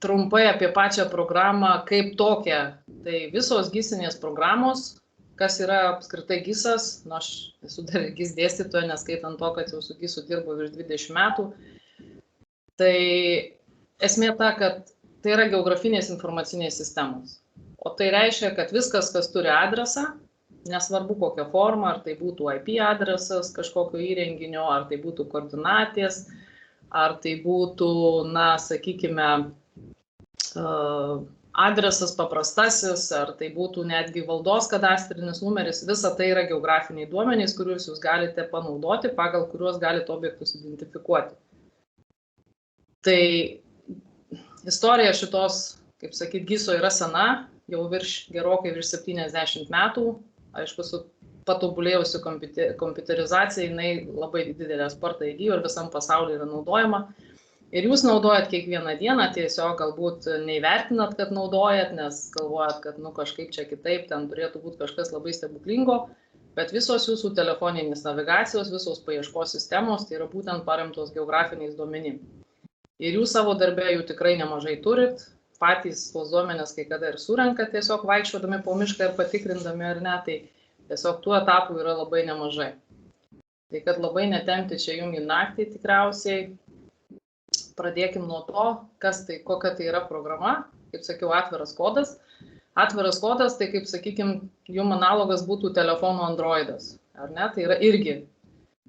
trumpai apie pačią programą kaip tokią. Tai visos GIS-inės programos, kas yra apskritai GIS-as, aš esu dar GIS dėstytoja, neskaitant to, kad jau su GIS-u dirbu virš 20 metų. Tai esmė ta, kad tai yra geografinės informacinės sistemos. O tai reiškia, kad viskas, kas turi adresą, nesvarbu kokią formą, ar tai būtų IP adresas kažkokio įrenginio, ar tai būtų koordinatės, ar tai būtų, na, sakykime, adresas paprastasis, ar tai būtų netgi valdos kadastrinis numeris, visa tai yra geografiniai duomenys, kuriuos jūs galite panaudoti, pagal kuriuos galite objektus identifikuoti. Tai istorija šitos, kaip sakyt, GIS-o yra sena, jau gerokai virš 70 metų, aišku, su patobulėjusi kompiuterizacija, jinai labai didelę spartą įgyjo ir visam pasaulyje yra naudojama. Ir jūs naudojat kiekvieną dieną, tiesiog galbūt neįvertinat, kad naudojat, nes galvojat, kad kažkaip čia kitaip, ten turėtų būti kažkas labai stebuklingo, bet visos jūsų telefoninės navigacijos, visos paieškos sistemos, tai yra būtent paremtos geografiniais duomenimis. Ir jūs savo darbe jų tikrai nemažai turit, patys tuos duomenis kai kada ir surenkat tiesiog vaikščiodami po mišką ir patikrindami ar ne, tai tiesiog tų etapų yra labai nemažai. Tai kad labai netempti čia jums į naktį tikriausiai, pradėkim nuo to, kokia tai yra programa, kaip sakiau, atviras kodas. Atviras kodas, tai kaip sakykim, jum analogas būtų telefono Androidas, ar ne? Tai yra irgi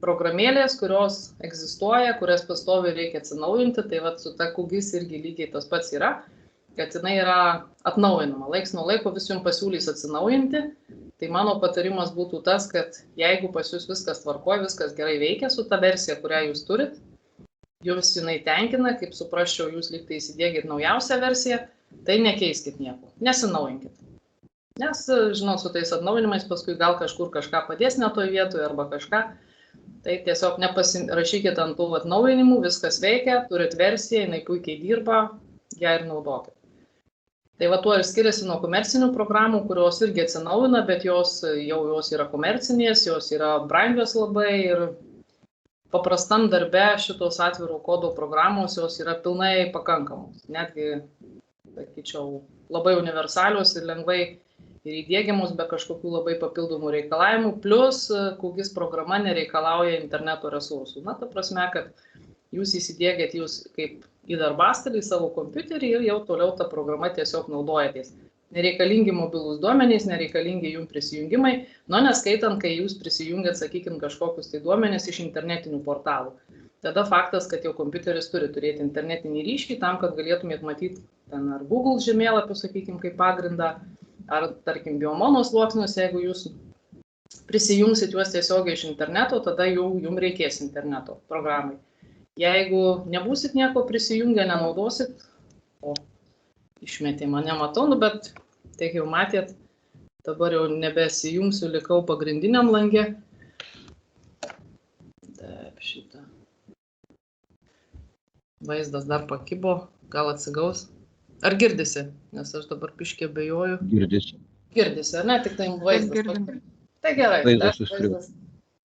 programėlės, kurios egzistuoja, kurias pastoviai reikia atsinaujinti, tai vat su ta QGIS irgi lygiai tas pats yra, kad jinai yra atnaujinama. Laiks nuo laiko vis jums pasiūlys atsinaujinti, tai mano patarimas būtų tas, kad jeigu pas jūs viskas tvarkoja, viskas gerai veikia su ta versija, kurią jūs turit, jums jinai tenkina, kaip suprasčiau, jūs lyg tai įsidėgit naujausią versiją, tai nekeiskit nieko, nesinaujinkit. Nes, žinau, su tais atnaujinimais paskui gal kažkur kažką padės ne toj vietoje arba kažką, tai tiesiog nepasirašykit ant tų atnaujinimų, viskas veikia, turit versiją, jinai puikiai dirba, ją ir naudokit. Tai va tuo ir skiriasi nuo komercinių programų, kurios irgi atsinaujina, bet jos yra komercinės, jos yra brangios labai ir paprastam darbe šitos atvirų kodų programos jos yra pilnai pakankamos. Netgi, sakyčiau, labai universalios ir lengvai ir įdiegiamos be kažkokių labai papildomų reikalavimų. Plus, QGIS programa nereikalauja interneto resursų. Na, ta prasme, kad jūs įsidėgėt jūs kaip į darbastalį, į savo kompiuterį ir jau toliau ta programa tiesiog naudojatės. Nereikalingi mobilūs duomenys, nereikalingi jums prisijungimai, neskaitant, kai jūs prisijungiat, sakykime, kažkokius tai duomenys iš internetinių portalų. Tada faktas, kad jau kompiuteris turi turėti internetinį ryšį tam, kad galėtumėt matyti ten ar Google žemėlapių, sakykime, kaip pagrindą, ar, tarkim, biomono sluoksnius, jeigu jūs prisijungsit juos tiesiogiai iš interneto, tada jau jums reikės interneto programai. Jeigu nebūsit nieko prisijungę, nenaudosit, išmetimą nematau, bet tai jau matėt, dabar jau nebesijungsiu, likau pagrindiniam lange. Taip, šitą. Vaizdas dar pakibo, gal atsigaus. Ar girdisi? Nes aš dabar piškį abejoju. Girdisi. Girdisi, ar ne? Tik tai vaizdas. Tai gerai. Vaizdas užstrigo.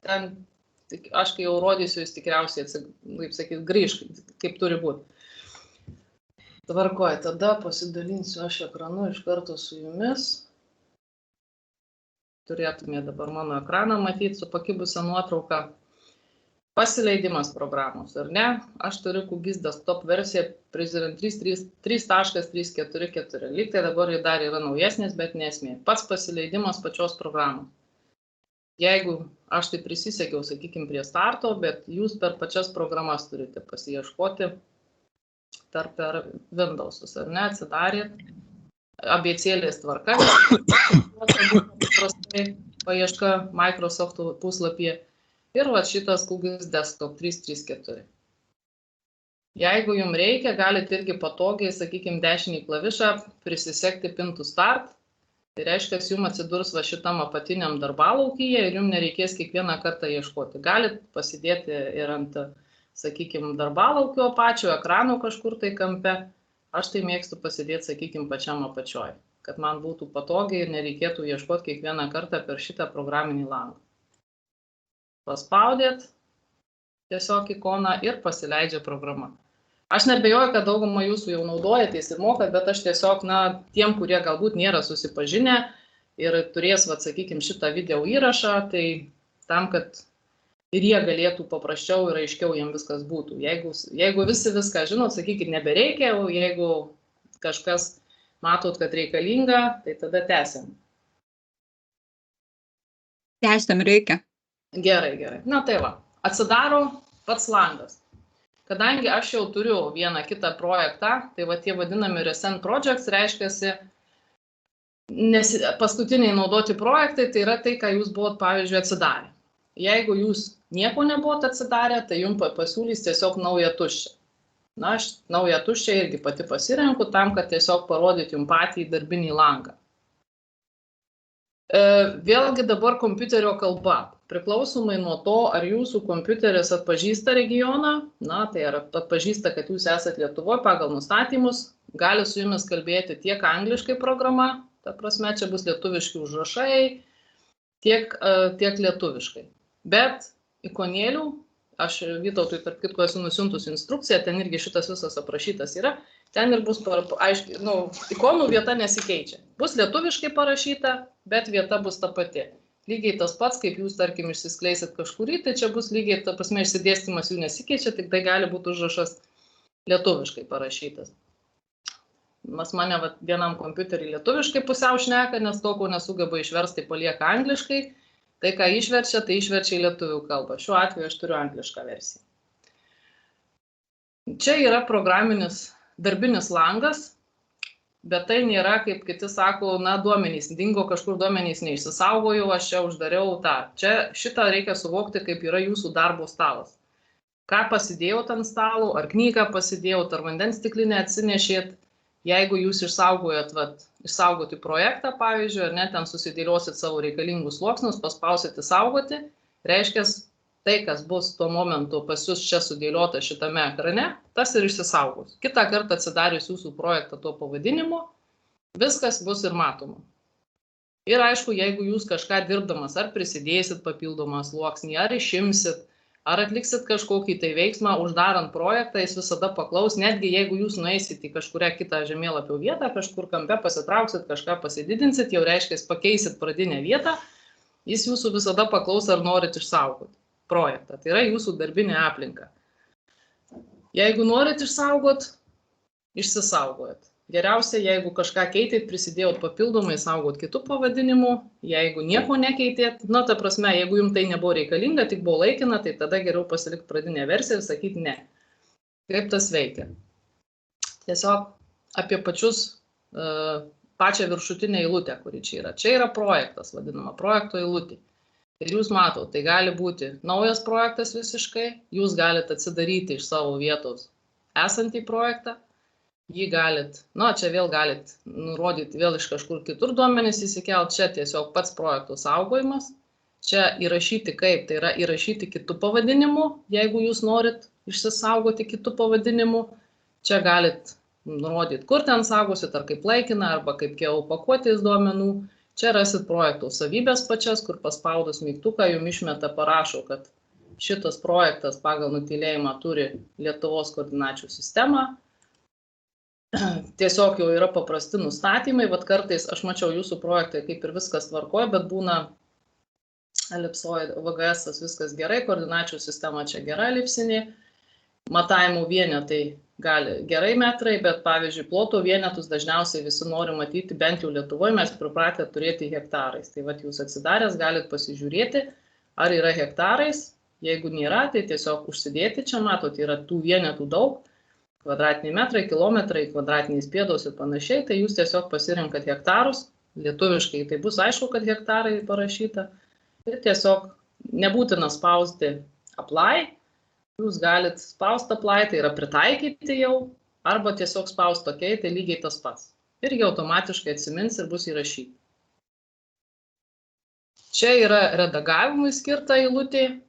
Ten, aš kai jau rodysiu, jis tikriausiai, kaip sakyt, grįž, kaip turi būti. Tvarkoj, tada pasidalinsiu aš ekranu iš karto su jumis. Turėtumėte dabar mano ekraną matyti su pakibusią nuotrauką. Pasileidimas programos, ar ne? Aš turiu QGIS desktop versiją President 3.3.44. Lyg tai dabar dar yra naujesnis, bet nesmė. Pats pasileidimas pačios programos. Jeigu aš tai prisisekiau, sakykime, prie starto, bet jūs per pačias programas turite pasiieškoti per Windowsus, ar ne, atsidarėt, abėcėlės tvarka, paieška Microsoft puslapyje ir va šitas QGIS Desktop 3.3.4. Jeigu jums reikia, galite irgi patogiai, sakykime, dešinį klavišą prisisekti Pin to Start, tai reiškia, jums atsidurs va šitam apatiniam darbalaukyje ir jums nereikės kiekvieną kartą ieškoti. Galite pasidėti ir ant, sakykime, darbalaukio pačio ekrano kažkur tai kampe. Aš tai mėgstu pasidėti, sakykime, pačiam apačioj, kad man būtų patogiai ir nereikėtų ieškoti kiekvieną kartą per šitą programinį langą. Paspaudėt tiesiog ikoną ir pasileidžia programa. Aš nebejoju, kad daugumą jūsų jau naudojatės ir mokat, bet aš tiesiog, tiem, kurie galbūt nėra susipažinę ir turės, sakykime, šitą video įrašą, tai tam, kad ir jie galėtų paprasčiau ir aiškiau jiems viskas būtų. Jeigu visi viską žinot, sakykit, nebereikia, o jeigu kažkas matot, kad reikalinga, tai tada tęsiam. Tęsiam reikia. Gerai. Tai va, atsidaro pats langas. Kadangi aš jau turiu vieną kitą projektą, tai va tie vadinami recent projects reiškiasi paskutiniai naudoti projektai, tai yra tai, ką jūs buvot, pavyzdžiui, atsidarę. Jeigu jūs nieko nebuvot atsidarę, tai jums pasiūlys tiesiog naują tuščią. Aš naują tuščią irgi pati pasirenku tam, kad tiesiog parodyti jums patį darbinį langą. Vėlgi dabar kompiuterio kalba. Priklausomai nuo to, ar jūsų kompiuteris atpažįsta regioną, tai ar atpažįsta, kad jūs esate Lietuvoje pagal nustatymus, gali su jumis kalbėti tiek angliškai programa, ta prasme, čia bus lietuviški užrašai, tiek lietuviškai. Bet ikonėlių, aš Vytautui, tarp kitko, esu nusiuntus instrukciją, ten irgi šitas visas aprašytas yra, ten ir bus, aiškiai, ikonų vieta nesikeičia. Bus lietuviškai parašyta, bet vieta bus ta pati. Lygiai tas pats, kaip jūs, tarkim, išsiskleisit kažkurį, tai čia bus lygiai, ta prasme, išsidėstymas jų nesikeičia, tik tai gali būti užrašas lietuviškai parašytas. Mane vienam kompiuterį lietuviškai pusiau šneka, nes to, ko nesugeba išversti, palieka angliškai. Tai, ką išverčia, tai išverčia į lietuvių kalbą. Šiuo atveju aš turiu anglišką versiją. Čia yra programinis darbinis langas, bet tai nėra, kaip kiti sako, duomenys, dingo kažkur duomenys, neišsisaugojau, aš čia uždariau tą. Čia šitą reikia suvokti, kaip yra jūsų darbo stalas. Ką pasidėjot ant stalo, ar knygą pasidėjot, ar vandens stiklinę atsinešėt. Jeigu jūs išsaugoti projektą, pavyzdžiui, ar net ten susidėliosit savo reikalingus sluoksnius, paspausit įsaugoti, reiškia, tai, kas bus tuo momentu pas jūs čia sudėliota šitame ekrane, tas ir išsisaugos. Kitą kartą atsidarius jūsų projektą tuo pavadinimu, viskas bus ir matoma. Ir aišku, jeigu jūs kažką dirbdamas, ar prisidėsit papildomą sluoksnį, ar išimsit, ar atliksit kažkokį tai veiksmą, uždarant projektą, jis visada paklaus, netgi jeigu jūs nueisit į kažkurią kitą žemėlapio vietą, kažkur kampe pasitrauksit, kažką pasididinsit, jau reiškia, pakeisit pradinę vietą, jis jūsų visada paklaus, ar norit išsaugoti projektą. Tai yra jūsų darbinė aplinka. Jeigu norit išsaugot, išsisaugojat. Geriausia, jeigu kažką keitėt, prisidėjot papildomai, saugot kitų pavadinimų. Jeigu nieko nekeitėt, ta prasme, jeigu jums tai nebuvo reikalinga, tik buvo laikina, tai tada geriau pasilikti pradinę versiją ir sakyti ne. Kaip tas veikia? Tiesiog apie pačią viršutinę eilutę, kuri čia yra. Čia yra projektas, vadinama, projekto eilutė. Ir jūs matot, tai gali būti naujas projektas visiškai, jūs galite atsidaryti iš savo vietos esantį projektą, jį galit, čia vėl galit nurodyti vėl iš kažkur kitur duomenis įsikelt, čia tiesiog pats projekto saugojimas, čia įrašyti kaip, tai yra įrašyti kitų pavadinimų, jeigu jūs norit išsisaugoti kitų pavadinimų, čia galit nurodyti, kur ten saugosit, ar kaip laikina, arba kaip pakuotės duomenų. Čia rasit projektų savybės pačias, kur paspaudus mygtuką jums išmeta, parašo, kad šitas projektas pagal nutylėjimą turi Lietuvos koordinačių sistemą. Tiesiog jau yra paprasti nustatymai, kartais aš mačiau jūsų projektai, kaip ir viskas tvarkoja, bet būna elipsoid, VGS viskas gerai, koordinačių sistema čia gera elipsinė, matavimų vienetai gali gerai metrai, bet pavyzdžiui, ploto vienetus dažniausiai visi nori matyti, bent jau Lietuvoje mes pripratę turėti hektarais. Tai jūs atsidaręs galit pasižiūrėti, ar yra hektarais, jeigu nėra, tai tiesiog užsidėti, čia matot, yra tų vienetų daug, kvadratiniai metrai, kilometrai, kvadratiniais pėdos ir panašiai, tai jūs tiesiog pasirinkat hektarus, lietuviškai tai bus aišku, kad hektarai parašyta, ir tiesiog nebūtina spausti apply. Jūs galit spausti apply, tai yra pritaikyti jau, arba tiesiog spausti OK, tai lygiai tas pats. Irgi automatiškai atsimins ir bus įrašyti. Čia yra redagavimui skirta eilutė,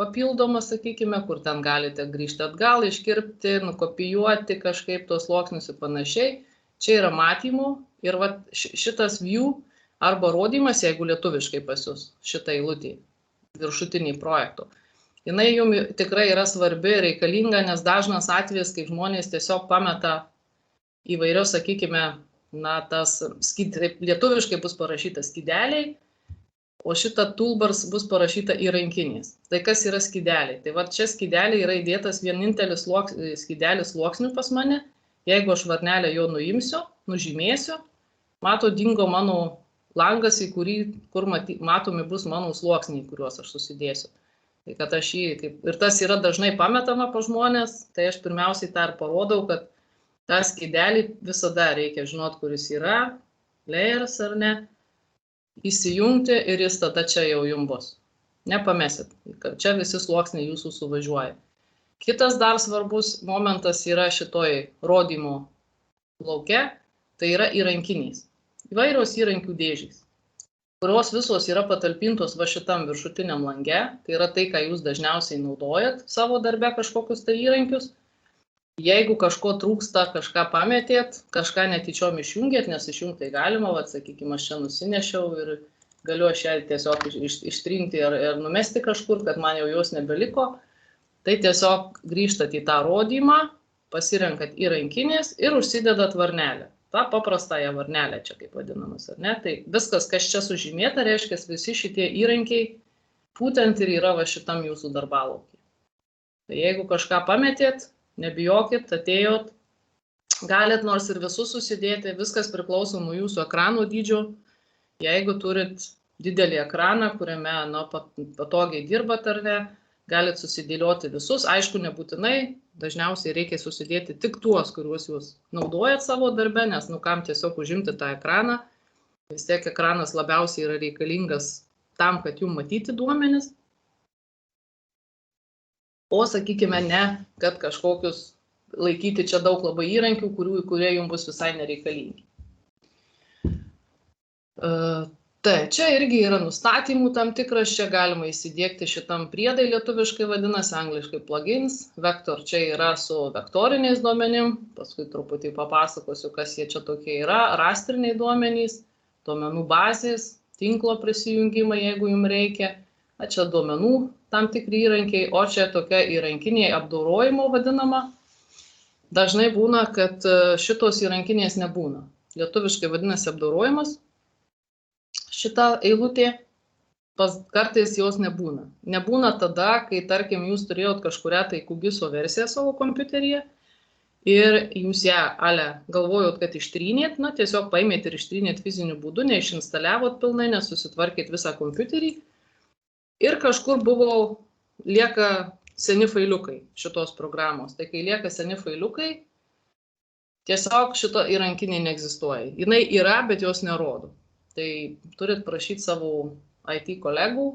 papildoma, sakykime, kur ten galite grįžti atgal, iškirpti, nukopijuoti kažkaip tos sluoksnius ir panašiai. Čia yra matymų ir šitas view arba rodymas, jeigu lietuviškai pas jūs šitą eilutį viršutinį projektų. jinai jums tikrai yra svarbi, reikalinga, nes dažnas atvejis, kai žmonės tiesiog pameta įvairios, sakykime, lietuviškai bus parašyta skydeliai, o šita toolbars bus parašyta įrankinis. Tai kas yra skydeliai? Tai va čia skydeliai yra įdėtas vienintelis skydelis sluoksnių pas mane. Jeigu aš varnelę jo nuimsiu, nužymėsiu, dingo mano langas, kur matomi bus mano sluoksniai, kuriuos aš susidėsiu. Tai kad aš ir tas yra dažnai pametama pa žmonės, tai aš pirmiausiai tą ir parodau, kad tą skydelį visada reikia žinot, kuris yra, layers ar ne, įsijungti ir jis tada čia jau jums bus. Nepamesit, kad čia visi sluoksniai jūsų suvažiuoja. Kitas dar svarbus momentas yra šitoj rodymo lauke, tai yra įrankiniais. Įvairios įrankių dėžės, kurios visos yra patalpintos va šitam viršutiniam lange, tai yra tai, ką jūs dažniausiai naudojat savo darbe kažkokius tai įrankius. Jeigu kažko trūksta, kažką pametėt, kažką netyčiom išjungėt, nes išjungti galima, sakykime, aš čia nusinešiau ir galiu aš ją tiesiog ištrinti ir numesti kažkur, kad man jau jos nebeliko, tai tiesiog grįžtat į tą rodymą, pasirenkat įrankinės ir užsidedat varnelę. Ta paprastąją varnelę čia kaip vadinamas, ar ne? Tai viskas, kas čia sužymėta, reiškia, visi šitie įrankiai būtent ir yra va šitam jūsų darbalaukį. Tai jeigu kažką pametėt, nebijokit, atėjot, galit nors ir visus susidėti, viskas priklauso nuo jūsų ekrano dydžio. Jeigu turit didelį ekraną, kuriame patogiai dirbat ar ne, galit susidėlioti visus, aišku, nebūtinai, dažniausiai reikia susidėti tik tuos, kuriuos jūs naudojat savo darbe, nes kam tiesiog užimti tą ekraną, vis tiek ekranas labiausiai yra reikalingas tam, kad jums matyti duomenis. O, sakykime, ne, kad kažkokius laikyti čia daug labai įrankių, kurie jums bus visai nereikalingi. Tai, čia irgi yra nustatymų tam tikras, čia galima įsidiegti šitam priedai, lietuviškai vadinasi, angliškai plugins. Vektor čia yra su vektoriniais duomenim, paskui truputį papasakosiu, kas jie čia tokie yra, rastriniai duomenys, duomenų bazės, tinklo prisijungimai, jeigu jums reikia. Čia duomenų tam tikri įrankiai, o čia tokia įrankiniai apdorojimo vadinama. Dažnai būna, kad šitos įrankinės nebūna. Lietuviškai vadinasi apdorojimas. Šita eilutė, kartais jos nebūna. Nebūna tada, kai, tarkim, jūs turėjot kažkurią tai Kubiso versiją savo kompiuteryje ir jūs ją galvojot, kad ištrynėt, tiesiog paimėt ir ištrynėt fiziniu būdu, neišinstaliavot pilnai, nesusitvarkėt visą kompiuterį. Ir kažkur lieka seni failiukai šitos programos. Tai kai lieka seni failiukai, tiesiog šito įrankiniai neegzistuoja. Jinai yra, bet jos nerodo. Tai turit prašyti savo IT kolegų,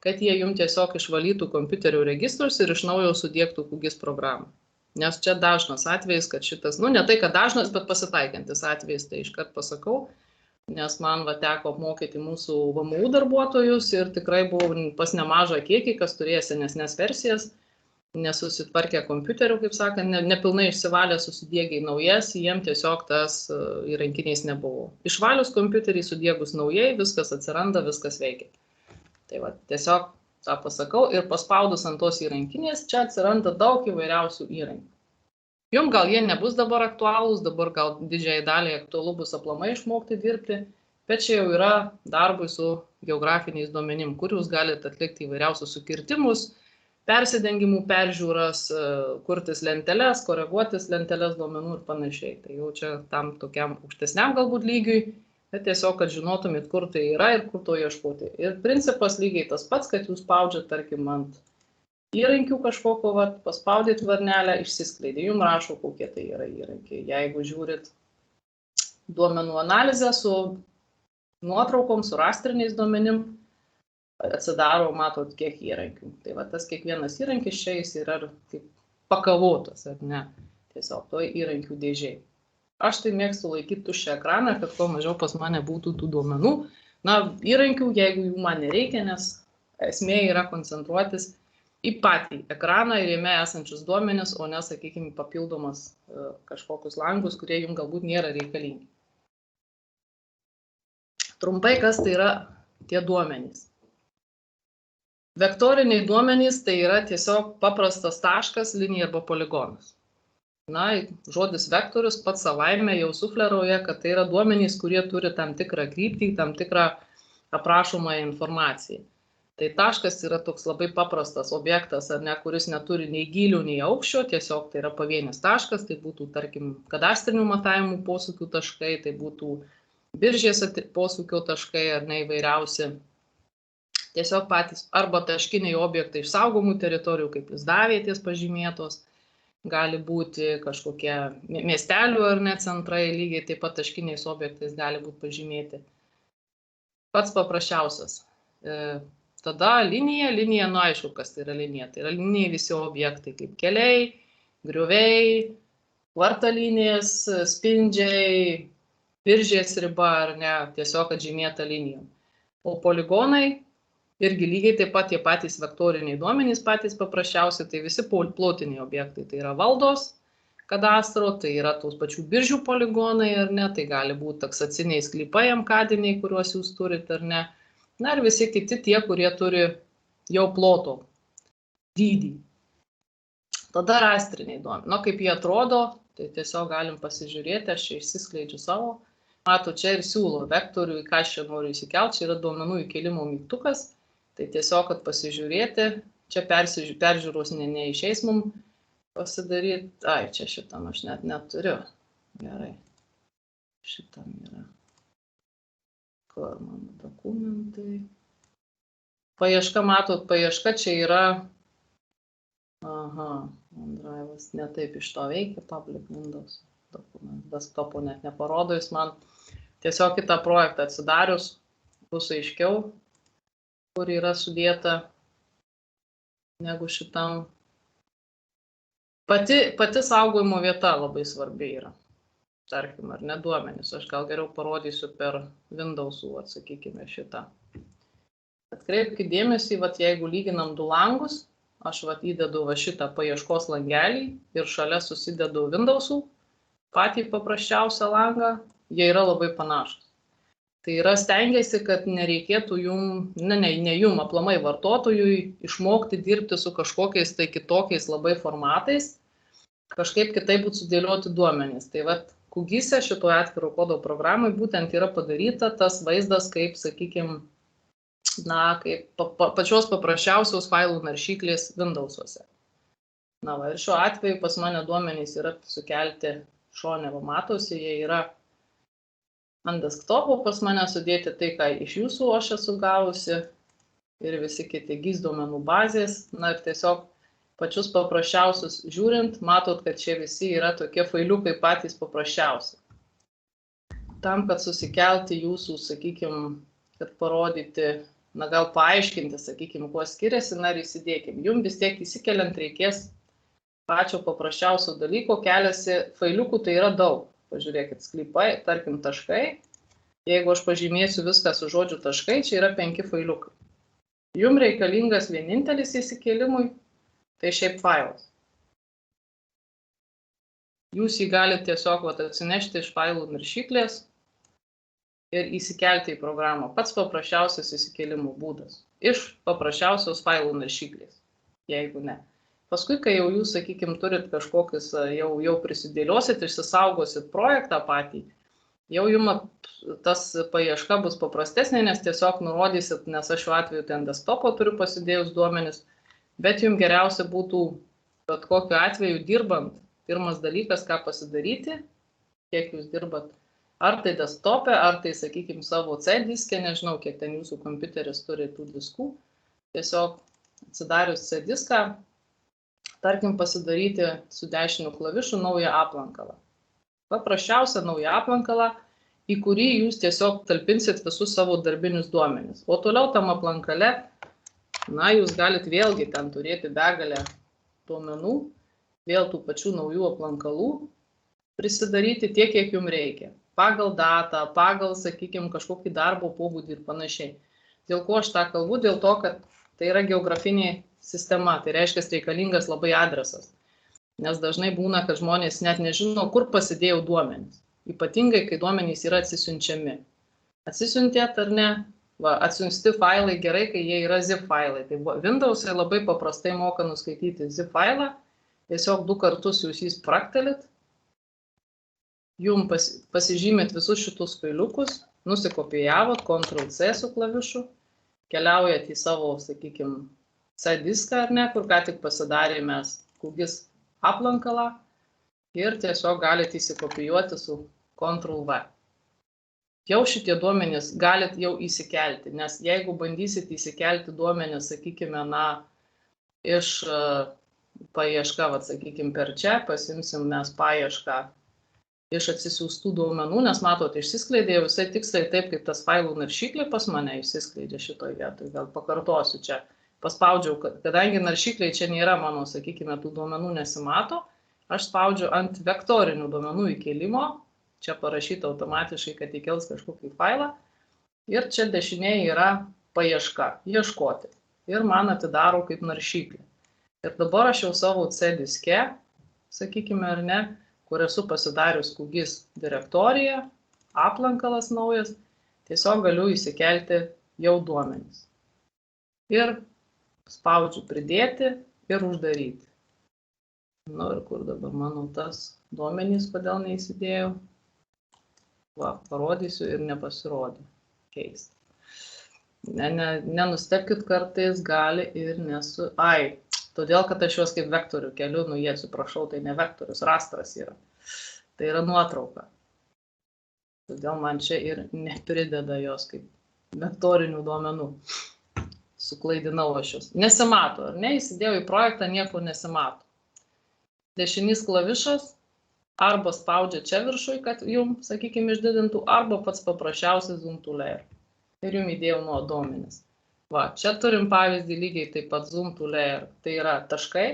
kad jie jums tiesiog išvalytų kompiuterių registrus ir iš naujo sudiegtų QGIS programą. Nes čia dažnas atvejis, kad šitas, ne tai, kad dažnas, bet pasitaikantis atvejis, tai iškart pasakau. Nes man teko apmokyti mūsų VMU darbuotojus ir tikrai buvo pas nemažą kiekį, kas turėjo senesnes versijas, nesusitvarkė kompiuterių, kaip sakant, nepilnai išsivalė, susidiegiai naujas, jiem tiesiog tas įrankiniais nebuvo. Išvalius kompiuterį, sudiegus naujai, viskas atsiranda, viskas veikia. Tai tiesiog tą pasakau ir paspaudus ant tos įrankinės, čia atsiranda daug įvairiausių įrankių. Jums gal jie nebus dabar aktualūs, dabar gal didžiai daliai aktualu bus aplamai išmokti dirbti, bet čia jau yra darbui su geografiniais duomenim, kur jūs galite atlikti įvairiausius sukirtimus, persidengimų peržiūras, kurtis lenteles, koreguotis lenteles duomenų ir panašiai. Tai jau čia tam tokiam aukštesniam galbūt lygiui, bet tiesiog, kad žinotumėt, kur tai yra ir kur to ieškoti. Ir principas lygiai tas pats, kad jūs spaudžiat, tarkim, ant įrankių kažkoko, paspaudėt varnelę, išsiskleidė, jums rašo, kokie tai yra įrankiai. Jeigu žiūrit duomenų analizę su nuotraukom, su rastriniais duomenim, atsidaro, matot, kiek įrankių. Tai tas kiekvienas įrankis čia jis yra kaip pakavotas, ar ne, tiesiog toj įrankių dėžiai. Aš tai mėgstu laikyti tuščią ekraną, kad kuo mažiau pas mane būtų tų duomenų. Įrankių, jeigu jų man nereikia, nes esmė yra koncentruotis į patį ekraną ir jame esančius duomenis, o ne, sakykime, papildomas kažkokius langus, kurie jums galbūt nėra reikalingi. Trumpai, kas tai yra tie duomenys. Vektoriniai duomenys tai yra tiesiog paprastas taškas, linija arba poligonas. Na, žodis vektorius pats savaime jau sufleruoja, kad tai yra duomenys, kurie turi tam tikrą kryptį, tam tikrą aprašomąją informaciją. Tai taškas yra toks labai paprastas objektas, ar ne, kuris neturi nei gylių, nei aukščio, tiesiog tai yra pavienis taškas, tai būtų, tarkim, kadastrinių matavimų posūkių taškai, tai būtų biržės posūkio taškai ar ne įvairiausi. Tiesiog patys arba taškiniai objektai iš saugomų teritorijų, kaip lizdavietės pažymėtos, gali būti kažkokie miestelių ar ne centrai, lygiai taip pat taškiniais objektais gali būti pažymėti. Pats paprasčiausias. Tada linija, nu aišku, kas tai yra linija. Tai yra linija visi objektai, kaip keliai, grioviai, kvartalinės, spindžiai, biržės riba ar ne, tiesiog atžymėta linija. O poligonai irgi lygiai taip pat tie patys vektoriniai duomenys, patys paprasčiausiai, tai visi plotiniai objektai. Tai yra valdos kadastro, tai yra tos pačių biržių poligonai ar ne, tai gali būti taksaciniai sklypai MKadiniai, kuriuos jūs turite ar ne. Na ir visi kiti tie, kurie turi jau ploto dydį. Tada rastriniai duomenys. Nu, kaip jie atrodo, tai tiesiog galim pasižiūrėti, aš čia išsiskleidžiu savo. Mato, čia ir siūlo vektorių, į ką aš čia noriu įsikelti, čia yra duomenų įkelimo mygtukas. Tai tiesiog, kad pasižiūrėti, čia peržiūros neišeis mums pasidaryti. Ai, čia šitam aš net neturiu. Gerai. Šitam yra. Kur mano dokumentai. Paieška, matot, paieška čia yra. Aha, OneDrive'as ne taip iš to veikia, Public Windows dokumentas. Desktopo net neparodo, jis man tiesiog kitą projektą atsidarius, bus aiškiau, kur yra sudėta negu šitam. Pati saugojimo vieta labai svarbi yra. Tarkim, ar ne duomenys. Aš gal geriau parodysiu per Windows'ų, atsakykime šitą. Atkreipkite dėmesį, jeigu lyginam du langus, aš įdedu šitą paieškos langelį ir šalia susidedu Windows'ų, patį paprasčiausią langą, jie yra labai panašus. Tai yra stengiasi, kad nereikėtų jum aplamai vartotojui išmokti dirbti su kažkokiais tai kitokiais labai formatais, kažkaip kitaip būtų sudėlioti duomenys. Tai QGIS-e šito atviro kodo programai būtent yra padaryta tas vaizdas, kaip, sakykime, kaip pačios paprasčiausios failų naršyklės Windows'uose. Ir šiuo atveju pas mane duomenys yra sukelti šone, matosi, jie yra ant desktopo pas mane sudėti tai, ką iš jūsų aš esu gavusi ir visi kiti GIS duomenų bazės. Ir tiesiog pačius paprasčiausius žiūrint, matot, kad čia visi yra tokie failiukai patys paprasčiausi. Tam, kad susikelti jūsų, sakykime, kad parodyti, gal paaiškinti, sakykime, kuo skiriasi, ir įsidėkim. Jums vis tiek įsikeliant reikės pačio paprasčiausio dalyko, keliasi failiukų, tai yra daug. Pažiūrėkit, sklypai, tarkim, taškai. Jeigu aš pažymėsiu viską su žodžiu taškai, čia yra 5 failiukai. Jums reikalingas vienintelis įsikėlimui, tai šiaip failas. Jūs jį galite tiesiog atsinešti iš failų naršyklės ir įsikelti į programą. Pats paprasčiausias įsikėlimų būdas. Iš paprasčiausios failų naršyklės, jeigu ne. Paskui, kai jau jūs, sakykime, turit kažkokius, jau prisidėliosit, išsisaugosit projektą patį, jau jums tas paieška bus paprastesnė, nes tiesiog nurodysit, nes aš šiuo atveju ten desktopo turiu pasidėjus duomenis, bet jums geriausia būtų, bet kokiu atveju dirbant, pirmas dalykas, ką pasidaryti, kiek jūs dirbat, ar tai desktopė, ar tai, sakykime, savo C diske, nežinau, kiek ten jūsų kompiuteris turi tų diskų, tiesiog atsidarius C diską, tarkim, pasidaryti su dešiniu klavišu naują aplankalą. Paprasčiausią naują aplankalą, į kurį jūs tiesiog talpinsit visus savo darbinius duomenis. O toliau tam aplankale, jūs galite vėlgi ten turėti begalę duomenų, vėl tų pačių naujų aplankalų prisidaryti tiek, kiek jums reikia. Pagal datą, pagal, sakykime, kažkokį darbo pobūdį ir panašiai. Dėl ko aš tą kalbu? Dėl to, kad tai yra geografinė sistema, tai reiškia reikalingas labai adresas. Nes dažnai būna, kad žmonės net nežino, kur pasidėjau duomenys. Ypatingai, kai duomenys yra atsisiunčiami. Atsisiuntėt ar ne, atsiunsti failai gerai, kai jie yra zip failai. Tai Windows'ai labai paprastai moka nuskaityti zip failą, tiesiog 2 kartus jūs jį spraktelit, jum pasižymėt visus šitus failiukus, nusikopijavot, Ctrl+C su klavišu, keliaujat į savo, sakykime, C diską, ar ne, kur ką tik pasidarėme QGIS aplankalą ir tiesiog galite įsikopijuoti su Ctrl+V. Jau šitie duomenys galit jau įsikelti, nes jeigu bandysit įsikelti duomenys, sakykime, iš paiešką, sakykime, per čia, pasimsim mes paiešką iš atsisiųstų duomenų, nes matot, išsiskleidė visai tiksliai taip, kaip tas failų naršyklė pas mane išsiskleidė šitoj vietoj. Gal pakartosiu čia. Paspaudžiau, kadangi naršykliai čia nėra mano, sakykime, tų duomenų nesimato, aš spaudžiu ant vektorinių duomenų įkelimo. Čia parašyta automatiškai, kad įkels kažkokį failą. Ir čia dešinėje yra paieška, ieškoti. Ir man atidaro kaip naršyklė. Ir dabar aš jau savo C diske, sakykime ar ne, kur esu pasidarius QGIS direktoriją, aplankalas naujas, tiesiog galiu įsikelti jau duomenis. Ir spaudžiu pridėti ir uždaryti. Nu ir kur dabar mano tas duomenys, kodėl neįsidėjau. Parodysiu ir nepasirodė. Keista. Nenustebkit, kartais gali ir nesu... Todėl, kad aš juos kaip vektorių keliu, jie atsiprašau, tai ne vektorius, rastras yra. Tai yra nuotrauka. Todėl man čia ir neprideda jos kaip vektorinių duomenų. Suklaidinau aš jūs. Nesimato, ar ne? Įsidėjau į projektą, nieko nesimato. Dešinys klavišas. Arba spaudžia čia viršui, kad jum, sakykime, išdidintų, arba pats paprasčiausias zoom to layer. Ir jum įdėjau nuo duomenis. Čia turim pavyzdį lygiai taip pat zoom to layer. Tai yra taškai.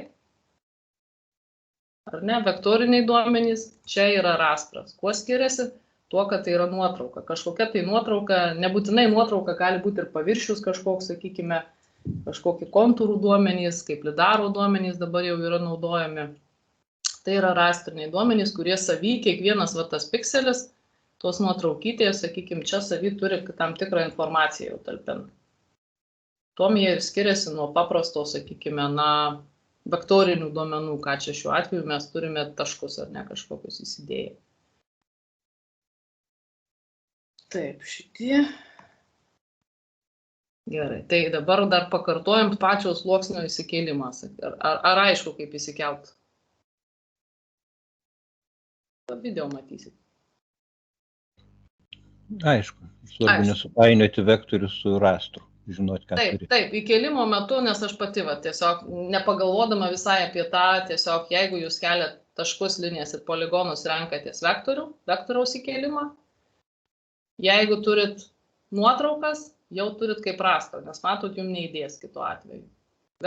Ar ne, vektoriniai duomenys, čia yra rastras. Kuo skiriasi? Tuo, kad tai yra nuotrauka. Kažkokia tai nuotrauka, nebūtinai nuotrauka, gali būti ir paviršius kažkoks, sakykime, kažkokie kontūrų duomenys, kaip lidaro duomenys dabar jau yra naudojami. Tai yra rastriniai duomenys, kurie savy, kiekvienas tas pikselis, tos nuotraukytės, sakykime, čia savy turi tam tikrą informaciją jau talpina. Tuom jie ir skiriasi nuo paprasto, sakykime, vektorinių duomenų, ką čia šiuo atveju mes turime taškus ar ne kažkokius įsidėję. Taip, šitie. Gerai, tai dabar dar pakartojam pačio sluoksnio įsikėlimą. Ar aišku, kaip įsikelt? Video matysit. Aišku, svarbu nesupainioti vektorius su rastru, žinot, ką turi. Taip, įkėlimo metu, nes aš pati tiesiog nepagalvodama visai apie tą, tiesiog jeigu jūs keliat taškus, linijas ir poligonus, renkatės vektoriaus įkėlimą, jeigu turit nuotraukas, jau turit kaip rastrą, nes matot, jums neįdės kitu atveju.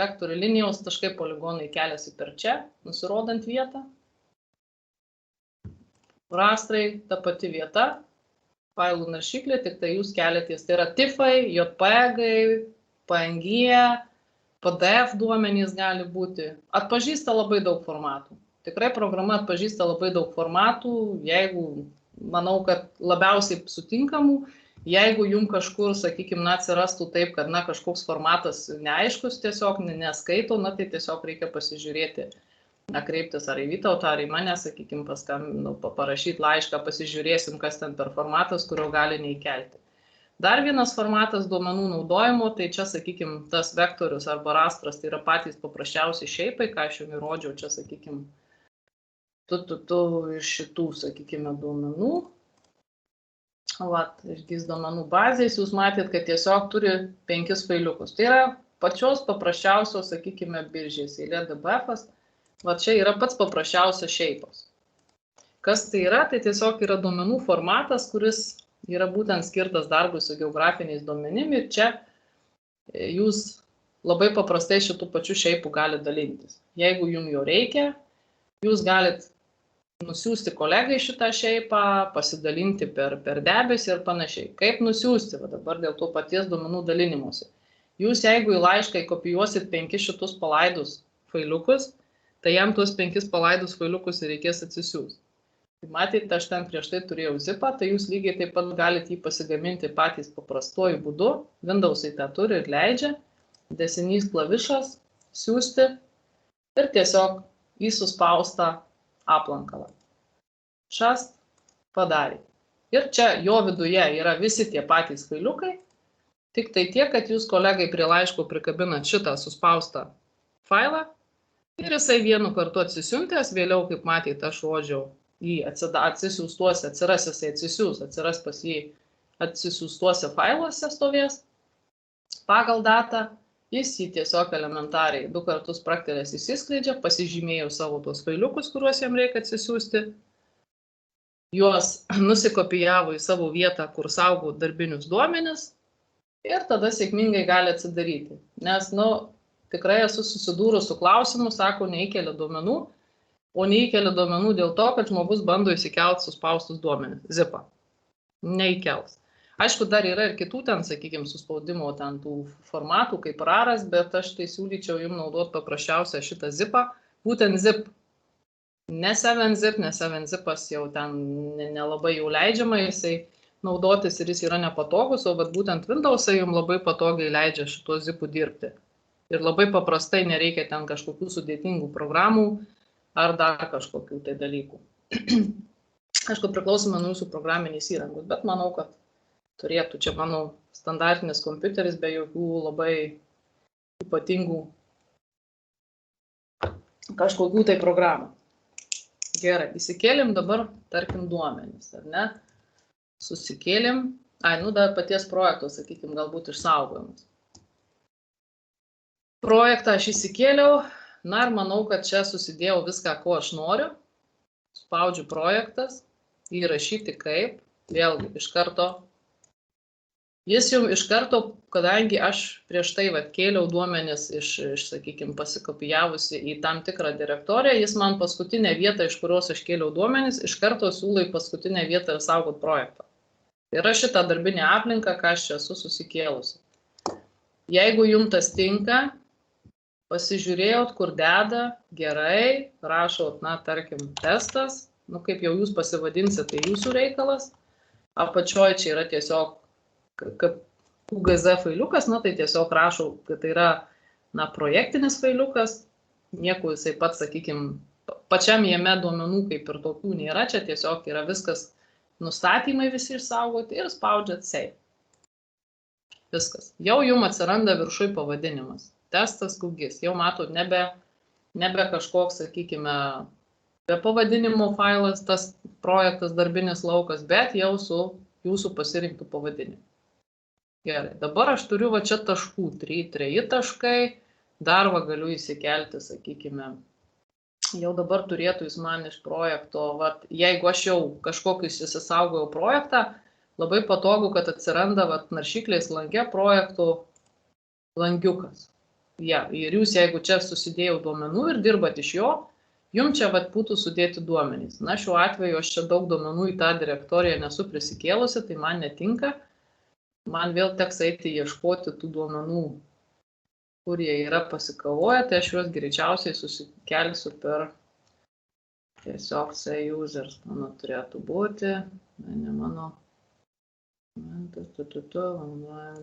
Vektorių linijos taškai poligonai keliasi per čia, nusirodant vietą. Rastrai ta pati vieta, failų naršyklė, tik tai jūs keliatės. Tai yra TIFai, JPEGai, PNG, PDF duomenys gali būti. Atpažįsta labai daug formatų. Tikrai programa atpažįsta labai daug formatų, jeigu, manau, kad labiausiai sutinkamų, jeigu jums kažkur, sakykime, atsirastų taip, kad kažkoks formatas neaiškus, tiesiog neskaito, tai tiesiog reikia pasižiūrėti. Kreiptis ar į Vytautą, ar į mane, sakykime, parašyti laišką, pasižiūrėsim, kas ten per formatas, kurio gali neįkelti. Dar vienas formatas duomenų naudojimo, tai čia, sakykime, tas vektorius arba rastras, tai yra patys paprasčiausi šeipai, ką aš jums įrodžiau, čia, sakykime, iš šitų, sakykime, duomenų. Iš GIS duomenų bazės jūs matėt, kad tiesiog turi 5 failiukus. Tai yra pačios paprasčiausios, sakykime, biržės eilė DBF'as. Čia yra pats paprasčiausias šeipas. Kas tai yra? Tai tiesiog yra duomenų formatas, kuris yra būtent skirtas darbui su geografiniais duomenimi. Ir čia jūs labai paprastai šitų pačių šeipų galite dalintis. Jeigu jums jo reikia, jūs galite nusiųsti kolegai šitą šeipą, pasidalinti per debesį ir panašiai. Kaip nusiųsti? Dabar dėl to paties duomenų dalinimuose. Jūs, jeigu į laišką įkopijuosit 5 šitus palaidus failiukus, tai jam tuos 5 palaidus failiukus reikės atsisiųsti. Matėte, aš ten prieš tai turėjau zipą, tai jūs lygiai taip pat galite jį pasigaminti patys paprastuoju būdu. Windows'ai tą turi ir leidžia. Desinys klavišas, siųsti ir tiesiog į suspaustą aplankalą. Šast padarė. Ir čia jo viduje yra visi tie patys failiukai, tik tai tiek, kad jūs kolegai prie laiško prikabinat šitą suspaustą failą ir jisai vienu kartu atsisiuntęs, vėliau, kaip matėte, aš rodžiau, jį atsisiųstuose, atsiras pas jį atsisiųstuose failuose stovės pagal datą, jis jį tiesiog elementariai 2 kartus praktelės įsiskleidžia, pasižymėjau savo tos failiukus, kuriuos jam reikia atsisiųsti, juos nusikopijavo į savo vietą, kur saugo darbinius duomenis ir tada sėkmingai gali atsidaryti. Nes, tikrai esu susidūrus su klausimu, sako, neįkelia duomenų, o neįkelia duomenų dėl to, kad žmogus bando įsikelti suspaustus duomenis, zipą. Neįkels. Aišku, dar yra ir kitų ten, sakykime, suspaudimo ten tų formatų, kaip raras, bet aš tai siūlyčiau jums naudoti paprasčiausią šitą zipą, būtent zip. Ne 7zip, nes 7zipas jau ten nelabai jau leidžiama, jisai naudotis ir jis yra nepatogus, o būtent Windows'ai jums labai patogiai leidžia šituo zipu dirbti. Ir labai paprastai nereikia ten kažkokių sudėtingų programų, ar dar kažkokių tai dalykų. Aišku, priklausomai nuo jūsų programinės įrangos, bet manau, kad turėtų čia mano standartinis kompiuteris be jokių labai ypatingų kažkokių tai programų. Gerai, įsikėlim dabar, tarkim, duomenis, ar ne? Susikėlim, dar paties projekto, sakykime, galbūt išsaugojimas. Projektą aš įsikėliau. Ir manau, kad čia susidėjau viską, ko aš noriu. Spaudžiu projektas, įrašyti kaip, vėlgi iš karto. Jis jums iš karto, kadangi aš prieš tai kėliau duomenis sakykime, pasikopijavusi į tam tikrą direktoriją, jis man paskutinę vietą, iš kurios aš kėliau duomenis, iš karto siūlai paskutinę vietą ir saugot projektą. Tai yra šitą darbinę aplinką, ką aš čia esu susikėlusi. Jeigu jums tas tinka, pasižiūrėjot, kur deda, gerai, rašot, tarkim, testas, kaip jau jūs pasivadinsit, tai jūsų reikalas. Apačioje čia yra tiesiog QGZ failiukas, tai tiesiog rašau, kad tai yra, projektinis failiukas, nieko jisai pats, sakykime, pačiam jame duomenų kaip ir tokių nėra, čia tiesiog yra viskas nustatymai visi išsaugoti ir spaudžiat save. Viskas. Jau jums atsiranda viršui pavadinimas. Testas QGIS. Jau matot, nebe kažkoks, sakykime, be pavadinimo failas, tas projektas darbinis laukas, bet jau su jūsų pasirinktų pavadinimu. Gerai, dabar aš turiu čia taškų, 3 taškai, dar galiu įsikelti, sakykime, jau dabar turėtų jis man iš projekto, jeigu aš jau kažkokius įsisaugojau projektą, labai patogu, kad atsiranda naršyklės lange projektų langiukas. Ir jūs, jeigu čia susidėjau duomenų ir dirbat iš jo, jums čia būtų sudėti duomenys. Šiuo atveju aš čia daug duomenų į tą direktoriją nesu prisikėlusi, tai man netinka. Man vėl teks eiti ieškoti tų duomenų, kurie yra pasikavoję, tai aš juos greičiausiai susikelsiu per tiesiog say users. Mano turėtų būti, ne mano,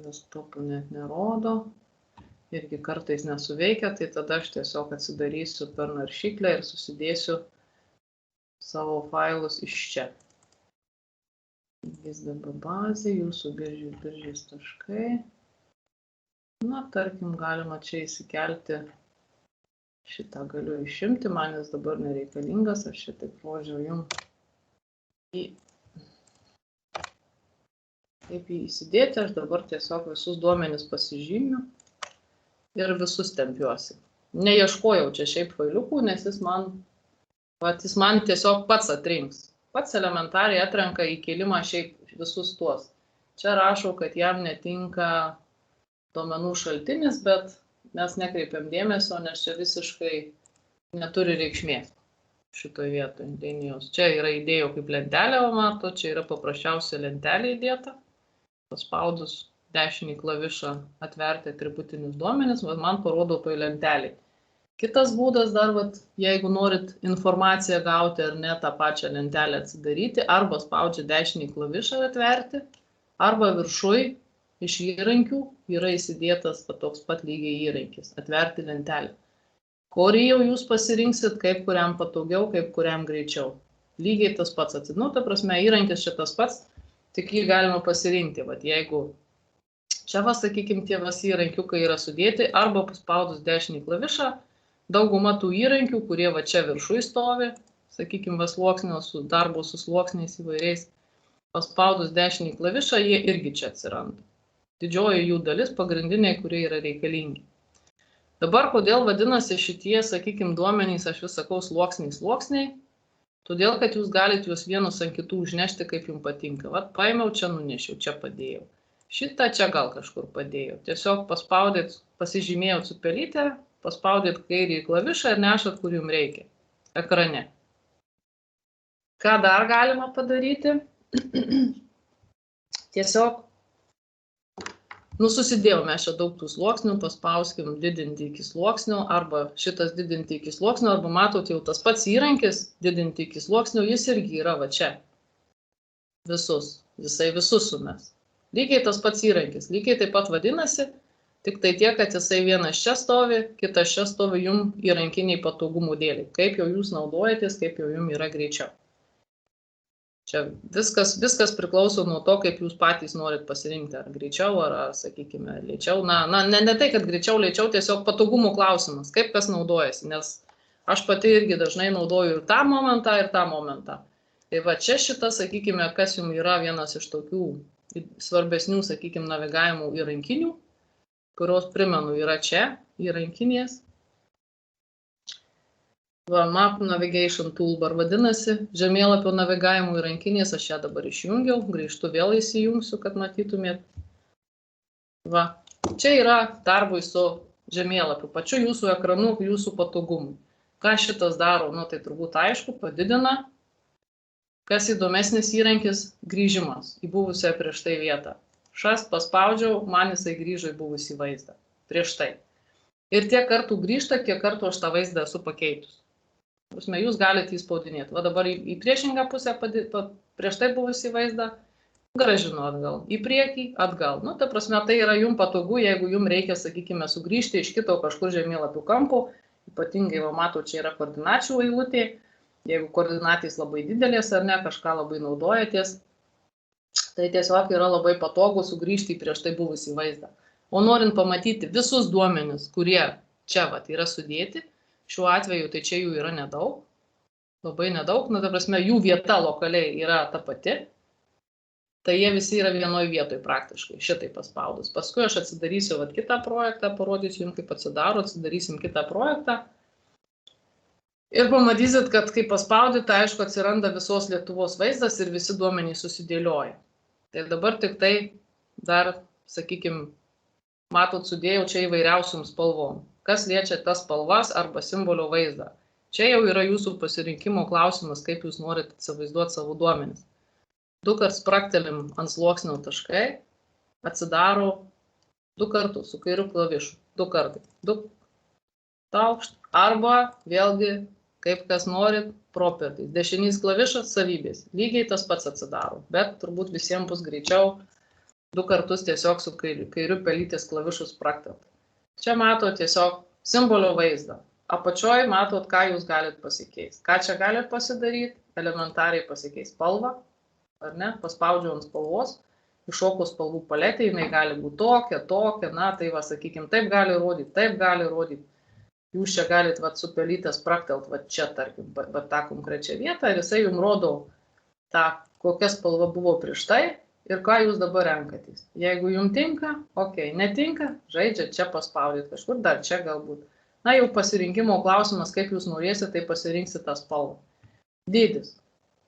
desktopų net nerodo. Irgi kartais nesuveikia, tai tada aš tiesiog atsidarysiu per naršyklę ir susidėsiu savo failus iš čia. GSDB bazė, jūsų biržės taškai. Tarkim, galima čia įsikelti, šitą galiu išimti, man jis dabar nereikalingas, aš čia taip rodžiau jums kaip jį įsidėti, aš dabar tiesiog visus duomenis pasižymiu. Ir visus tempiuosi. Neieškojau čia šiaip failiukų, nes jis man tiesiog pats atrinks. Pats elementariai atrenka įkėlimą šiaip visus tuos. Čia rašau, kad jam netinka duomenų šaltinis, bet mes nekreipiam dėmesio, nes čia visiškai neturi reikšmės šitoje vietoje. Čia yra įdėjau kaip lentelė, o mato, čia yra paprasčiausia lentelė įdėta. Paspaudus dešinį klavišą atverti atributinius duomenis, man parodo toj lentelį. Kitas būdas dar, jeigu norit informaciją gauti ar ne, tą pačią lentelę atsidaryti, arba spaudžia dešinį klavišą atverti, arba viršuj iš įrankių yra įsidėtas toks pat lygiai įrankis – atverti lentelę. Kurį jau jūs pasirinksit, kaip kuriam patogiau, kaip kuriam greičiau. Lygiai tas pats ta prasme, įrankis čia tas pats, tik jį galima pasirinkti. Jeigu čia, sakykime, tie įrankiukai yra sudėti, arba paspaudus dešinį klavišą, dauguma tų įrankių, kurie čia viršui stovi, sakykime, sluoksnio su darbo su sluoksniais įvairiais, paspaudus dešinį klavišą, jie irgi čia atsiranda. Didžioji jų dalis pagrindiniai, kurie yra reikalingi. Dabar, kodėl vadinasi šitie, sakykime, duomenys, aš vis sakau, sluoksniai, todėl, kad jūs galite juos vienus ant kitų užnešti, kaip jums patinka. Paėmiau, čia nunešiau, čia padėjau. Šitą čia gal kažkur padėjau. Tiesiog paspaudėt, pasižymėjot su pelytę, paspaudėt kairį klavišą ir nešat, kur jums reikia. Ekrane. Ką dar galima padaryti? Tiesiog, susidėjau mes čia daug tų sluoksnių, paspauskim didinti iki sluoksnių, arba šitas didinti iki sluoksnių, arba matot jau tas pats įrankis didinti iki sluoksnių, jis irgi yra čia. Jisai visus sumes. Lygiai tas pats įrankis, lygiai taip pat vadinasi, tik tai tiek, kad jisai vienas čia stovi, kitas čia stovi jums įrankiniai patogumų dėliai. Kaip jau jūs naudojatės, kaip jau jums yra greičiau. Čia viskas priklauso nuo to, kaip jūs patys norit pasirinkti, ar greičiau, ar sakykime, lėčiau. Ne tai, kad greičiau, lėčiau, tiesiog patogumų klausimas, kaip kas naudojasi, nes aš pati irgi dažnai naudoju ir tą momentą. Tai čia šita, sakykime, kas jums yra vienas iš tokių svarbesnių, sakykime, navigavimų įrankinių, kurios, primenu, yra čia, įrankinės. Map Navigation Toolbar vadinasi, žemėlapio navigavimo įrankinės, aš ją dabar išjungiau, grįžtu vėl įsijungsiu, kad matytumėt. Čia yra darbui su žemėlapiu, pačiu jūsų ekranu, jūsų patogumui. Ką šitas daro, tai turbūt aišku, padidina. Kas įdomesnis įrankis – grįžimas į buvusią prieš tai vietą. Šast paspaudžiau, man jisai grįžo į buvusį vaizdą. Prieš tai. Ir tiek kartų grįžta, kiek kartų aš tą vaizdą esu pakeitus. Jūs galite įspaudinėti. Dabar į priešingą pusę prieš tai buvusį vaizdą grąžinu atgal. Į priekį atgal. Ta prasme, tai yra jums patogu, jeigu jums reikia, sakykime, sugrįžti iš kito kažkur žemėlapių kampo. Ypatingai, matau, čia yra koordinačių eilutė. Jeigu koordinatės labai didelės ar ne, kažką labai naudojatės, tai tiesiog yra labai patogu sugrįžti į prieš tai buvusį vaizdą. O norint pamatyti visus duomenis, kurie čia yra sudėti, šiuo atveju tai čia jų yra nedaug, labai nedaug, ta prasme, jų vieta lokaliai yra ta pati, tai jie visi yra vienoje vietoje praktiškai, šitai paspaudus. Paskui aš atsidarysiu kitą projektą, parodysiu jums, kaip atsidaro, atsidarysim kitą projektą. Ir pamatysit, kad kai paspaudyti, aišku, atsiranda visos Lietuvos vaizdas ir visi duomenys susidėlioja. Tai dabar tik tai dar, sakykime, matot, sudėjau čia įvairiausiom spalvom. Kas liečia tas spalvas arba simbolio vaizdą. Čia jau yra jūsų pasirinkimo klausimas, kaip jūs norite įsivaizduoti savo duomenis. Du kart spraktelim ant sluoksnio taškai, atsidaro du kartus su kairiu klavišu. Du kartai. Taukšt. Arba vėlgi, kaip kas norit, properties. Dešinys klavišas, savybės. Lygiai tas pats atsidaro, bet turbūt visiems bus greičiau du kartus tiesiog su kairiu pelytės klavišu spraktelt. Čia matot tiesiog simbolio vaizdą. Apačioj matot, ką jūs galit pasikeisti. Ką čia galit pasidaryti? Elementariai pasikeis spalvą, ar ne? Paspaudžiu ant spalvos, iššokus spalvų paletė, jinai gali būti tokia, tai sakykime, taip gali rodyti. Jūs čia galit su pelytės spraktelt čia, tarkim, tą konkrečią vietą ir jisai jums rodo kokia spalva buvo prieš tai ir ką jūs dabar renkatės. Jeigu jums tinka, netinka, žaidžiat čia paspaudyt kažkur, dar čia galbūt. Jau pasirinkimo klausimas, kaip jūs norėsit, tai pasirinksit tą spalvą. Dydis.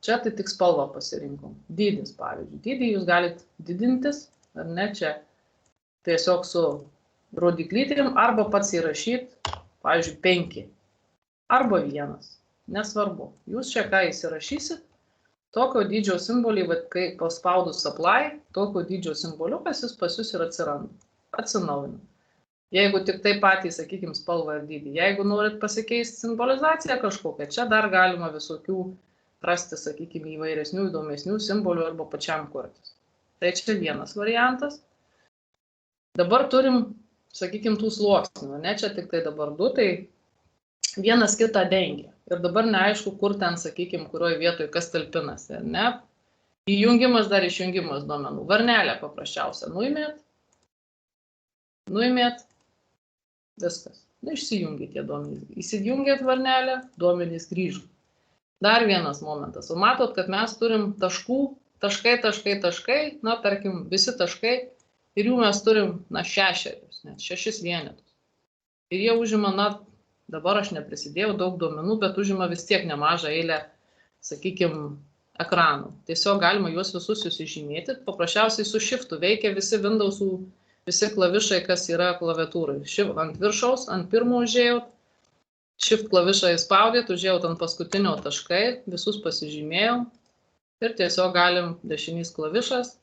Čia tai tik spalvą pasirinkom. Dydis, pavyzdžiui. Dydį jūs galit didintis, ar ne, čia tiesiog su rodiklytėm arba pats įrašyti, pavyzdžiui, 5 arba 1, nesvarbu. Jūs čia ką įsirašysit, tokio dydžio simbolį, kai paspaudus apply, tokio dydžio simboliukas jis pas jūs ir atsiranda. Atsinaujina. Jeigu tik tai patys, sakykime, spalvą ir dydį. Jeigu norit pasikeisti simbolizaciją kažkokią, čia dar galima visokių rasti, sakykime, įvairesnių, įdomesnių simbolių arba pačiam kurtis. Tai čia vienas variantas. Dabar turim, sakykime, tų sluoksnių, ne, čia tik tai dabar du, tai vienas kitą dengia. Ir dabar neaišku, kur ten, sakykime, kurioje vietoje kas talpinasi, ne. Įjungimas dar išjungimas duomenų. Varnelę paprasčiausia nuimėt, viskas. Išsijungia tie duomenys. Įsijungėt varnelę, duomenys grįžo. Dar vienas momentas. O matot, kad mes turim taškų, taškai, na, tarkim, visi taškai ir jų mes turim, na, 6 vienetus. Ir jie užima, na, dabar aš neprisidėjau daug duomenų, bet užima vis tiek nemažą eilę, sakykime, ekranų. Tiesiog galima juos visus susižymėti. Paprasčiausiai su shiftu veikia visi Windows'ų, visi klavišai, kas yra klaviatūrai. Shift ant viršaus, ant pirmo užėjot, shift klavišą įspaudėt, užėjot ant paskutinio taškai, visus pasižymėjom ir tiesiog galim dešinys klavišas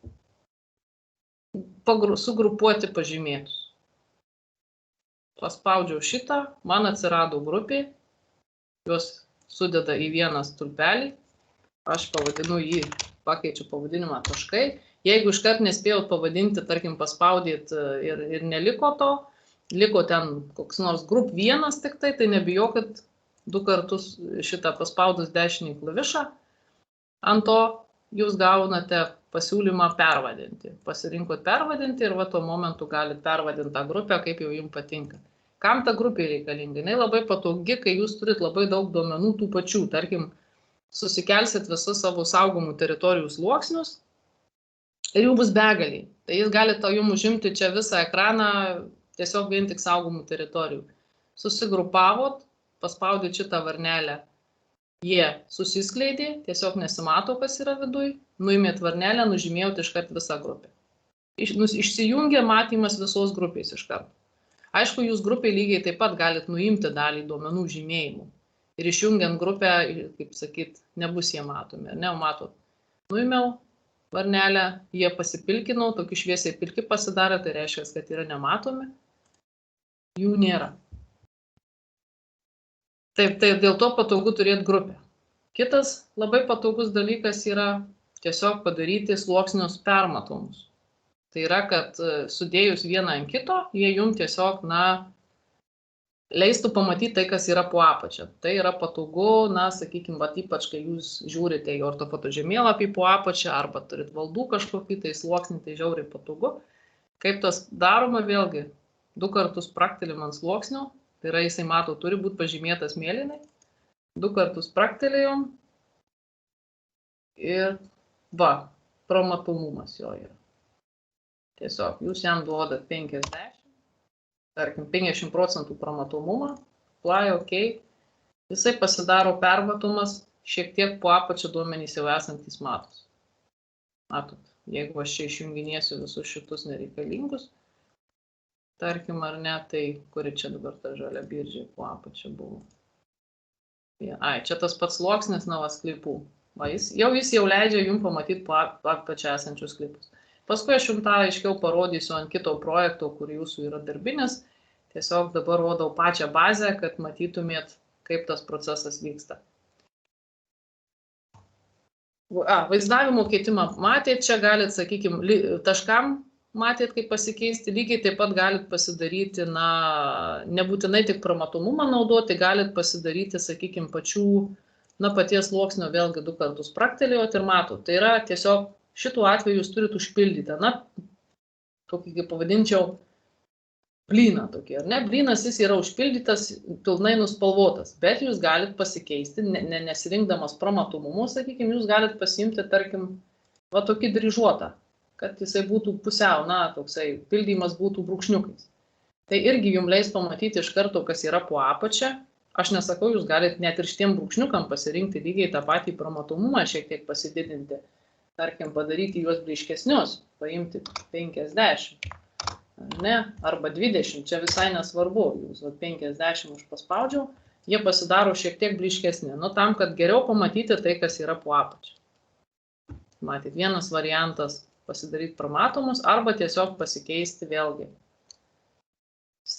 sugrupuoti pažymėtus. Paspaudžiau šitą, man atsirado grupė, juos sudeda į vieną stulpelį. Aš pavadinu jį, pakeičiu pavadinimą taškai. Jeigu iškart nespėjot pavadinti, tarkim, paspaudėt ir neliko to, liko ten koks nors grup 1 tik tai nebijokit 2 kartus šitą paspaudus dešinį klavišą. Ant to jūs gaunate pasiūlymą pervadinti. Pasirinkot pervadinti ir va tuo momentu galit pervadinti tą grupę, kaip jau jums patinka. Kam ta grupė reikalinga? Jinai labai patogi, kai jūs turit labai daug duomenų tų pačių. Tarkim, susikelsit visus savo saugomų teritorijų sluoksnius ir jų bus begaliai. Tai jis gali jums užimti čia visą ekraną tiesiog vien tik saugomų teritorijų. Susigrupavot, paspaudėt šitą varnelę, jie susiskleidė, tiesiog nesimato, kas yra viduj, nuimėt varnelę, nužymėjot iškart visą grupę. Išsijungia matymas visos grupės iškart. Aišku, jūs grupiai lygiai taip pat galit nuimti dalį duomenų žymėjimų. Ir išjungiant grupę, kaip sakyt, nebus jie matomi. Ne, matot, nuimiau varnelę, jie pasipilkinau, tokį šviesiai pilki pasidarė, tai reiškia, kad yra nematomi. Jų nėra. Taip, dėl to patogu turėti grupę. Kitas labai patogus dalykas yra tiesiog padaryti sluoksnius permatomus. Tai yra, kad sudėjus vieną ant kito, jie jums tiesiog, na, leistų pamatyti tai, kas yra po apačia. Tai yra patogu, na, sakykime, ypač, kai jūs žiūrite į ortofoto žemėlapį po apačia, arba turit valdų kažkokį, tai sluoksnį, tai žiauriai patogu. Kaip tas daroma, vėlgi, 2 kartus praktelim ant sluoksnio, tai yra, jisai mato, turi būti pažymėtas mėlynai, 2 kartus praktelėjom ir va, pramatomumas jo yra. Tiesiog, jūs jam duodat 50, tarkim, 50% pramatomumą, play, OK, jisai pasidaro permatomas, šiek tiek po apačia duomenys jau esantys matos. Matot, jeigu aš čia išjunginėsiu visus šitus nereikalingus, tarkim, ar ne, tai kuri čia dabar ta žalia biržė po apačia buvo. Ai, čia tas pats sluoksnis, na, sklypų. Jis jau leidžia jums pamatyti po apačia esančius sklypus. Paskui aš jums tą aiškiau parodysiu ant kito projekto, kur jūsų yra darbinis. Tiesiog dabar rodau pačią bazę, kad matytumėt, kaip tas procesas vyksta. Vaizdavimo keitimą matėt, čia galit, sakykime, taškam matėt, kaip pasikeisti. Lygiai taip pat galit pasidaryti, na, nebūtinai tik pramatomumą naudoti, galit pasidaryti, sakykime, paties sluoksnio vėlgi 2 kartus praktelėjot ir matot. Tai yra tiesiog šitų atveju jūs turit užpildyti, na, tokį, kaip pavadinčiau, blyną tokį, ar ne? Blynas jis yra užpildytas, pilnai nuspalvotas, bet jūs galit pasikeisti, nesirinkdamas pramatomumo, sakykime, jūs galit pasiimti, tarkim, va tokį dryžuotą, kad jisai būtų pusiau, na, toksai pildymas būtų brūkšniukais. Tai irgi jums leis pamatyti iš karto, kas yra po apačia. Aš nesakau, jūs galit net ir šitiem brūkšniukam pasirinkti lygiai tą patį pramatomumą, šiek tiek pasididinti. Tarkim, padaryti juos blyškesnius, paimti 50, ne, arba 20, čia visai nesvarbu, jūs 50 aš paspaudžiau, jie pasidaro šiek tiek blyškesni, nu tam, kad geriau pamatyti tai, kas yra po apačia. Matyt, vienas variantas pasidaryti pramatomus, arba tiesiog pasikeisti vėlgi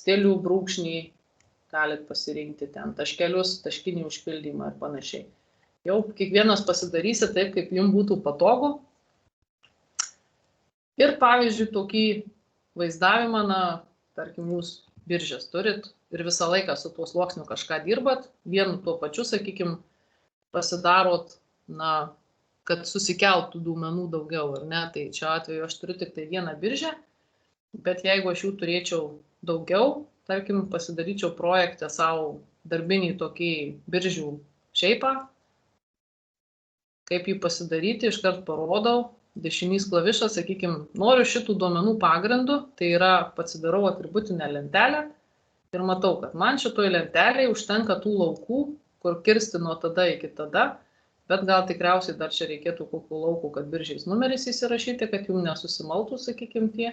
stilių, brūkšnį, galit pasirinkti ten taškelius, taškinį užpildymą ir panašiai. Jau kiekvienas pasidarysi taip, kaip jums būtų patogu. Ir pavyzdžiui, tokį vaizdavimą, tarkim, jūs biržės turit ir visą laiką su tuo sluoksniu kažką dirbat, vienu tuo pačiu, sakykime, pasidarot, kad susikeltų duomenų daugiau, ar ne? Tai šiuo atveju aš turiu tik tai vieną biržę, bet jeigu aš jų turėčiau daugiau, tarkim, pasidaryčiau projektą savo darbinį tokį biržių šeipą, kaip jį pasidaryti, iškart parodau, dešinys klavišas, sakykime, noriu šitų duomenų pagrindų, tai yra pasidarau atributinę lentelę ir matau, kad man šitoj lentelėje užtenka tų laukų, kur kirsti nuo tada iki tada, bet gal tikriausiai dar čia reikėtų kokių laukų, kad biržiais numeris įsirašyti, kad jums nesusimaltų, sakykime, tie.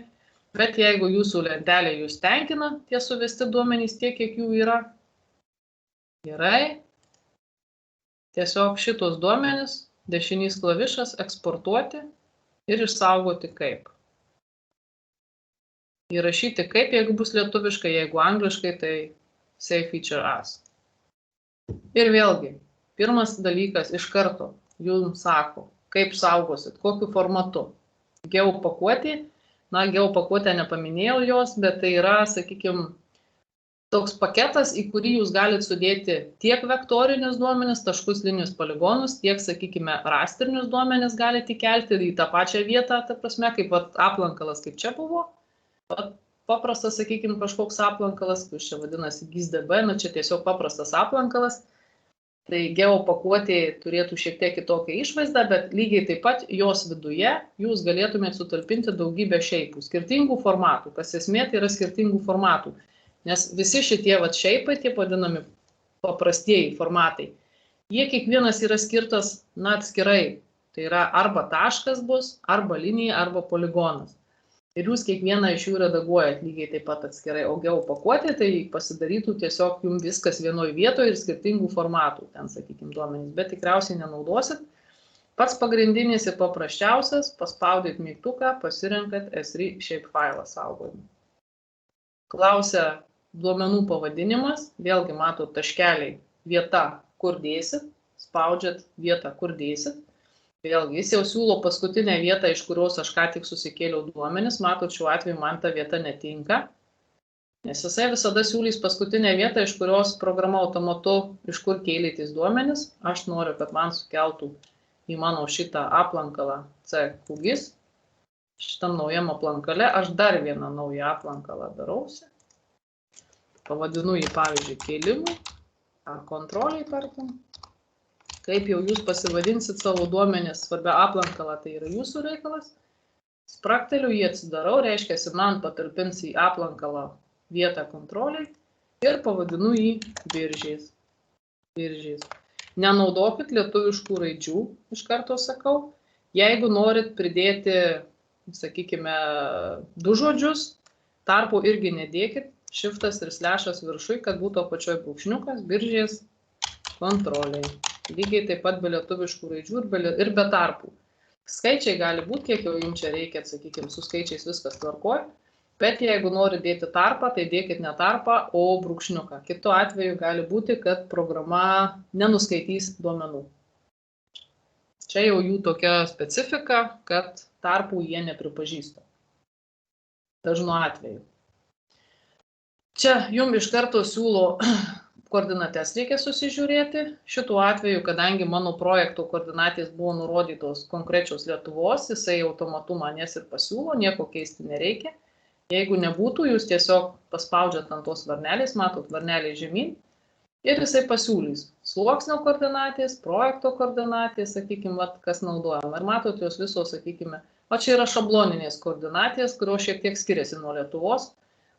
Bet jeigu jūsų lentelė jūs tenkina, tie suvesti duomenys tiek, kiek jų yra, gerai, tiesiog šitos duomenys, dešinys klavišas, eksportuoti ir išsaugoti kaip. Įrašyti kaip, jeigu bus lietuviškai, jeigu angliškai, tai save feature as. Ir vėlgi, pirmas dalykas iš karto jums sako, kaip saugosit, kokiu formatu. Geopakuoti, geopakuotę nepaminėjau jos, bet tai yra, sakykime, toks paketas, į kurį jūs galite sudėti tiek vektorinius duomenis, taškus, linijus, poligonus, tiek, sakykime, rastrinius duomenis galite įkelti į tą pačią vietą, ta prasme, kaip aplankalas, kaip čia buvo. Paprastas, sakykime, kažkoks aplankalas, kuris čia vadinasi GISDB, čia tiesiog paprastas aplankalas. Tai geopakuotė turėtų šiek tiek kitokią išvaizdą, bet lygiai taip pat jos viduje jūs galėtumėte sutalpinti daugybę šeipų, skirtingų formatų. Kas esmė, tai yra skirtingų formatų. Nes visi šitie šeipai, tie vadinami paprastieji formatai, jie kiekvienas yra skirtas atskirai. Tai yra arba taškas bus, arba linija, arba poligonas. Ir jūs kiekvieną iš jų redaguojat lygiai taip pat atskirai, o geopakuotė tai pasidarytų tiesiog jums viskas vienoje vietoje ir skirtingų formatų, ten, sakykime, duomenys, bet tikriausiai nenaudosit. Pats pagrindinis ir paprasčiausias, paspaudyt mygtuką, pasirenkat S3 shapefile saugojimą. Klausia duomenų pavadinimas, vėlgi matot taškeliai vieta, kur dėsit, spaudžiat vietą, kur dėsit. Vėlgi, jis jau siūlo paskutinę vietą, iš kurios aš ką tik susikėliau duomenis. Matot, šiuo atveju man ta vieta netinka, nes jisai visada siūlys paskutinę vietą, iš kurios programa automatu, iš kur kėlėtis duomenis. Aš noriu, kad man sukeltų į mano šitą aplankalą C kūgis. Šitam naujam aplankale aš dar vieną naują aplankalą darausi. Pavadinu jį, pavyzdžiui, kėlimui ar kontroliai, tarkim. Kaip jau jūs pasivadinsit savo duomenis, svarbia aplankalą, tai yra jūsų reikalas. Sprakteliu jį atsidarau, reiškia, man patalpins į aplankalą vietą kontroliai ir pavadinu jį biržiais. Nenaudokit lietuviškų raidžių, iš karto sakau. Jeigu norit pridėti, sakykime, du žodžius, tarpų irgi nedėkit, šiftas ir slešas viršui, kad būtų apačioj brūkšniukas, biržiais, kontroliai. Lygiai taip pat be lietuviškų raidžių ir be tarpų. Skaičiai gali būti, kiek jau jums čia reikia, sakykime, su skaičiais viskas tvarkoj, bet jeigu nori dėti tarpą, tai dėkit ne tarpą, o brūkšniuką. Kitu atveju gali būti, kad programa nenuskaitys duomenų. Čia jau jų tokia specifika, kad tarpų jie nepripažįsta. Dažnu atveju. Čia jums iš karto siūlo koordinates reikia susižiūrėti. Šituo atveju, kadangi mano projekto koordinatės buvo nurodytos konkrečios Lietuvos, jisai automatu man jas ir pasiūlo, nieko keisti nereikia. Jeigu nebūtų, jūs tiesiog paspaudžiat ant tos varnelės, matot varnelį žemyn ir jisai pasiūlys sluoksnio koordinatės, projekto koordinatės, sakykime, kas naudojama. Ir matot, jos visos, sakykime, čia yra šabloninės koordinatės, kurios šiek tiek skiriasi nuo Lietuvos.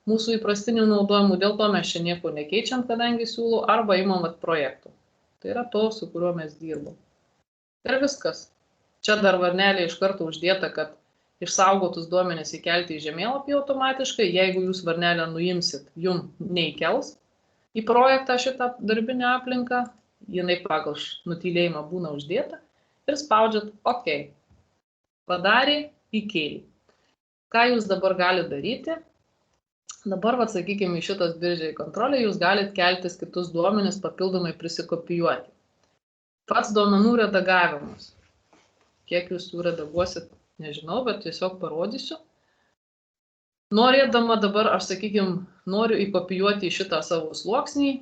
Mūsų įprastinių naudojimų, dėl to mes čia nieko nekeičiam, kadangi siūlau, arba imam projektų. Tai yra to, su kuriuo mes dirbam. Ir viskas. Čia dar varnelė iš karto uždėta, kad išsaugotus duomenis įkelti į žemėlapį automatiškai. Jeigu jūs varnelę nuimsit, jum neįkels į projektą šitą darbinę aplinką. Jinai pagal nutylėjimą būna uždėta. Ir spaudžiat OK. Padarė, įkėlė. Ką jūs dabar galite daryti? Dabar, sakykime, į šitas biržai kontrolę jūs galite keltis kitus duomenis papildomai prisikopijuoti. Pats duomenų redagavimas. Kiek jūs jų redaguosit, nežinau, bet tiesiog parodysiu. Norėdama dabar, aš, sakykime, noriu įkopijuoti į šitą savo sluoksnį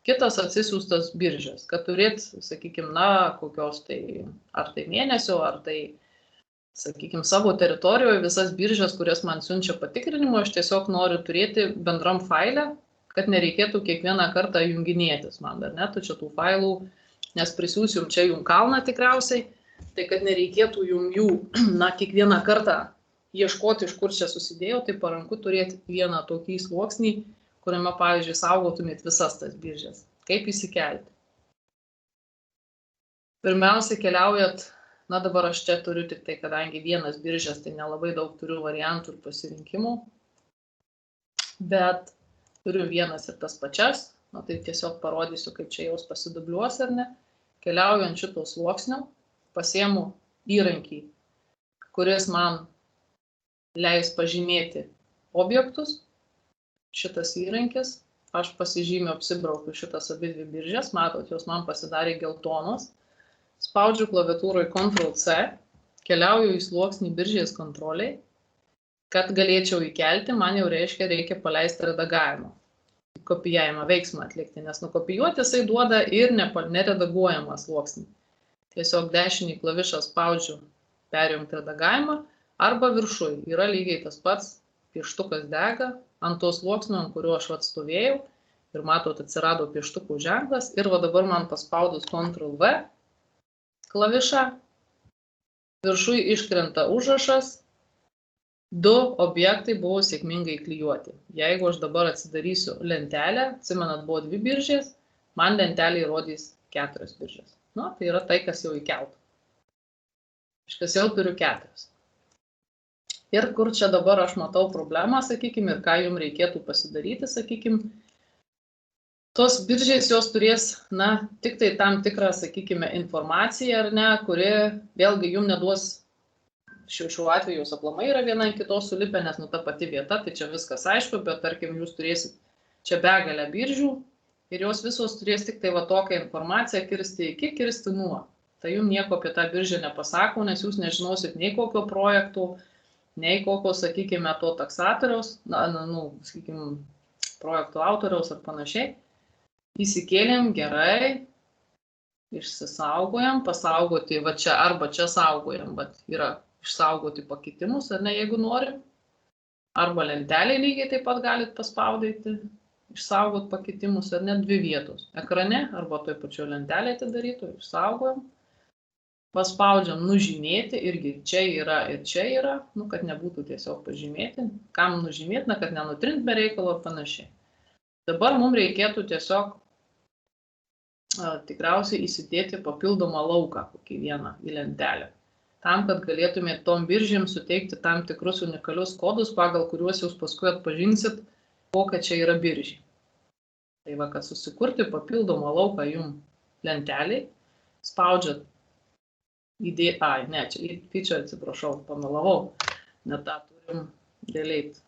kitas atsisiųstas biržas, kad turėt, sakykime, kokios tai, ar tai mėnesio, ar tai, sakykime, savo teritorijoje visas biržas, kurias man siunčia patikrinimo, aš tiesiog noriu turėti bendram faile, kad nereikėtų kiekvieną kartą junginėtis man, dar netu čia tų failų, nes prisiųsiu čia jum kalną tikriausiai, tai kad nereikėtų jum jų, kiekvieną kartą ieškoti, iš kur čia susidėjau, tai paranku turėti vieną tokį sluoksnį, kuriame, pavyzdžiui, saugotumėt visas tas biržas. Kaip įsikelti? Pirmiausia, keliaujat, dabar aš čia turiu tik tai, kadangi vienas biržas, tai nelabai daug turiu variantų ir pasirinkimų, bet turiu vienas ir tas pačias, tai tiesiog parodysiu, kaip čia jos pasidubliuos ar ne. Keliauju ant šito sluoksnio, pasiemu įrankį, kuris man leis pažymėti objektus. Šitas įrankis, aš pasižymiu, apsibraukiu šitas abidvi biržės, matot, jos man pasidarė geltonos. Spaudžiu klaviatūroje Ctrl+C, keliauju į sluoksnį biržės kontroliai. Kad galėčiau įkelti, man jau reikia paleisti redagavimą, kopijavimą, veiksmą atlikti, nes nukopijuoti jisai duoda ir neredaguojamą sluoksnį. Tiesiog dešinį klavišą spaudžiu perjungti redagavimą arba viršui. Yra lygiai tas pats, pieštukas dega ant to sluoksnio, ant kurio aš atstovėjau ir matot, atsirado pieštukų ženklas ir dabar man paspaudus Ctrl+V klavišą, viršui iškrenta užrašas, 2 objektai buvo sėkmingai klijuoti. Jeigu aš dabar atsidarysiu lentelę, atsimenat, buvo 2 biržės, man lentelė rodys 4 biržės. Tai yra tai, kas jau įkelta. Iškas jau turiu 4. Ir kur čia dabar aš matau problemą, sakykime, ir ką jums reikėtų pasidaryti, sakykime, tos biržės jos turės, tik tai tam tikrą, sakykime, informaciją, ar ne, kuri vėlgi jums neduos, šiuo atveju jos aplamai yra viena ant kitos sulipę, nes ta pati vieta, tai čia viskas aišku, bet tarkim, jūs turėsit čia begalę biržų ir jos visos turės tik tai tokią informaciją kirsti iki, kirsti nuo. Tai jums nieko apie tą biržę nepasako, nes jūs nežinosit nei kokio projektų, nei kokio, sakykime, to taksatoriaus, sakykime, projektų autoriaus ar panašiai. Įsikėlėm gerai, išsisaugojam, pasaugoti, čia arba čia saugojam, yra išsaugoti pakitimus, ar ne, jeigu norim, arba lentelė lygiai taip pat galit paspaudyti, išsaugot pakitimus, ar net 2 vietos. Ekrane, arba toj pačioj lentelėje atidarytų, išsaugojam. Paspaudžiam nužymėti, irgi čia yra ir čia yra, kad nebūtų tiesiog pažymėti. Kam nužymėti, kad nenutrint be reikalo ar panašiai. Dabar mums reikėtų tiesiog tikriausiai įsidėti papildomą lauką, kokį vieną į lentelę. Tam, kad galėtumėte tom biržėm suteikti tam tikrus unikalius kodus, pagal kuriuos jūs paskui atpažinsit, kokia čia yra biržė. Tai kad susikurti papildomą lauką jums lenteliai, spaudžiat čia atsiprašau, pamelavau, net tą turim delete,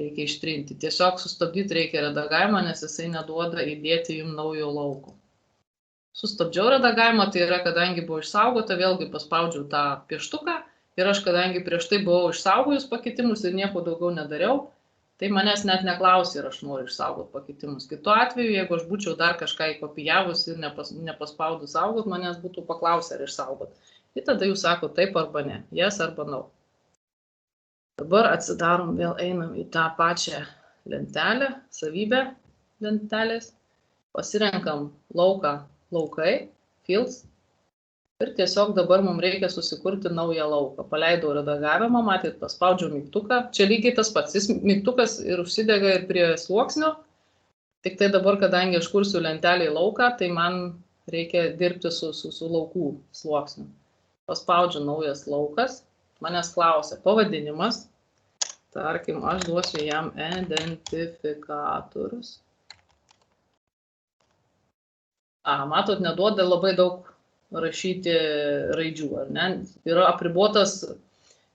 reikia ištrinti. Tiesiog sustabdyti reikia redagavimą, nes jisai neduoda įdėti jums naujo lauko. Sustabdžiau redagavimą, tai yra, kadangi buvo išsaugota, vėlgi paspaudžiau tą pieštuką ir aš, kadangi prieš tai buvau išsaugojus pakitimus ir nieko daugiau nedariau, tai manęs net neklausė, ir aš noriu išsaugoti pakitimus. Kitu atveju, jeigu aš būčiau dar kažką įkopijavus ir nepaspaudus saugot, manęs būtų paklausę ar išsaugot. Ir tada jūs sako taip arba ne, yes arba no. Dabar atsidarom, vėl einam į tą pačią lentelę, savybę lentelės, pasirenkam lauką, laukai, fields, ir tiesiog dabar mums reikia susikurti naują lauką. Paleidau redagavimą, matyt, paspaudžiau mygtuką. Čia lygiai tas pats, jis mygtukas ir užsidega ir prie sluoksnio. Tik tai dabar, kadangi aš kursiu lentelę į lauką, tai man reikia dirbti su laukų sluoksniu. Paspaudžiu naujas laukas, manęs klausia pavadinimas. Tarkim, aš duosiu jam identifikatorius. Matot, neduoda labai daug rašyti raidžių, ar ne? Yra apribotas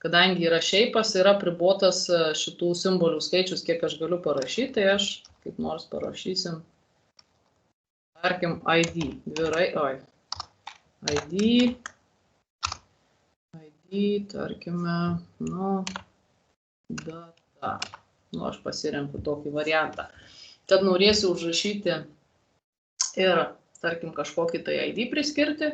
kadangi yra šeipas, yra pribotas šitų simbolių skaičius, kiek aš galiu parašyti, tai aš kaip nors parašysim, tarkim, ID, ID, tarkime, data. Aš pasirenku tokį variantą. Tad norėsiu užrašyti ir, tarkim, kažkokį tai ID priskirti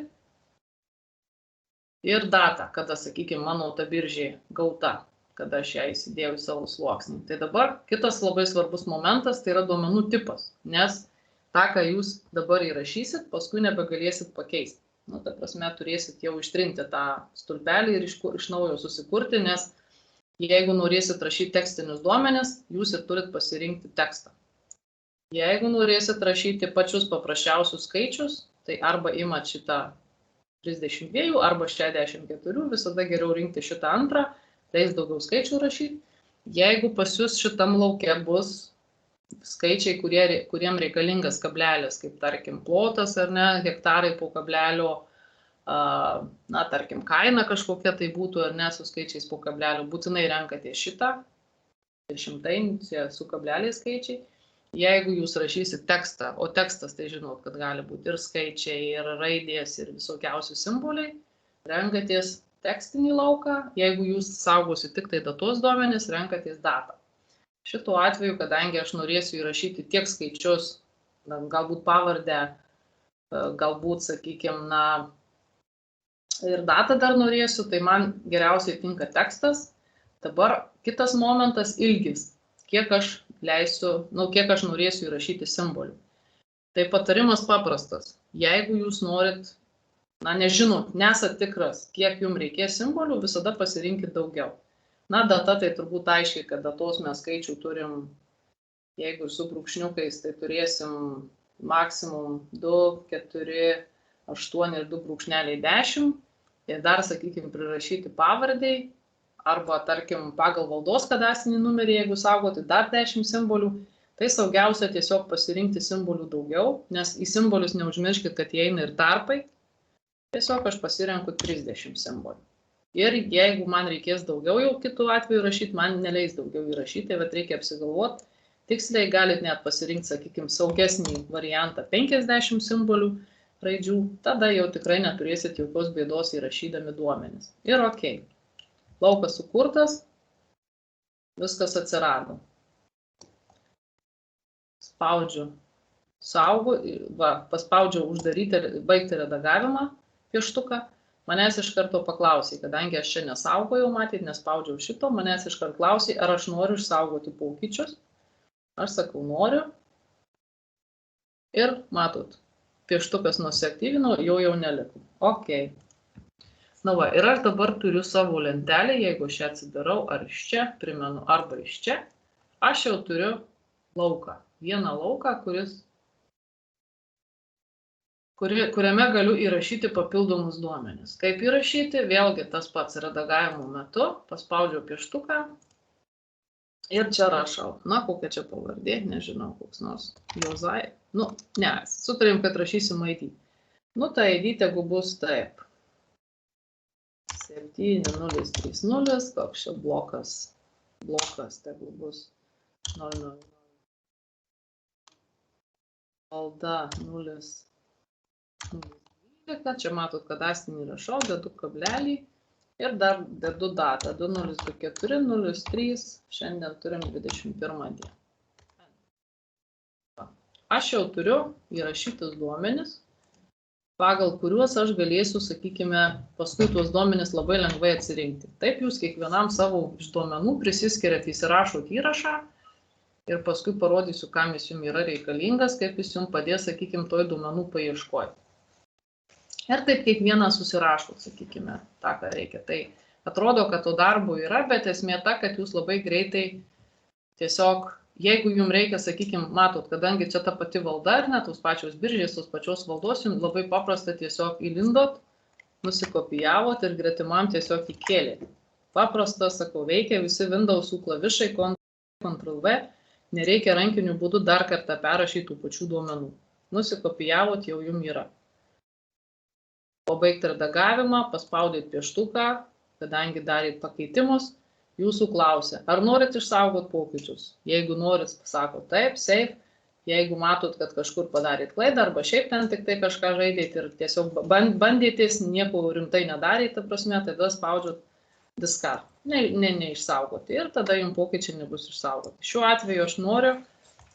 ir datą, kada, sakykime, mano ta biržė gauta, kada aš ją įsidėjau į savo sluoksnį. Tai dabar kitas labai svarbus momentas, tai yra duomenų tipas, nes tą, ką jūs dabar įrašysit, paskui nebegalėsit pakeisti. Ta prasme, turėsit jau ištrinti tą stulpelį ir iš naujo susikurti, nes jeigu norėsit rašyti tekstinius duomenis, jūs ir turit pasirinkti tekstą. Jeigu norėsit rašyti pačius paprasčiausius skaičius, tai arba imat šitą 32 arba 64, visada geriau rinkti šitą antrą, leis daugiau skaičių rašyti. Jeigu pas jūs šitam lauke bus skaičiai, kuriem reikalingas kablelis, kaip tarkim plotas ar ne, hektarai po kablelio, tarkim kaina kažkokia tai būtų ar ne, su skaičiais po kablelio, būtinai renkate šitą, šimtai su kableliais skaičiai. Jeigu jūs rašysit tekstą, o tekstas tai žinot, kad gali būti ir skaičiai, ir raidės, ir visokiausių simboliai, renkatės tekstinį lauką. Jeigu jūs saugosit tik tai datos duomenis, renkatės datą. Šituo atveju, kadangi aš norėsiu įrašyti tiek skaičius, galbūt pavardę, galbūt, sakykime, ir datą dar norėsiu, tai man geriausiai tinka tekstas. Dabar kitas momentas - ilgis. Kiek aš norėsiu įrašyti simbolių. Tai patarimas paprastas. Jeigu jūs norit, nežinot, nesat tikras, kiek jums reikės simbolių, visada pasirinkit daugiau. Data tai turbūt aiškiai, kad datos mes skaičių turim, jeigu su brūkšniukais, tai turėsim maksimum 2, 4, 8 ir 2,10. Ir dar, sakykime, prirašyti pavardei, arba, tarkim, pagal valdos kadastrinį numerį, jeigu saugoti dar 10 simbolių, tai saugiausia tiesiog pasirinkti simbolių daugiau, nes į simbolius neužmirškit, kad įeina ir tarpai. Tiesiog aš pasirenku 30 simbolių. Ir jeigu man reikės daugiau jau kitų atveju rašyti, man neleis daugiau įrašyti, bet reikia apsigalvoti. Tiksliai galit net pasirinkti, sakykime, saugesnį variantą 50 simbolių raidžių, tada jau tikrai neturėsit jokios bėdos įrašydami duomenis. Ir ok. Laukas sukurtas, viskas atsirado. Spaudžiu paspaudžiau uždaryti ir baigti redagavimą pieštuką. Manęs iš karto paklausė, kadangi aš čia nesaugojau, matyt, nespaudžiau šito, manęs iš karto klausė, ar aš noriu išsaugoti pokyčius. Aš sakau, noriu. Ir matot, pieštukas nusiaktyvino, jau neliko. Ok. Ir aš dabar turiu savo lentelę, jeigu aš ją atsidarau, ar iš čia, primenu, arba iš čia, aš jau turiu lauką. Vieną lauką, kuriame galiu įrašyti papildomus duomenis. Kaip įrašyti? Vėlgi tas pats redagavimo metu, paspaudžiau pieštuką ir čia rašau. Kokia čia pavardė, nežinau, koks nors Jozai. Sutarėm, kad rašysim ID. Ta ID tegu bus taip. 7030, koks čia blokas tegu bus 00. Valda 012, čia matot, kadastrinį rašau, dedu kablelį ir dar dedu datą 2024, 03, šiandien turim 21 dieną. Aš jau turiu įrašytus duomenis, pagal kuriuos aš galėsiu, sakykime, paskui tuos duomenis labai lengvai atsirinkti. Taip jūs kiekvienam savo iš duomenų prisiskiriat, įsirašot įrašą ir paskui parodysiu, kam jis jums yra reikalingas, kaip jis jums padės, sakykime, toj duomenų paieškoti. Ir taip kiekvieną susirašot, sakykime, tą, ką reikia. Tai atrodo, kad to darbo yra, bet esmė ta, kad jūs labai greitai tiesiog, jeigu jums reikia, sakykime, matot, kadangi čia ta pati valda, ar ne, tos pačios biržės, tos pačios valdos, jums labai paprasta tiesiog įlindot, nusikopijavot ir gretimam tiesiog įkėlėt. Paprasta, sakau, veikia visi Windows'ų klavišai, Ctrl+V, nereikia rankiniu būdu dar kartą perrašyti tų pačių duomenų. Nusikopijavot, jau jums yra. Pabaigti redagavimą, paspaudėt pieštuką, kadangi darėt pakeitimus, jūsų klausia, ar norit išsaugot pokyčius. Jeigu norit, pasako taip, save. Jeigu matot, kad kažkur padarėt klaidą, arba šiaip ten tik tai kažką žaidėt ir tiesiog bandėtės, nieko rimtai nedarėt, ta prasme, tada spaudžiat discard, neišsaugoti ir tada jums pokyčiai nebus išsaugoti. Šiuo atveju aš noriu,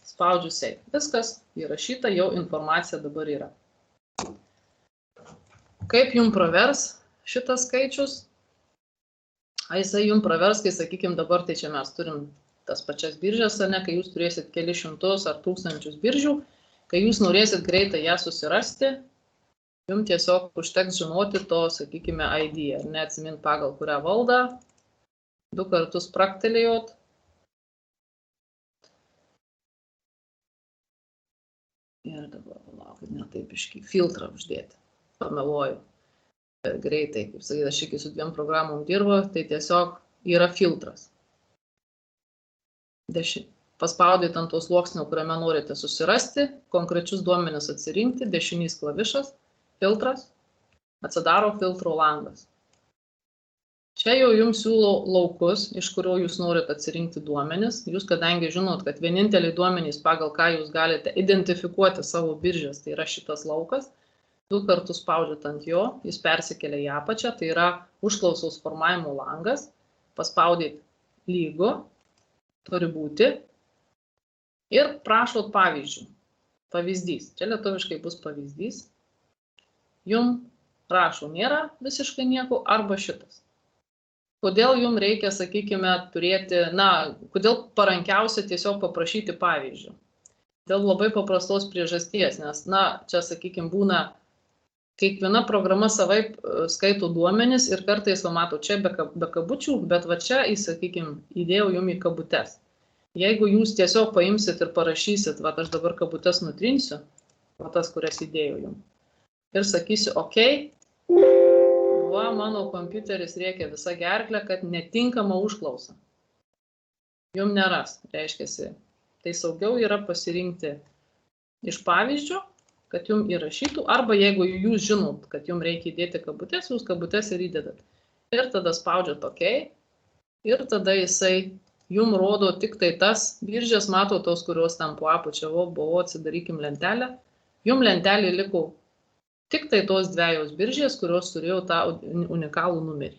spaudžiu save. Viskas įrašyta, jau informacija dabar yra. Kaip jums pravers šitas skaičius? Jisai jums pravers, kai sakykim dabar, tai čia mes turim tas pačias biržas, ar ne, kai jūs turėsit keli šimtus ar tūkstančius biržių, kai jūs norėsit greitai ją susirasti, jums tiesiog užteks žinoti to, sakykime, ID, ar ne, atsimint pagal kurią valdą, 2 kartus praktelėjot. Ir dabar, laukit, ne taip iški, filtrą uždėti, pameluoju. Greitai, kaip sakyti, aš iki su 2 programom dirbu, tai tiesiog yra filtras. Paspaudėt ant tos sluoksnio, kuriame norite susirasti, konkrečius duomenis atsirinkti, dešinys klavišas, filtras, atsidaro filtro langas. Čia jau jums siūlo laukus, iš kurio jūs norite atsirinkti duomenis. Jūs, kadangi žinot, kad vieninteliai duomenys, pagal ką jūs galite identifikuoti savo biržės, tai yra šitas laukas, 2 kartus spaudžiat ant jo, jis persikelia į apačią, tai yra užklausos formavimo langas, paspaudėt lygu, turi būti, ir prašot pavyzdžių. Pavyzdys. Čia lietuviškai bus pavyzdys. Jums rašo nėra visiškai nieko arba šitas. Kodėl jums reikia, sakykime, turėti, kodėl parankiausia tiesiog paprašyti pavyzdžių? Dėl labai paprastos priežasties, nes, čia, sakykime, būna, kiekviena programa savaip skaito duomenis ir kartais, mato, čia be kabučių, bet va čia, sakykime, įdėjau jums į kabutes. Jeigu jūs tiesiog paimsit ir parašysit, va aš dabar kabutes nutrinsiu, va tas, kurias įdėjau jums, ir sakysiu, ok, va mano kompiuteris rėkia visą gerklę, kad netinkama užklausa. Jums neras, reiškiasi. Tai saugiau yra pasirinkti iš pavyzdžių, kad jums įrašytų, arba jeigu jūs žinot, kad jums reikia įdėti kabutes, jūs kabutes ir įdedat. Ir tada spaudžiat OK, ir tada jisai jums rodo tik tai tas biržės, mato tos, kurios ten po apačia, atsidarykim lentelę. Jums lentelė liko tik tai tos 2 biržės, kurios turėjo tą unikalų numerį.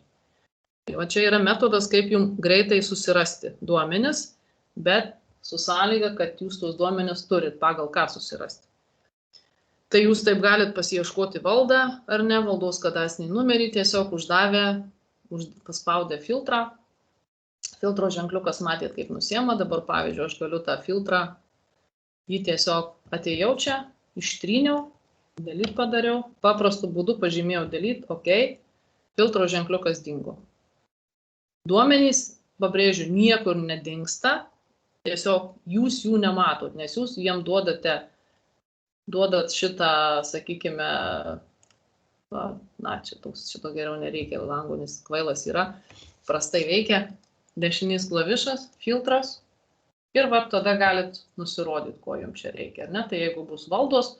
O čia yra metodas, kaip jums greitai susirasti duomenis, bet su sąlyga, kad jūs tos duomenis turit pagal ką susirasti. Tai jūs taip galit pasiieškoti valdą ar ne, valdos kadastriniai numerį, tiesiog paspaudę filtrą. Filtro ženkliukas matėt, kaip nusiema, dabar pavyzdžiui, aš galiu tą filtrą, jį tiesiog atėjau čia, ištryniau, delete padariau, paprastu būdu pažymėjau delete, OK, filtro ženkliukas dingo. Duomenys, pabrėžiu, niekur nedingsta, tiesiog jūs jų nematot, nes jūs jiem duodat šitą, sakykime, šito geriau nereikia, langonis kvailas yra, prastai veikia, dešinys klavišas, filtras ir tada galit nusirodyti, ko jums čia reikia. Tai jeigu bus valdos,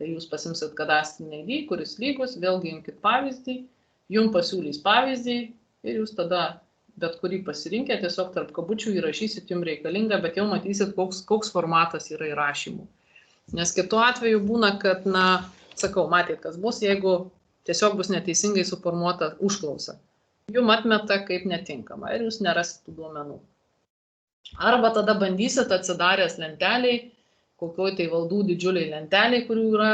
tai jūs pasimsit kadastrinį ID, kuris lygus, vėlgi imkit pavyzdį, jums pasiūlys pavyzdį ir jūs tada bet kurį pasirinkę, tiesiog tarp kabučių įrašysit jums reikalingą, bet jau matysit, koks formatas yra įrašymų. Nes kitu atveju būna, kad, sakau, matėt, kas bus, jeigu tiesiog bus neteisingai suformuota užklausa. Jums atmeta kaip netinkama ir jūs nerasit tų duomenų. Arba tada bandysit atsidaręs lenteliai, kokioj tai valdų didžiuliai lenteliai, kurių yra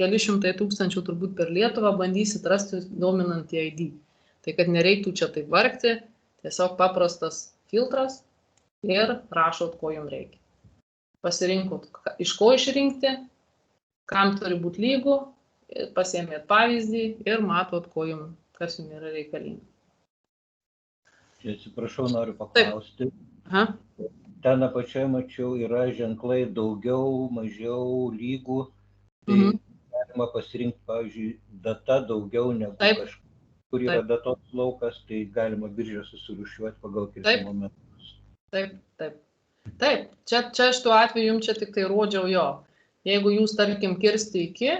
keli šimtai tūkstančių turbūt per Lietuvą, bandysit rasti dominantį ID. Tai kad nereiktų čia taip vargti, tiesiog paprastas filtras ir rašot, ko jums reikia. Pasirinkot, iš ko išrinkti, kam turi būti lygu, pasiėmėt pavyzdį ir matot, kas jums yra reikalinga. Atsiprašau, noriu paklausti. Ten apačioje mačiau, yra ženklai daugiau, mažiau, lygų. Tai galima pasirinkti, pavyzdžiui, data daugiau negu kažkur, kur yra datos laukas, tai galima biržą susirūšiuoti pagal kirtimo metus. Taip. Čia šituo atveju jums čia tik tai rodžiau jo. Jeigu jūs, tarkim, kirsti iki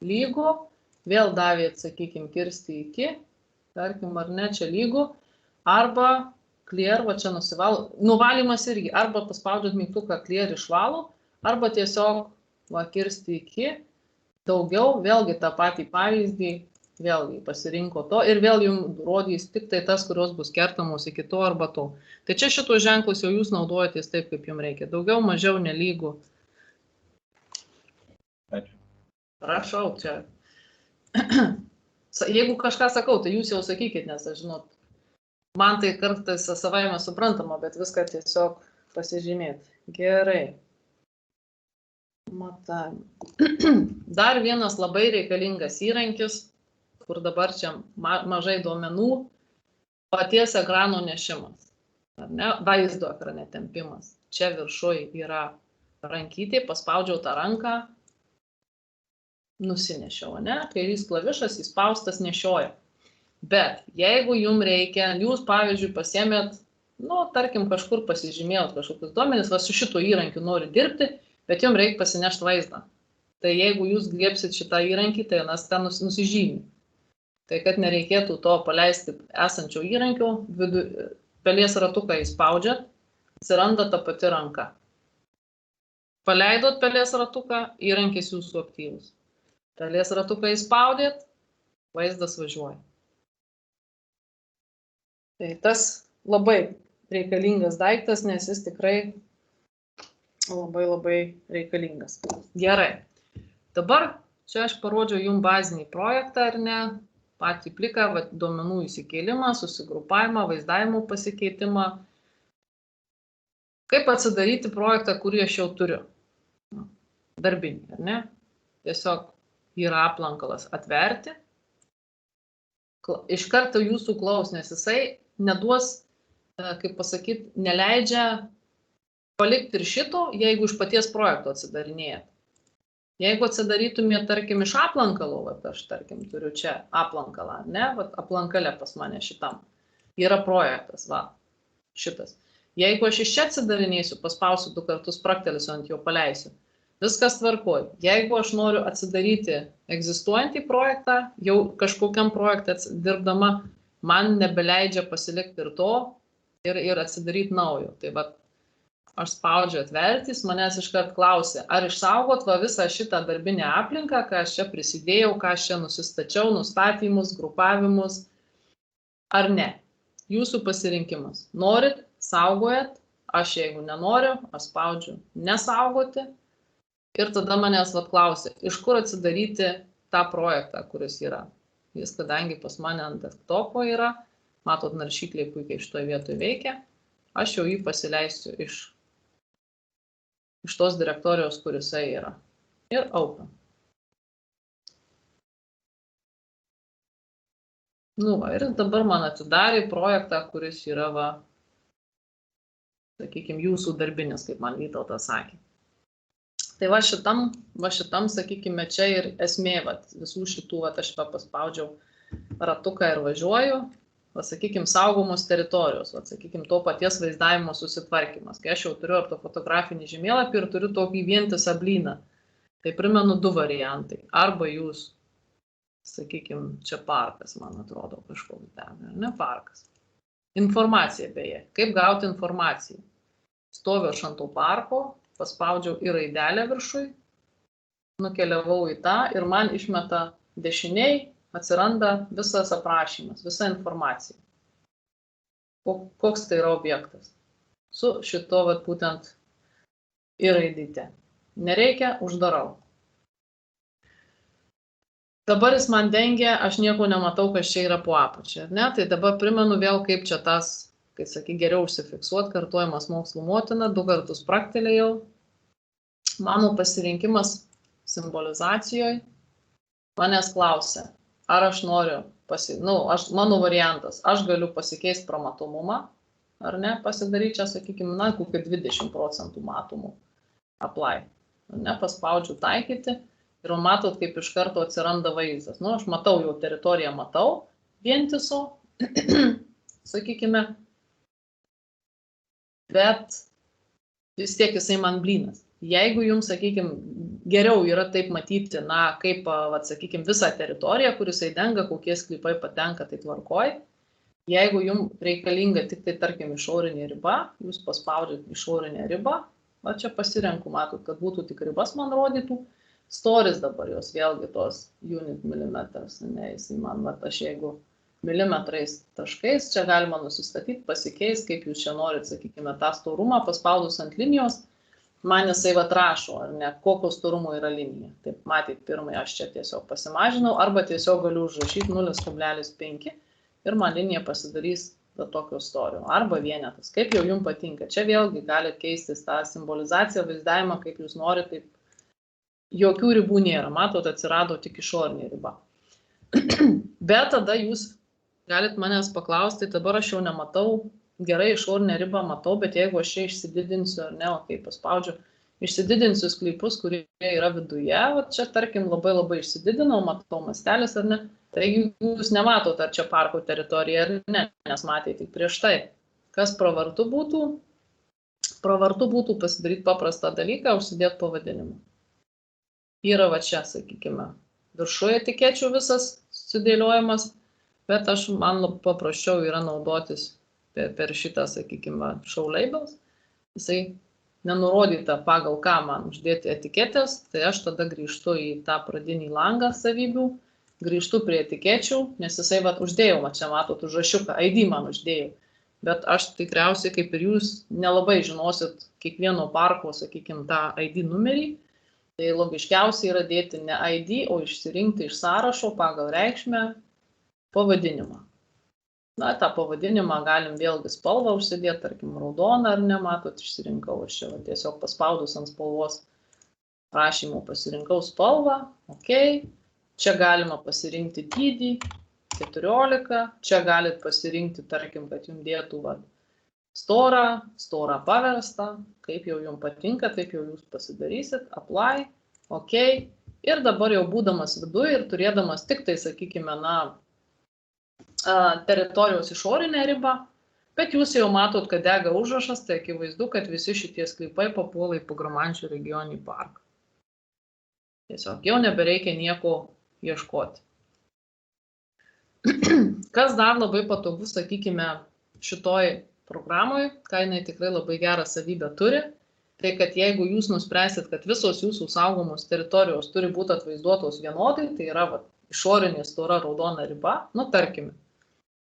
lygų, vėl davėt, sakykim, kirsti iki tarkim, ar ne, čia lygu, arba clear, va čia nusivalo, nuvalymas irgi, arba paspaudžiat mygtuką clear išvalo, arba tiesiog va kirsti iki, daugiau, vėlgi tą patį pavyzdį, vėlgi pasirinko to ir vėl jums rodys tik tai tas, kurios bus kertamos iki to arba to. Tai čia šitos ženklus jau jūs naudojatės taip, kaip jums reikia. Daugiau, mažiau, nelygu. Ačiū. Prašau, čia. Jeigu kažką sakau, tai jūs jau sakykit, nes aš žinot, man tai kartais savaime suprantama, bet viską tiesiog pasižymėti. Gerai. Matavimą. Dar vienas labai reikalingas įrankis, kur dabar čia mažai duomenų, paties ekrano nešimas, ar ne, vaizdo ekrane tempimas. Čia viršuje yra rankytė, paspaudžiau tą ranką, nusinešiau, ne, kairys klavišas įspaustas nešioja. Bet jeigu jums reikia, jūs pavyzdžiui pasiėmėt, tarkim kažkur pasižymėjot kažkokius duomenis, va su šito įrankiu nori dirbti, bet jums reikia pasinešti vaizdą. Tai jeigu jūs griebsit šitą įrankį, tai nas ten nusižymi. Tai kad nereikėtų to paleisti esančio įrankio, pelės ratuką įspaudžiat, atsiranda ta pati ranka. Paleidot pelės ratuką, įrankis jūsų aktyvus. Pelės ratuką įspaudėt, vaizdas važiuoja. Tai tas labai reikalingas daiktas, nes jis tikrai labai reikalingas. Gerai. Dabar čia aš parodžiau jums bazinį projektą, ar ne? Patį pliką, duomenų įsikėlimą, susigrupavimą, vaizdavimo pasikeitimą. Kaip atsidaryti projektą, kurį aš jau turiu? Darbinį, ar ne? Tiesiog yra aplankalas atverti. Iš karto jūsų klaus, nes jisai neduos, kaip pasakyti, neleidžia palikti ir šito, jeigu iš paties projekto atsidarinėjat. Jeigu atsidarytumėt, tarkim, iš aplankalo, aš, tarkim, turiu čia aplankalą, ne, aplankalė pas mane šitam, yra projektas, šitas. Jeigu aš iš čia atsidarinėsiu, paspausiu 2 kartus, spraktelėsiu ant jo, paleisiu, viskas tvarkoj. Jeigu aš noriu atsidaryti egzistuojantį projektą, jau kažkokiam projektą dirbdama, man nebeleidžia pasilikti ir to ir atsidaryti naujo. Tai aš spaudžiu atvertis, manęs iškart klausė, ar išsaugot visą šitą darbinę aplinką, ką aš čia prisidėjau, ką aš čia nusistačiau, nustatymus, grupavimus, ar ne. Jūsų pasirinkimas. Norit, saugojat, aš jeigu nenoriu, aš spaudžiu nesaugoti ir tada manęs klausė, iš kur atsidaryti tą projektą, kuris yra. Jis, kadangi pas mane ant desktopo yra, matot, naršykliai puikiai šitoje vietoje veikia, aš jau jį pasileisiu iš tos direktorijos, kur jisai yra. Ir open. Ir dabar man atidarė projektą, kuris yra, sakykime, jūsų darbinis, kaip man Vytautas sakė. Tai šitam, sakykime, čia ir esmė, visų šitų, aš paspaudžiau ratuką ir važiuoju. Sakykime, saugomos teritorijos, sakykime, to paties vaizdavimo susitvarkymas. Kai aš jau turiu ortofotografinį žemėlapį ir turiu tokį vientisą blyną, tai primenu 2 variantai. Arba jūs, sakykime, čia parkas, man atrodo, kažkoks ten, ar ne parkas. Informacija beje. Kaip gauti informaciją? Stoviu aš ant to parko, paspaudžiau į raidelę viršui, nukeliavau į tą ir man išmeta dešiniai, atsiranda visas aprašymas, visa informacija. Koks tai yra objektas? Su šito būtent įraidyti. Nereikia, uždarau. Dabar jis man dengia, aš nieko nematau, kas čia yra po apačia. Tai dabar primenu vėl, kaip čia tas, kai sakai, geriau užsifiksuoti, kartojamas mokslų motina, 2 kartus spraktelėjau. Mano pasirinkimas simbolizacijoje manęs klausia. Ar aš noriu, mano variantas, aš galiu pasikeisti pramatomumą, ar ne, pasidaryti čia, sakykime, kokį 20% matomų apply. Paspaudžiu taikyti ir matot, kaip iš karto atsiranda vaizdas. Aš matau, jau teritoriją matau, vientiso, sakykime, bet vis tiek jisai man blynas. Jeigu jums, sakykime, geriau yra taip matyti, na, kaip, sakykime, visą teritoriją, kuris dengia, kokie sklypai patenka, tai tvarkoj. Jeigu jums reikalinga tik tai, tarkim, išorinė riba, jūs paspaudžiat išorinę ribą, va čia pasirenku, matot, kad būtų tik ribas man rodytų. Storis dabar jos vėlgi tos unit milimetras, ne, jisai man, va, aš jeigu milimetrais taškais, čia galima nusistatyti, pasikeis, kaip jūs čia norit, sakykime, tą storumą, paspaudus ant linijos, man jisai va rašo, ar ne, kokio storumo yra linija. Taip, matyt, pirmai aš čia tiesiog pasimažinau, arba tiesiog galiu užrašyti 0,5 ir man linija pasidarys tokio storio, arba vienetas, kaip jau jums patinka. Čia vėlgi galite keistis tą simbolizaciją, vaizdavimą, kaip jūs norite, taip jokių ribų nėra, matot, atsirado tik išorinė riba. Bet tada jūs galit manęs paklausti, dabar aš jau nematau, gerai išorinę ribą matau, bet jeigu aš čia išsididinsiu, ar ne, o kaip paspaudžiu, išsididinsiu sklypus, kurie yra viduje, va čia tarkim labai išsididinau, matau mastelis ar ne, tai jūs nematot, ar čia parko teritorija ar ne, nes matėte tik prieš tai. Kas pravartu būtų? Pravartu būtų pasidaryti paprastą dalyką, užsidėti pavadinimą. Yra va čia, sakykime, viršuje etikečių visas sudėliojimas, bet man paprasčiau yra naudotis per šitą, sakykime, show labels. Jisai nenurodyta pagal ką man uždėti etiketės, tai aš tada grįžtu į tą pradinį langą savybių, grįžtu prie etikečių, nes jisai va uždėjau, čia matot užrašiuką, ID man uždėjau. Bet aš tikriausiai, kaip ir jūs, nelabai žinosit kiekvieno parko, sakykime, tą ID numerį. Tai logiškiausiai yra dėti ne ID, o išsirinkti iš sąrašo pagal reikšmę pavadinimą. Na, tą pavadinimą galim vėlgi spalvą užsidėti, tarkim, raudoną ar ne, matot, išsirinkau aš čia, tiesiog paspaudus ant spalvos rašymų pasirinkau spalvą, ok, čia galima pasirinkti dydį, 14, čia galit pasirinkti, tarkim, kad jums dėtų storą paverstą, kaip jau jums patinka, taip jau jūs pasidarysit, apply, ok, ir dabar jau būdamas viduje ir turėdamas tik tai, sakykime, teritorijos išorinę ribą, bet jūs jau matot, kad dega užrašas, tai akivaizdu, kad visi šitie sklypai papuola į Pagramančio regioninį parką. Tiesiog jau nebereikia nieko ieškoti. Kas dar labai patogu, sakykime, šitoj programoje, ką jinai tikrai labai gerą savybę turi, tai kad jeigu jūs nuspręsit, kad visos jūsų saugomos teritorijos turi būti atvaizduotos vienodai, tai yra išorinė stora raudona riba, tarkime,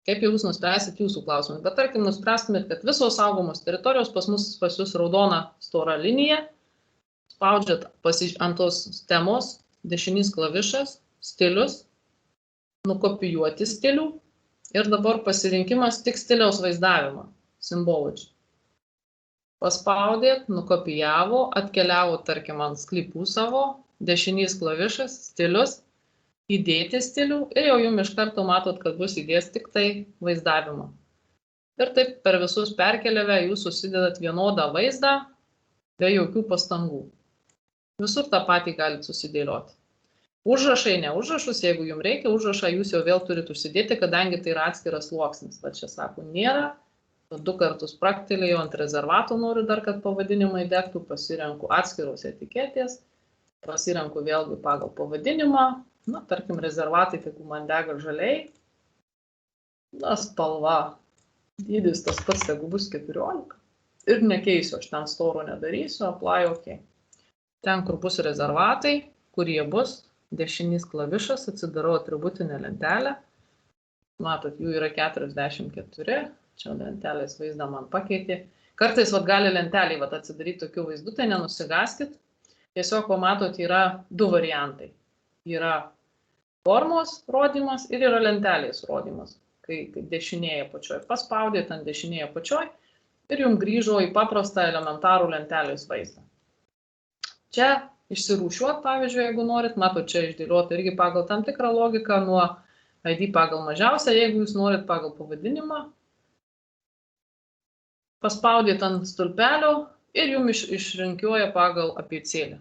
kaip jūs nuspręsit jūsų klausimai, bet tarkim nuspręstumėt, kad visos saugomos teritorijos pas jūs raudona stora linija, spaudžiat ant tos temos, dešinys klavišas, stilius, nukopijuoti stilių ir dabar pasirinkimas tik stiliaus vaizdavimą, symbology. Paspaudėt, nukopijavo, atkeliavo, tarkim, ant sklypų savo, dešinys klavišas, stilius, įdėti stilių ir jau jums iš karto matot, kad bus įdės tik tai vaizdavimą. Ir taip per visus perkeliavę jūs susidedat vienodą vaizdą be jokių pastangų. Visur tą patį galite susidėlioti. Užrašai, ne užrašus, jeigu jums reikia užrašą, jūs jau vėl turite užsidėti, kadangi tai yra atskiras sluoksnis. Va čia sako, nėra, 2 kartus praktelėjau ant rezervato, noriu dar, kad pavadinimai degtų, pasirenku atskiros etiketės, pasirenku vėlgi pagal pavadinimą, tarkim, rezervatai, jeigu man dega žaliai, spalva, dydis tas pats, jeigu bus 14, ir nekeisiu, aš ten storo nedarysiu, apply ok. Ten, kur bus rezervatai, kur jie bus, dešinys klavišas, atsidarau atributinę lentelę, matot, jų yra 44, čia lentelės vaizdą man pakeitė. Kartais gali lentelį atsidaryti tokių vaizdų, tai nenusigaskit. Tiesiog, matot, yra 2 variantai. Yra formos rodymas ir yra lentelės rodymas. Kai dešinėje apačioj paspaudėt ant dešinėje apačioj ir jums grįžo į paprastą elementarų lentelės vaizdą. Čia išsirūšiuot, pavyzdžiui, jeigu norit, matot, čia išdėliuota irgi pagal tam tikrą logiką, nuo ID pagal mažiausią, jeigu jūs norit pagal pavadinimą, paspaudėt ant stulpelio ir jums išrinkioja pagal abėcėlę.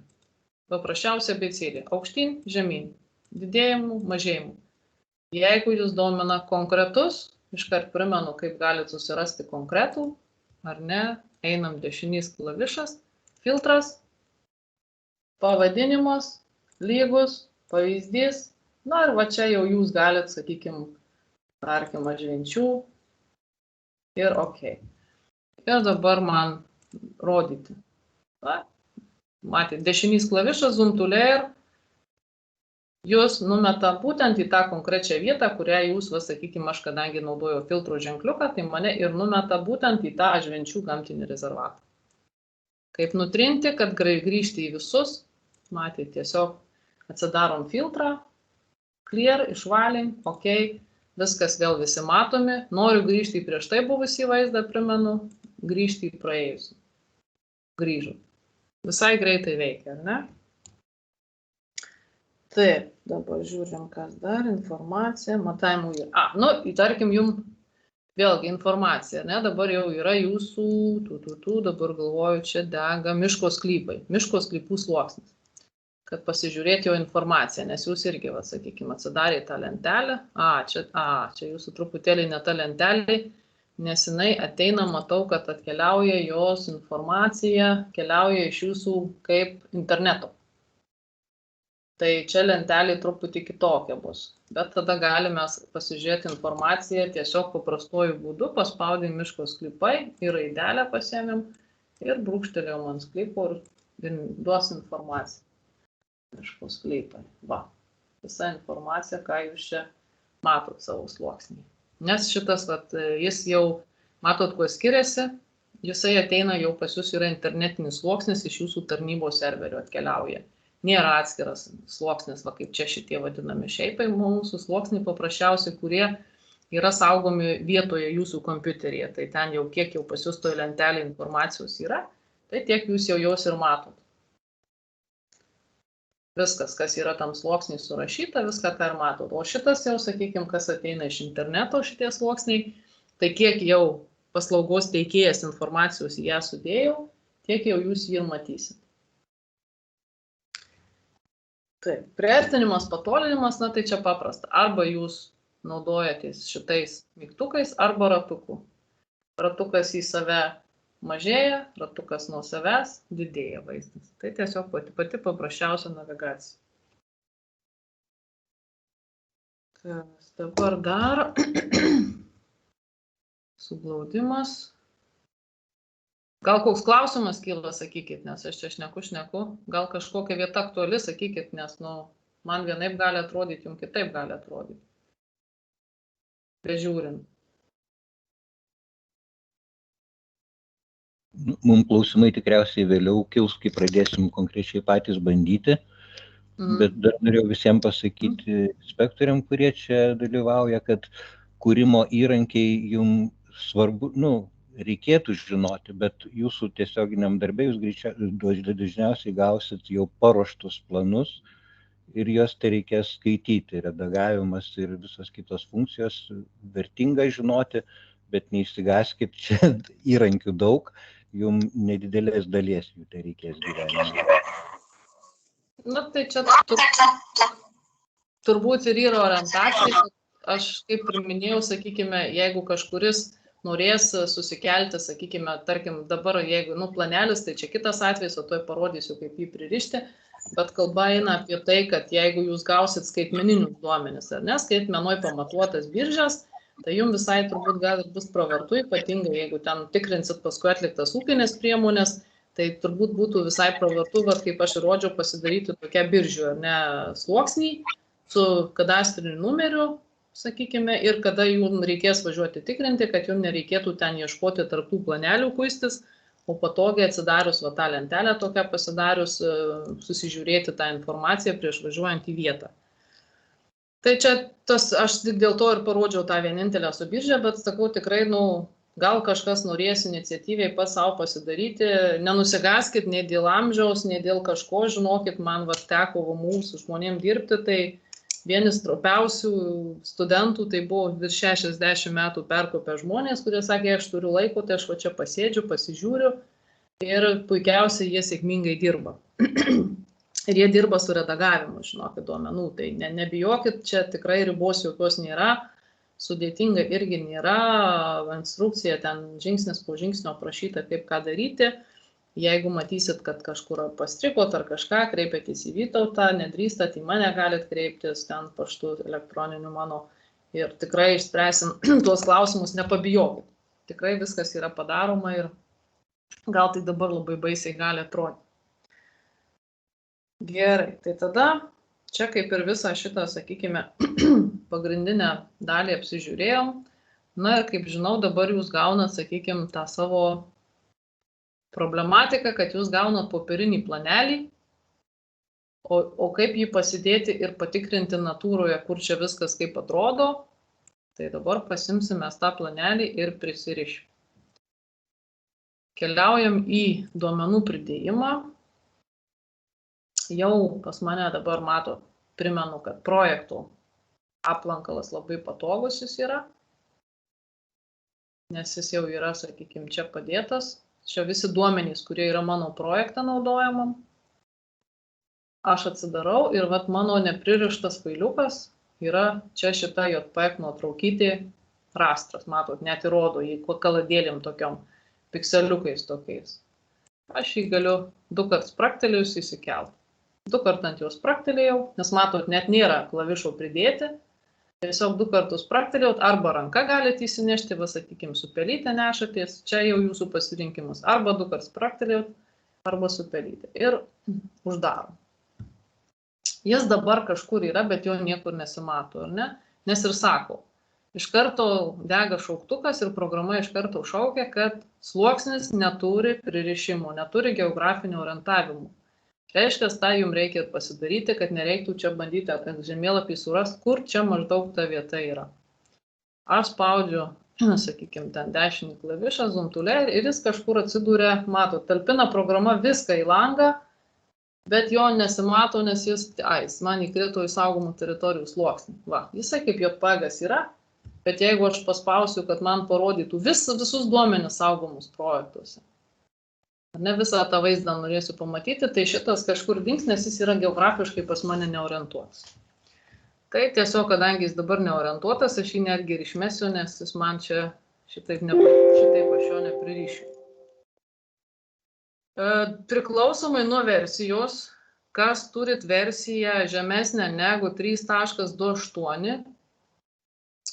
Paprasčiausia abėcėlė. Aukštyn, žemyn, didėjimų, mažėjimų. Jeigu jūs domina konkretus, iškart primenu, kaip galite susirasti konkretų, ar ne, einam dešinys klavišas, filtras, pavadinimas, lygus, pavyzdys. Na ir va čia jau jūs galit, sakykime, tarkim, Ažvinčių ir OK. Ir dabar man rodyti. Va, matėte, dešinys klavišas, zoom to layer, jūs numeta būtent į tą konkrečią vietą, kurią jūs, va, sakykime, aš kadangi naudojau filtro ženkliuką, tai mane ir numeta būtent į tą Ažvinčių gamtinį rezervatą. Kaip nutrinti, kad grįžti į visus, matėte, tiesiog atsidarom filtrą, clear, išvalim, OK, viskas vėl visi matomi. Noriu grįžti į prieš tai buvusį vaizdą, primenu, grįžti į praėjusį. Grįžu. Visai greitai veikia, ar ne? Taip, dabar žiūrim, kas dar, informacija, matavimų yra. Tarkim, jums vėlgi informacija, ne, dabar jau yra jūsų, dabar galvoju, čia dega miško sklypai, miško sklypų sluoksnis. Kad pasižiūrėti jo informaciją, nes jūs irgi, va, sakykime, atsidarė tą lentelę. Čia jūsų truputėlį ne ta lentelė, nes jinai ateina, matau, kad atkeliauja jos informacija, keliauja iš jūsų kaip interneto. Tai čia lentelė truputį kitokia bus, bet tada galime pasižiūrėti informaciją tiesiog paprastuoju būdu, paspaudėm miško sklypai ir raidelę pasiėmėm ir brūkštelėjom ant sklypo ir duos informaciją. Miško sklypai. Va, visa informacija, ką jūs čia matot savo sluoksnį. Nes šitas, vat, jis jau, matot, kuo skiriasi, jisai ateina jau pas jūs yra internetinis sluoksnis iš jūsų tarnybos serverio atkeliauja. Nėra atskiras sluoksnis, va, kaip čia šitie vadinami šeipai, mūsų sluoksniai paprasčiausiai, kurie yra saugomi vietoje jūsų kompiuteryje. Tai ten jau kiek jau pas jūs toje lentelėje informacijos yra, tai tiek jūs jau jos ir matot. Viskas, kas yra tam sluoksniai surašyta, viską tą ir matot. O šitas jau, sakykime, kas ateina iš interneto šitie sluoksniai, tai kiek jau paslaugos teikėjas informacijos į ją sudėjau, tiek jau jūs jį ir matysit. Taip, priartinimas, patolinimas, na tai čia paprasta. Arba jūs naudojatės šitais mygtukais, arba ratuku. Ratukas į save mažėja, ratukas nuo savęs didėja vaizdas. Tai tiesiog pati paprasčiausia navigacija. Kas dabar dar? Suglaudimas. Gal koks klausimas kyla, sakykit, nes aš čia šneku. Gal kažkokia vieta aktuali, sakykit, nes man vienaip gali atrodyti, jums kitaip gali atrodyti. Bežiūrint. Mums klausimai tikriausiai vėliau kils, kai pradėsim konkrečiai patys bandyti, bet dar norėjau visiems pasakyti inspektoriam, kurie čia dalyvauja, kad kūrimo įrankiai jums svarbu, reikėtų žinoti, bet jūsų tiesioginiam darbė jūs dažniausiai gausit jau paruoštus planus ir juos tai reikės skaityti, redagavimas ir visos kitos funkcijos vertinga žinoti, bet neišsigaskit, čia įrankių daug. Jums nedidelės dalies jų tai reikės gyvenime. Na, tai čia turbūt ir yra orientacija. Aš kaip ir minėjau, sakykime, jeigu kažkuris norės susikelti, sakykime, tarkim, dabar jeigu, planelis, tai čia kitas atvejis, o toj parodysiu, kaip jį pririšti, bet kalba eina apie tai, kad jeigu jūs gausit skaitmeninius duomenis, ar ne, skaitmenoj pamatuotas biržas, tai jums visai turbūt gal ir bus pravartu, ypatingai jeigu ten tikrinsit paskui atliktas ūkinės priemonės, tai turbūt būtų visai pravartu, kaip aš ir rodžiau, pasidaryti tokią biržų, ar ne, sluoksnį su kadastriniu numeriu, sakykime, ir kada jums reikės važiuoti tikrinti, kad jums nereikėtų ten ieškoti tarptų planelių kuistis, o patogiai atsidarius tą lentelę tokią pasidarius, susižiūrėti tą informaciją prieš važiuojant į vietą. Tai čia aš dėl to ir parodžiau tą vienintelę su biržė, bet sakau tikrai, gal kažkas norės iniciatyviai pats savo pasidaryti, nenusigaskit nei dėl amžiaus, nei dėl kažko, žinokit, man teko mūsų žmonėm dirbti, tai vienas tropiausių studentų, tai buvo virš 60 metų perkopę žmonės, kurie sakė, aš turiu laiko, tai aš va čia pasėdžiu, pasižiūriu ir puikiausiai jie sėkmingai dirba. Ir jie dirba su redagavimu, žinokit, duomenų, tai nebijokit, čia tikrai ribos jokios nėra, sudėtinga irgi nėra, instrukcija ten žingsnis po žingsnio aprašyta, kaip ką daryti. Jeigu matysit, kad kažkur pastrikot ar kažką, kreipiatės į Vytautą, nedrįstat, į mane galit kreiptis ten paštu elektroniniu mano ir tikrai išspręsim tuos klausimus, nepabijokit. Tikrai viskas yra padaroma ir gal tai dabar labai baisiai gali atrodyti. Gerai, tai tada čia kaip ir visą šitą, sakykime, pagrindinę dalį apsižiūrėjom. Na ir kaip žinau, dabar jūs gaunat, sakykime, tą savo problematiką, kad jūs gaunat popierinį planelį, o kaip jį pasidėti ir patikrinti natūroje, kur čia viskas kaip atrodo, tai dabar pasimsime tą planelį ir prisirišim. Keliaujam į duomenų pridėjimą. Jau pas mane dabar mato, primenu, kad projektų aplankalas labai patogus jis yra, nes jis jau yra, sakykime, čia padėtas. Čia visi duomenys, kurie yra mano projektą naudojamam. Aš atsidarau ir vat mano nepririštas failiukas yra čia šita JPEG nuotraukytė rastras. Matot, net įrodo jį kaladėlėm tokiom pikseliukais tokiais. Aš jį galiu 2 kart spraktelėjus įsikelti. 2 kart ant jos spraktelėjau, nes matot, net nėra klavišo pridėti. Tiesiog 2 kartus spraktelėjot, arba ranka galite įsinešti, va, sakykime, su pelyte nešatės, čia jau jūsų pasirinkimas. Arba 2 kartus spraktelėjot, arba su pelyte. Ir uždarom. Jis dabar kažkur yra, bet jo niekur nesimato, ar ne? Nes ir sako, iš karto dega šauktukas ir programa iš karto šaukia, kad sluoksnis neturi pririšimo, neturi geografinio orientavimo. Reiškia, tą jums reikia pasidaryti, kad nereiktų čia bandyti žemėlapį surasti, kur čia maždaug ta vieta yra. Aš spaudžiu, sakykime, ten dešinį klavišą, zoomtulę ir jis kažkur atsidūrė, matot, talpina programa viską į langą, bet jo nesimato, nes jis man įkrito į saugomų teritorijų sluoksnį. Va, jisai kaip JPEG-as yra, bet jeigu aš paspausiu, kad man parodytų visus duomenis saugomus projektuose, ne visą tą vaizdą norėsiu pamatyti, tai šitas kažkur dings, nes jis yra geografiškai pas mane neorientuotas. Tai tiesiog, kadangi jis dabar neorientuotas, aš jį netgi ir išmesiu, nes jis man čia šitaip aš jo nepririšiu. Priklausomai nuo versijos, kas turit versiją žemesnę negu 3.28,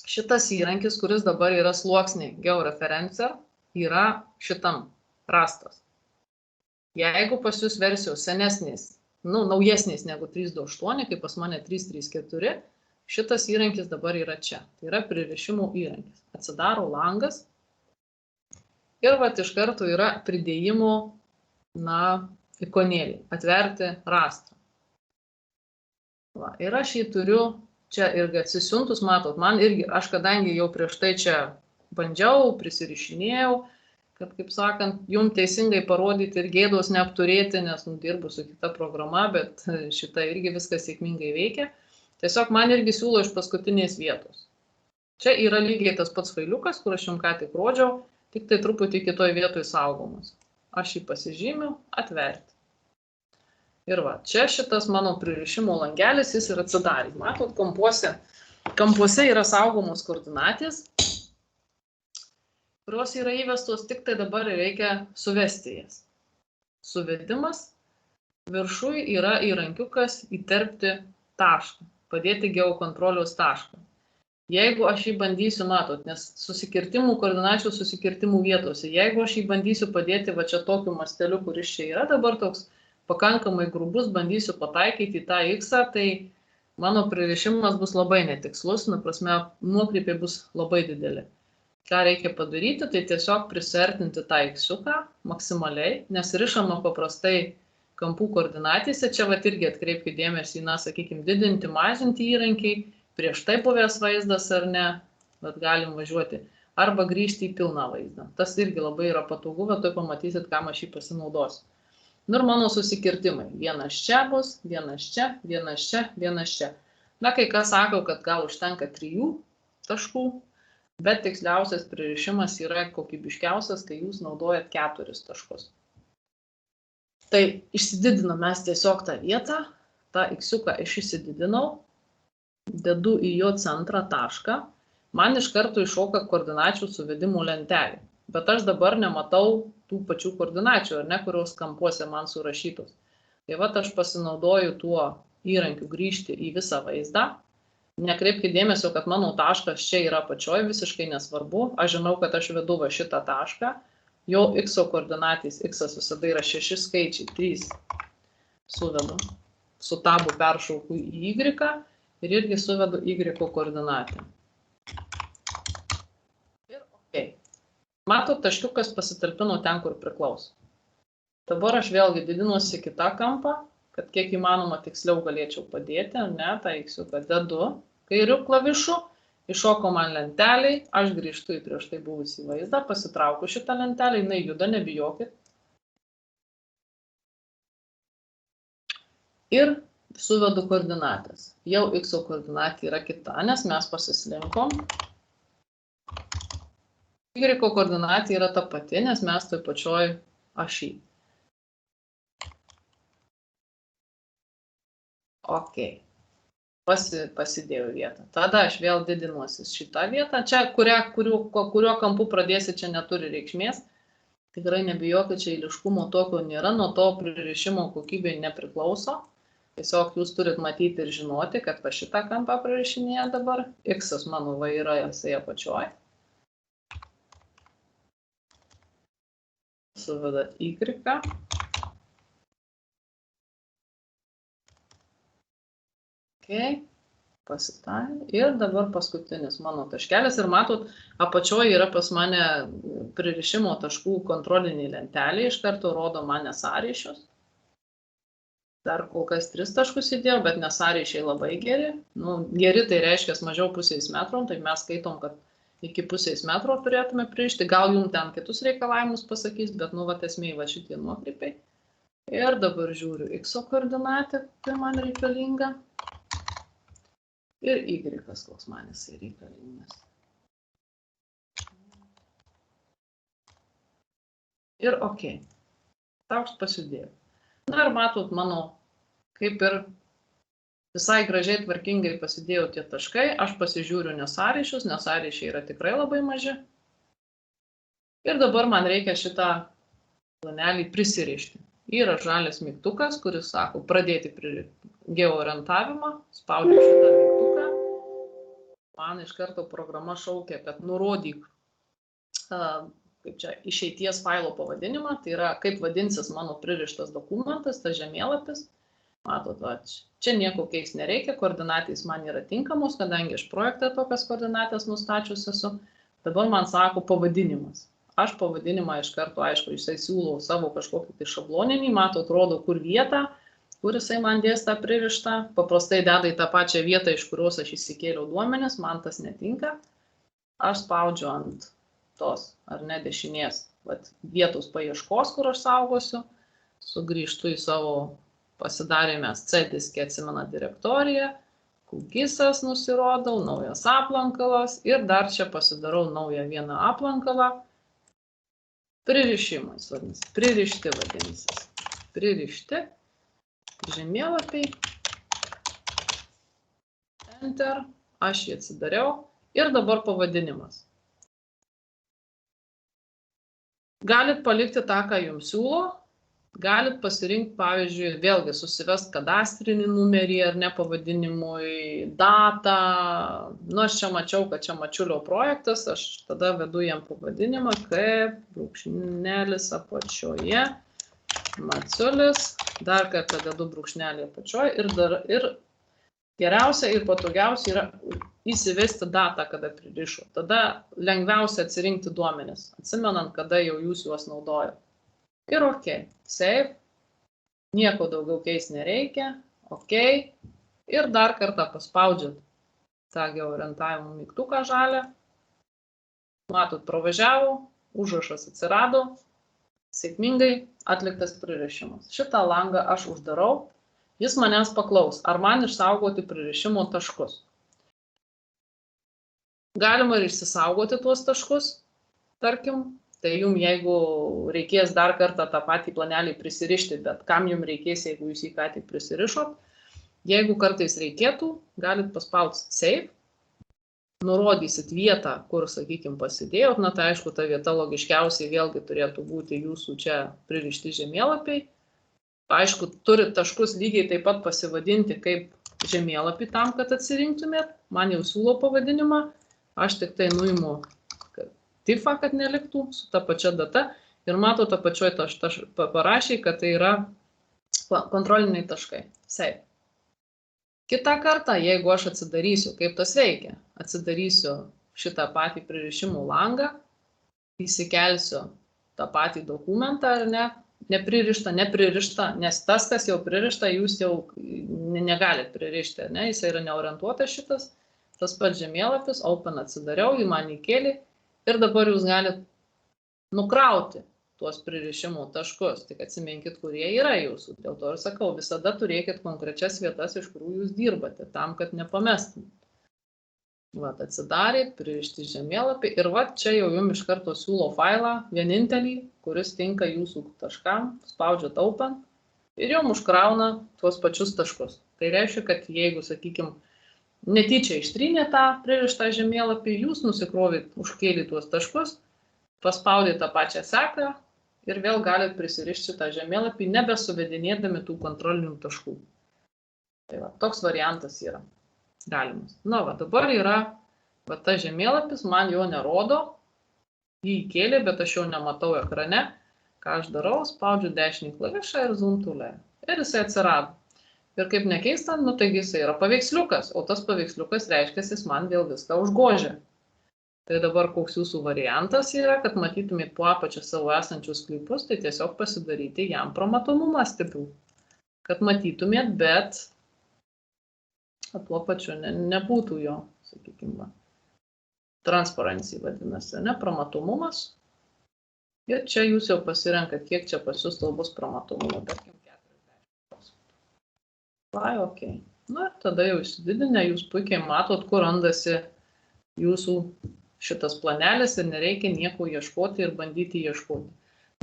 šitas įrankis, kuris dabar yra sluoksniai georeferencer, yra šitam rastas. Jeigu pas jūs versijos senesnės, naujesnės negu 3.28, kaip pas mane 3.3.4, šitas įrankis dabar yra čia. Tai yra pririšimo įrankis. Atsidaro langas ir vat iš karto yra pridėjimo, ikonėlį, atverti rastrą. Va, ir aš jį turiu čia irgi atsisiuntus, matot, man irgi, aš kadangi jau prieš tai čia bandžiau, prisirišinėjau, kad, kaip sakant, jums teisingai parodyti ir gėdos neapturėti, nes dirbu su kita programa, bet šita irgi viskas sėkmingai veikia. Tiesiog man irgi siūlo iš paskutinės vietos. Čia yra lygiai tas pats failiukas, kur aš jums ką tik rodžiau, tik tai truputį kitoj vietoj saugomas. Aš jį pasižymiu, atverti. Ir va, čia šitas mano pririšimo langelis, jis ir atsidarė. Matot, kampuose yra saugomos koordinatės, kurios yra įvestos, tik tai dabar reikia suvesti jas. Suvedimas, viršui yra įrankiukas įterpti tašką, padėti geokontroliaus tašką. Jeigu aš jį bandysiu, matot, nes susikirtimų, koordinačių susikirtimų vietose, jeigu aš jį bandysiu padėti va čia tokiu masteliu, kuris čia yra dabar toks pakankamai grubus, bandysiu pataikyti į tą X-ą, tai mano pririšimas bus labai netikslus, prasme, nuokrypiai bus labai dideli. Ką reikia padaryti, tai tiesiog prisertinti tą X-uką maksimaliai, nes rišama paprastai kampų koordinatėse, čia vat irgi atkreipkite dėmesį, sakykime, didinti, mažinti įrankiai, prieš tai buvęs vaizdas ar ne, bet galim važiuoti, arba grįžti į pilną vaizdą. Tas irgi labai yra patogu, bet tai pamatysit, kam aš jį pasinaudosiu. Ir mano susikirtimai. Vienas čia bus, vienas čia, vienas čia, vienas čia. Na, kai kas sako, kad gal užtenka 3 taškų, bet tiksliausias pririšimas yra kokybiškiausias, kai jūs naudojat 4 taškus. Tai išsididinam mes tiesiog tą vietą, tą X-uką aš išsididinau, dedu į jo centrą tašką, man iš karto iššoka koordinačių suvedimų lentelė. bet aš dabar nematau tų pačių koordinačių, ar ne, kurios kampuose man surašytos. Tai vat aš pasinaudoju tuo įrankiu grįžti į visą vaizdą. Nekreipkite dėmesio, kad mano taškas čia yra apačioj, visiškai nesvarbu. Aš žinau, kad aš vedu va šitą tašką. Jo x koordinatės, x visada yra 6 skaičiai, 3 suvedu. Su tabu peršauku į y ir irgi suvedu y koordinatę. Ir ok. Matot, taškiukas pasitalpino ten, kur priklauso. Dabar aš vėlgi didinuosi kitą kampą, kad kiek įmanoma tiksliau galėčiau padėti, ne, tą x-iuką dedu kairiu klavišu, iššoko man lenteliai, aš grįžtu į prieš tai buvusį vaizdą, pasitraukiu šitą lentelę, jinai juda, nebijokit. Ir suvedu koordinatės. Jau x koordinatė yra kita, nes mes pasislinkom. Y koordinatė yra ta pati, nes mes toj pačioj ašy. Ok. Pasidėjau vietą. Tada aš vėl didinuosi šitą vietą. Čia, kuriuo kampu pradėsi, čia neturi reikšmės. Tikrai nebijokit, čia eiliškumo tokio nėra, nuo to pririšimo kokybė nepriklauso. Tiesiog jūs turit matyti ir žinoti, kad va šitą kampą pririšinėja dabar. X mano va yra jisai apačioj. Suvedat Y. Ok, pasitarė. Ir dabar paskutinis mano taškelis. Ir matot, apačioje yra pas mane pririšimo taškų kontroliniai lentelė. Iš karto rodo man nesąryšius. Dar kol kas 3 taškus įdėjau, bet nesąryšiai labai geri. Nu, geri tai reiškia mažiau pusės metro, tai mes skaitom, kad iki pusės metro turėtume pririšti. Gal jums ten kitus reikalavimus pasakys, bet nu, vat esmė va šitie nuokrypiai. Ir dabar žiūriu x koordinatę, kai man reikalinga. Ir y, koks man jisai reikalingas. Ir ok. Toks pasidėjau. Na ir matot mano, kaip ir visai gražiai tvarkingai pasidėjau tie taškai. Aš pasižiūriu nesąryšius, nesąryšiai yra tikrai labai maži. Ir dabar man reikia šitą planelį prisirišti. Yra žalias mygtukas, kuris sako pradėti geoorientavimą, spaudžiu šitą mygtuką. Man iš karto programa šaukia, kad nurodyk kaip čia, išeities failo pavadinimą, tai yra kaip vadinsis mano pririštas dokumentas, tas žemėlapis. Matot, čia nieko keis nereikia, koordinatės man yra tinkamos, kadangi aš projekte tokias koordinatės nustačius esu. Dabar man sako pavadinimas. Aš pavadinimą iš karto, aišku, jisai siūlau savo kažkokį tai šabloninį, matot, rodo, kur vietą, kur jisai man dės tą pririštą. Paprastai deda į tą pačią vietą, iš kurios aš įsikėliau duomenis, man tas netinka. Aš spaudžiu ant tos, ar ne, dešinės vietos paieškos, kur aš saugosiu. Sugrįžtu į savo pasidarėmės C diske, atsimena direktoriją. Kukisas nusirodau, naujas aplankalas ir dar čia pasidarau naują vieną aplankalą. Pririšimas vadinasi, pririšti vadinasi, pririšti, žemėlapiai, enter, aš jį atsidariau ir dabar pavadinimas. Galit palikti tą, ką jums siūlo, galit pasirinkti, pavyzdžiui, vėlgi susivest kadastrinį numerį ar ne pavadinimui, datą. Nu, aš čia mačiau, kad čia Mačiulio projektas, aš tada vedu jam pavadinimą, kaip brūkšnelis apačioje, Maciulis, dar kartą dedu brūkšnelį apačioje ir geriausia ir patogiausia yra įsivesti datą, kada pririšo. Tada lengviausia atsirinkti duomenis, atsimenant, kada jau jūs juos naudojo. Ir ok, save, nieko daugiau keist nereikia, ok, ir dar kartą paspaudžiat tą geoorientavimo mygtuką žalią, matot, pravažiavo, užrašas atsirado, sėkmingai atliktas pririšimas. Šitą langą aš uždarau, jis manęs paklaus, ar man išsaugoti pririšimo taškus. Galima ir išsisaugoti tuos taškus, tarkim. Tai jums, jeigu reikės dar kartą tą patį planelį prisirišti, bet kam jums reikės, jeigu jūs jį ką tik prisirišot. Jeigu kartais reikėtų, galit paspausti save nurodysit vietą, kur, sakykime, pasidėjot, na tai aišku, ta vieta logiškiausiai vėlgi turėtų būti jūsų čia pririšti žemėlapiai. Aišku, turit taškus lygiai taip pat pasivadinti kaip žemėlapį tam, kad atsirinktumėt. Man jau siūlo pavadinimą, aš tik tai nuimu tifą, kad neliktų su ta pačia data. Ir matot, apačioj parašė, kad tai yra kontroliniai taškai. Save. Kita kartą, jeigu aš atsidarysiu, kaip tas veikia, atsidarysiu šitą patį pririšimų langą, įsikelsiu tą patį dokumentą ar ne, nepririšta, nes tas, kas jau pririšta, jūs jau negalit pririšti, ne, jis yra neorientuotas šitas, tas pats žemėlapis, open atsidariau, jį man įkėlė ir dabar jūs galit nukrauti tuos pririšimų taškus, tik atsiminkit, kurie yra jūsų. Dėl to ir sakau, visada turėkit konkrečias vietas, iš kurių jūs dirbate, tam, kad nepamestumėt. Vat, atsidarėt, pririšti žemėlapį ir vat, čia jau jums iš karto siūlo failą, vienintelį, kuris tinka jūsų taškam, spaudžiat open ir jums užkrauna tuos pačius taškus. Tai reiškia, kad jeigu, sakykime, netyčia ištrynė tą pririštą žemėlapį, jūs nusikrovit, užkėlė tuos taškus, paspaudė tą pačią seką ir vėl galit prisirišti tą žemėlapį, nebesuvedinėdami tų kontrolinių taškų. Tai va, toks variantas yra galimas. Na, va, dabar yra va, ta žemėlapis, man jo nerodo, jį įkėlė, bet aš jo nematau ekrane. Ką aš darau, spaudžiu dešinį klavišą ir zoom tool'e. Ir jisai atsirado. Ir kaip nekeista, nu taigi jisai yra paveiksliukas, o tas paveiksliukas reiškia, jis man vėl viską užgožia. Tai dabar koks jūsų variantas yra, kad matytumėt po apačią savo esančius klipus, tai tiesiog pasidaryti jam pramatomumą stipriau. Kad matytumėt, bet tuo pačiu nebūtų jo, sakykime, transparency vadinasi, ne, pramatomumas. Ir čia jūs jau pasirenkat, kiek čia pas jūs bus pramatomumo, tarkim 40%. Va, ok. Na, tada jau įsididinę, jūs puikiai matot, kur randasi jūsų šitas planelis ir nereikia nieko ieškoti ir bandyti ieškoti.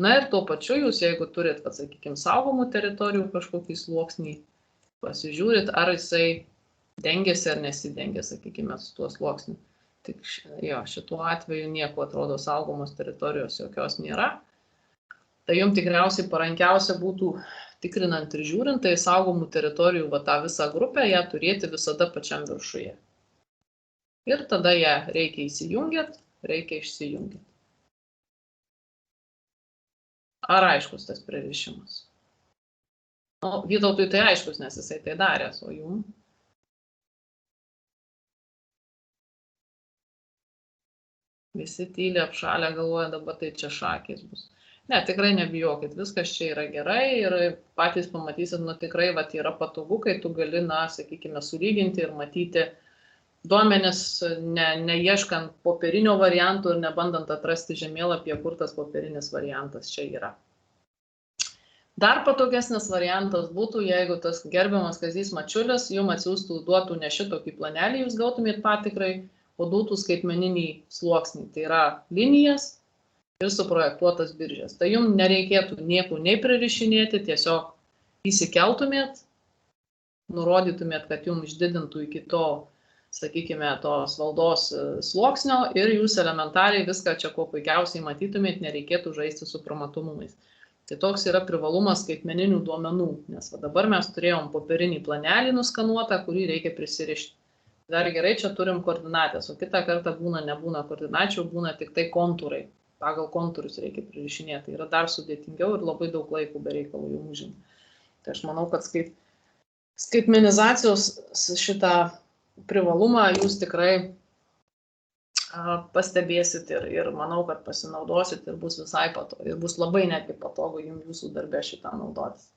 Na ir tuo pačiu jūs, jeigu turit, kad, sakykime, saugomų teritorijų kažkokį sluoksnį, pasižiūrit, ar jisai dengiasi ar nesidengia, sakykime, su tuo sluoksniu. Tik jo, šituo atveju nieko atrodo saugomos teritorijos jokios nėra. Tai jums tikriausiai parankiausia būtų tikrinant ir žiūrint, tai saugomų teritorijų va tą visą grupę, ją turėti visada pačiam viršuje. Ir tada ją reikia įsijungėt, reikia išsijungėt. Ar aiškus tas pririšimas? Nu, Vytautui tai aiškus, nes jisai tai daręs, o jum? Visi tyli apšalę galvoja, dabar tai čia šakės bus. Ne, tikrai nebijokit, viskas čia yra gerai ir patys pamatysit, nu tikrai vat, yra patogu, kai tu gali, na, sakykime, sulyginti ir matyti duomenis, neieškant popierinio variantų ir nebandant atrasti žemėlapyje, kur tas popierinis variantas čia yra. Dar patogesnis variantas būtų, jeigu tas gerbiamas Kazys Mačiulis jums atsiųstų, duotų ne šitokį planelį, jūs gautumėt patikrai, o duotų skaitmeninį sluoksnį. Tai yra linijas ir suprojektuotas biržės. Tai jums nereikėtų nieko nei pririšinėti, tiesiog įsikeltumėt, nurodytumėt, kad jums išdidintų iki to, sakykime, tos valdos sluoksnio ir jūs elementariai viską čia kuo puikiausiai matytumėt, nereikėtų žaisti su pramatomumais. Tai toks yra privalumas skaitmeninių duomenų, nes va, dabar mes turėjom popierinį planelį nuskanuotą, kurį reikia prisirišti. Dar gerai, čia turim koordinatės, o kitą kartą nebūna koordinačių, būna tik tai kontūrai. Pagal kontūrus reikia pririšinėti. Tai yra dar sudėtingiau ir labai daug laiko be reikalų jums užima. Tai aš manau, kad skaitmenizacijos šitą privalumą jūs tikrai pastebėsit ir manau, kad pasinaudosit ir bus visai patogu. Ir bus labai netgi patogu jums jūsų darbe šitą naudotis.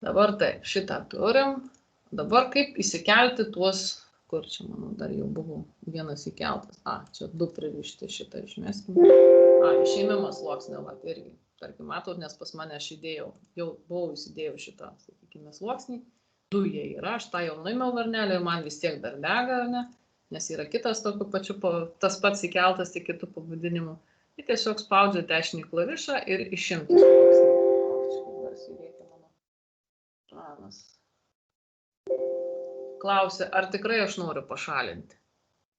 Dabar taip, šitą turim. Dabar kaip įsikelti tuos, kur čia, manau, dar jau buvo vienas įkeltas. Čia du pririšti šitą išmeskime. Išėmimas sluoksnio, irgi, tarkim, matot, nes pas mane aš įdėjau, jau buvau įsidėjau šitą, sakykime, sluoksnį. Du jie yra, aš tą jau nuėmiau varnelį ir man vis tiek dar dega, ne? Nes yra kitas tokiu pačiu, tas pats įkeltas tik kitų pavadinimų. Ir tiesiog spaudžiu dešinį klavišą ir išimti sluoksnį. Klausia, ar tikrai aš noriu pašalinti?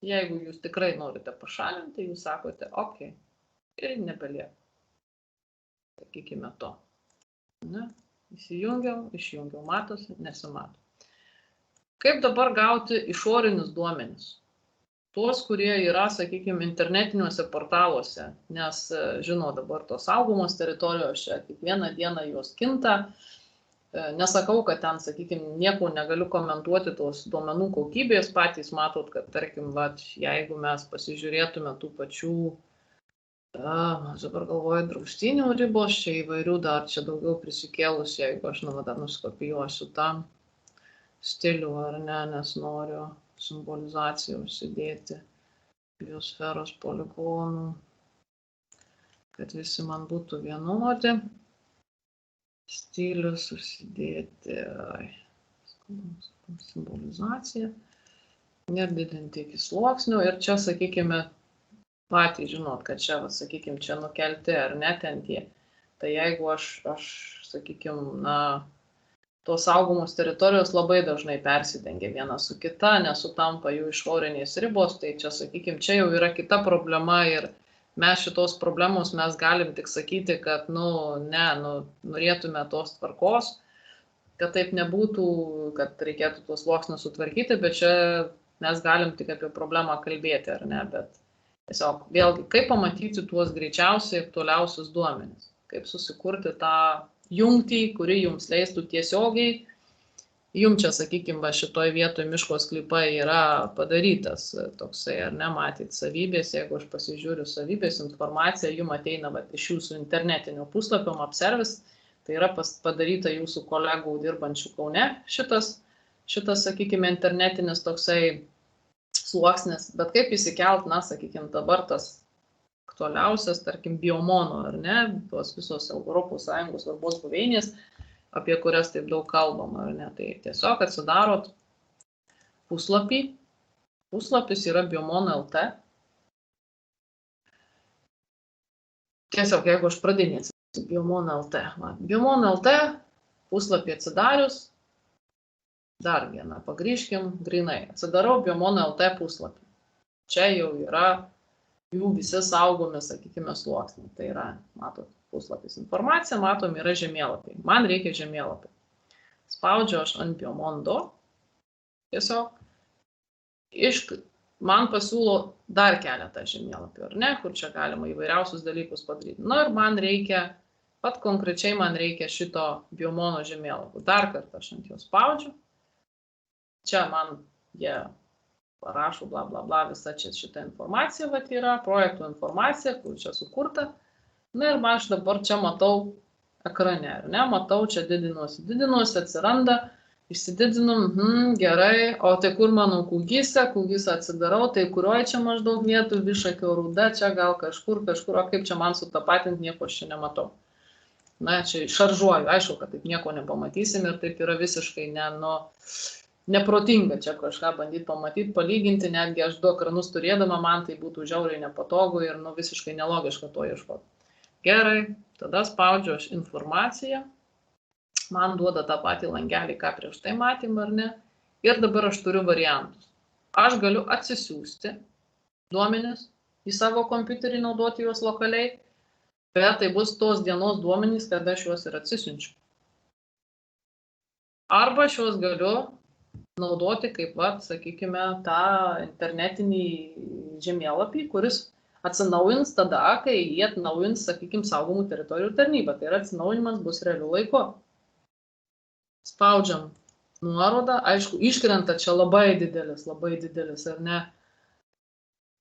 Jeigu jūs tikrai norite pašalinti, jūs sakote, ok, ir nebelieka. Sakykime to. Ne? Įsijungiau, išjungiau, matosi, nesimato. Kaip dabar gauti išorinius duomenis? Tuos, kurie yra, sakykime, internetiniuose portaluose, nes, žinau, dabar tos saugomos teritorijos čia kiekvieną dieną jos kinta. Nesakau, kad ten, sakykime, nieko negaliu komentuoti tos duomenų kokybės, patys matot, kad, tarkim, jeigu mes pasižiūrėtume tų pačių, dabar galvoju, draustinių ribos, čia įvairių dar čia daugiau prisikėlus, jeigu aš dar nuskopijuosiu tą stilių ar ne, nes noriu simbolizaciją užsidėti biosferos poligonų, kad visi man būtų vienodi. Stilius užsidėti simbolizaciją, nedidinti iki sluoksnių ir čia, sakykime, patys žinot, kad čia, sakykime, čia nukelti ar ne ten tie. Tai jeigu aš sakykime, tos saugomos teritorijos labai dažnai persidengia viena su kita, nesutampa jų išorinės ribos, tai čia, sakykime, čia jau yra kita problema ir mes šitos problemos mes galim tik sakyti, kad, norėtume tos tvarkos, kad taip nebūtų, kad reikėtų tuos sluoksnius sutvarkyti, bet čia mes galim tik apie problemą kalbėti, ar ne, bet tiesiog, vėlgi, kaip pamatyti tuos greičiausiai aktualiausius duomenis, kaip susikurti tą jungtį, kuri jums leistų tiesiogiai. Jums čia, sakykime, šitoj vietoje miško sklypai yra padarytas toksai, ar ne, matyt, savybės, jeigu aš pasižiūriu savybės informaciją, jums ateina iš jūsų internetinio puslapio Mapservice, tai yra padaryta jūsų kolegų dirbančių Kaune šitas, sakykime, internetinis toksai sluoksnis, bet kaip įsikelt, sakykime, dabar tas aktualiausias, tarkim, biomono, ar ne, tos visos Europos Sąjungos svarbos buveinės, apie kurias taip daug kalbama, ar ne, tai tiesiog atsidarot puslapį, puslapis yra biomono.lt, tiesiog, jeigu aš pradinėsiu biomono.lt, biomono.lt, puslapį atsidarius, dar vieną, pagrįžkim grinai, atsidarau biomono.lt puslapį, čia jau yra jų visi saugomi, sakykime, sluoksniai, tai yra, matot, puslapis informacija, matom, yra žemėlapiai. Man reikia žemėlapiai. Spaudžiu aš ant biomondo, tiesiog, man pasiūlo dar keletą žemėlapių, ar ne, kur čia galima įvairiausius dalykus padaryti. Ir man reikia, konkrečiai man reikia šito biomono žemėlapių. Dar kartą aš ant jo spaudžiu. Čia man jie parašo, bla, bla, bla, visa čia šita informacija yra, projektų informacija, kur čia sukurta. Ir aš dabar čia matau ekrane, ar ne, matau, čia didinuosi, atsiranda, išsididinu, gerai, o tai kur mano kūgysą atsidarau, tai kurioje čia maždaug vietų, Višakio rūda, čia gal kažkur, o kaip čia man sutapatinti, nieko aš čia nematau. Čia šaržuoju, aišku, kad taip nieko nepamatysim ir taip yra visiškai neprotinga čia kažką bandyti pamatyti, palyginti, netgi aš 2 ekranus turėdama, man tai būtų žiauriai nepatogu ir visiškai nelogiška to ieškoti. Gerai, tada spaudžiu aš informaciją, man duoda tą patį langelį, ką prieš tai matėm, ar ne, ir dabar aš turiu variantus. Aš galiu atsisiųsti duomenis į savo kompiuterį, naudoti juos lokaliai, bet tai bus tos dienos duomenys, kada aš juos ir atsisiunčiu. Arba aš juos galiu naudoti kaip, sakykime, tą internetinį žemėlapį, kuris atsinaujins tada, kai jie atnaujins, sakykime, saugomų teritorijų tarnybą. Tai yra atsinaujinimas bus realiu laiku. Spaudžiam nuorodą, aišku, iškrenta čia labai didelis, ar ne.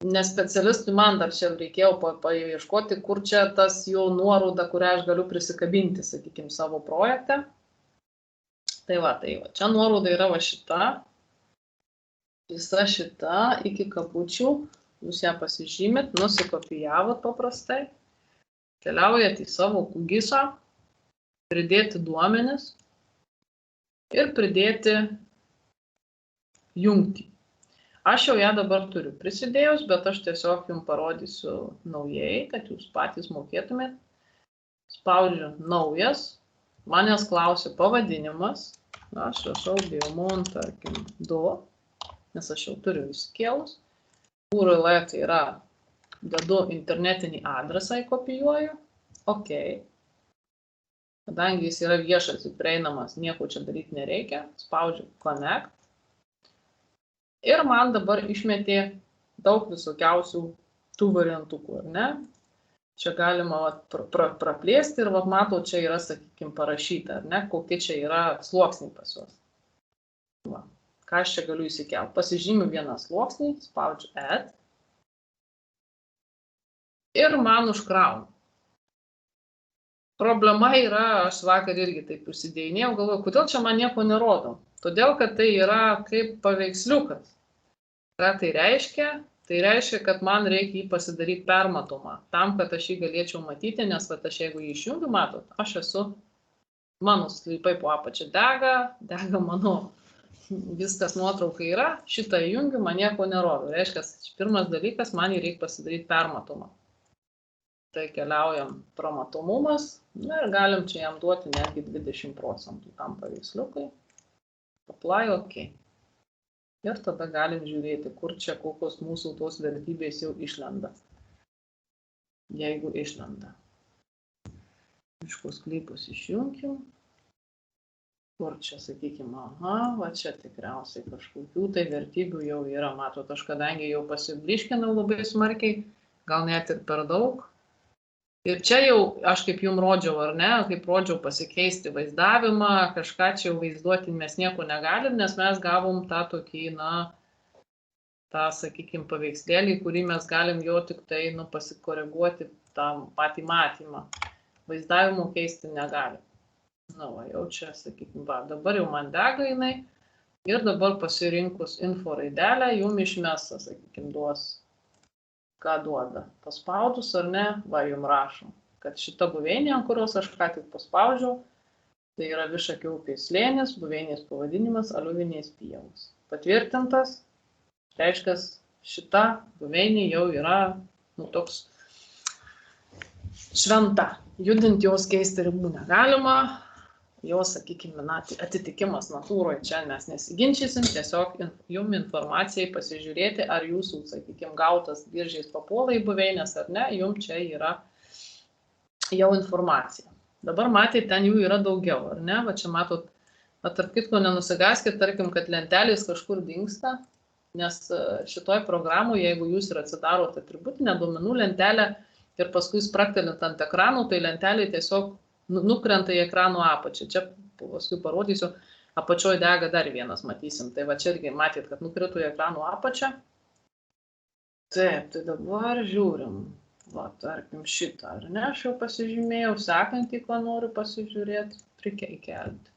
Nes specialistui man dar čia reikėjo paieškoti, kur čia tas jo nuoroda, kurią aš galiu prisikabinti, sakykime, savo projekte. Tai va, čia nuoroda yra šita, visa šita iki kapučių. Jūs ją pasižymit, nusikopijavot paprastai, keliaujat į savo kūgisą, pridėti duomenis ir pridėti jungtį. Aš jau ją dabar turiu prisidėjus, bet aš tiesiog jums parodysiu naujai, kad jūs patys mokėtumėt. Spaudžiu naujas, manęs klausia pavadinimas, aš rašau biomon, tarkim, 2, nes aš jau turiu įsikėlus. URL tai yra, dedu internetinį adresą, kopijuoju, OK. Kadangi jis yra viešas ir prieinamas, nieko čia daryti nereikia, spaudžiu Connect. Ir man dabar išmetė daug visokiausių tų variantukų, ar ne? Čia galima praplėsti ir matau, čia yra, sakykime, parašyta, ar ne, kokie čia yra sluoksniai pas juos. Va. Ką aš čia galiu įsikelti? Pasižymiu vieną sluoksnį, spaudžiu Add. Ir man užkraunu. Problema yra, aš vakar irgi taip užsidėjinėjau, galvoju, kodėl čia man nieko nerodo. Todėl, kad tai yra kaip paveiksliukas. Ką tai reiškia? Tai reiškia, kad man reikia jį pasidaryti permatomą, tam, kad aš jį galėčiau matyti, nes vat, aš jeigu jį išjungiu, matot, aš esu, mano sklypai po apačia dega mano, viskas nuotrauka yra, šitą įjungiu, man nieko nerodo. Reiškia, pirmas dalykas, man jį reikia pasidaryti permatomą. Tai keliaujam pramatomumas, na ir galim čia jam duoti netgi 20% tam paveiksliukai. Apply OK. Ir tada galim žiūrėti, kur čia kokios mūsų tos vertybės jau išlenda. Jeigu išlenda. Miško sklypus išjunkim. Kur čia, sakykime, aha, va čia tikriausiai kažkokių tai vertybių jau yra. Matot, aš kadangi jau pasibliškinau labai smarkiai, gal net ir per daug. Ir čia jau, aš kaip jums rodžiau, ar ne, kaip rodžiau pasikeisti vaizdavimą, kažką čia jau vaizduoti mes nieko negalim, nes mes gavom tą tokį, na, tą, sakykime, paveikslėlį, kurį mes galim jo tik tai, nu, pasikoreguoti tą patį matymą. Vaizdavimo keisti negalim. Na, va, jau čia, sakykime, va, dabar jau man dega jinai ir dabar pasirinkus info raidelę, jums išmesta, sakykime, duos. Ką duoda. Paspaudus ar ne, va jums rašom, kad šita buveinė, ant kurios aš ką tik paspaudžiau, tai yra Višakių upės slėnis, buveinės pavadinimas Aliuvinės pievos. Patvirtintas, reiškia, šita buveinė jau yra, nu, toks šventa. Judinti jos keisti ribų negalima, jos, sakykime, atitikimas natūroje čia mes nesiginčysim, tiesiog jums informacijai pasižiūrėti, ar jūsų, sakykime, gautas viržiais papuola į buveinės ar ne, jums čia yra jau informacija. Dabar matėte, ten jų yra daugiau, ar ne? Va čia matot, tarp kitko nenusigaskit, tarkim, kad lentelės kažkur dingsta, nes šitoj programoje, jeigu jūs ir atsidarot atributinę duomenų lentelę ir paskui spraktelint ant ekranų, tai lentelė tiesiog nukrenta į ekrano apačią. Čia paskui parodysiu, apačioje dega dar vienas, matysim. Tai va čia irgi matėt, kad nukrito į ekrano apačią. Taip, tai dabar žiūrim. Va, tarkim, šitą, ar ne? Aš jau pasižymėjau, sekantį, ko noriu pasižiūrėti, reikia įkelti.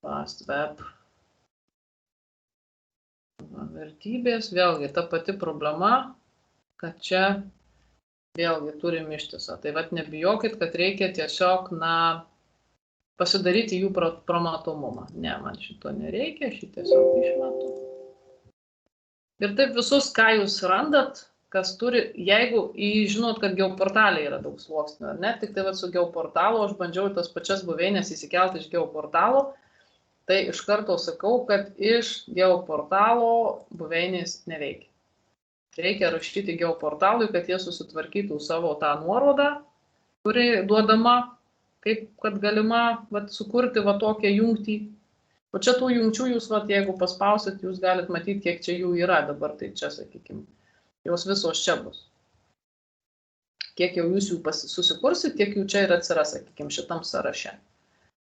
Fast web. Va, vertybės, vėlgi, ta pati problema, kad čia vėlgi turim ištisą. Tai vat nebijokit, kad reikia tiesiog, na, pasidaryti jų pramatomumą. Ne, man šito nereikia, šį tiesiog išmetu. Ir taip visus, ką jūs randat, kas turi, jeigu žinot, kad geoportalė yra daug sluoksnių, ar ne, tik tai vat su geoportalu aš bandžiau tas pačias buveinės įsikelti iš geoportalo, tai iš karto sakau, kad iš geoportalo buveinės neveikia. Reikia rašyti geoportalui, kad jie susitvarkytų savo tą nuorodą, kuri duodama, kaip kad galima sukurti tokią jungtį. O čia tų jungčių jūs, jeigu paspausit, jūs galit matyti, kiek čia jų yra dabar, tai čia, sakykime, jos visos čia bus. Kiek jau jūs jų susikursit, tiek jų čia ir atsiras, sakykime, šitam sąraše.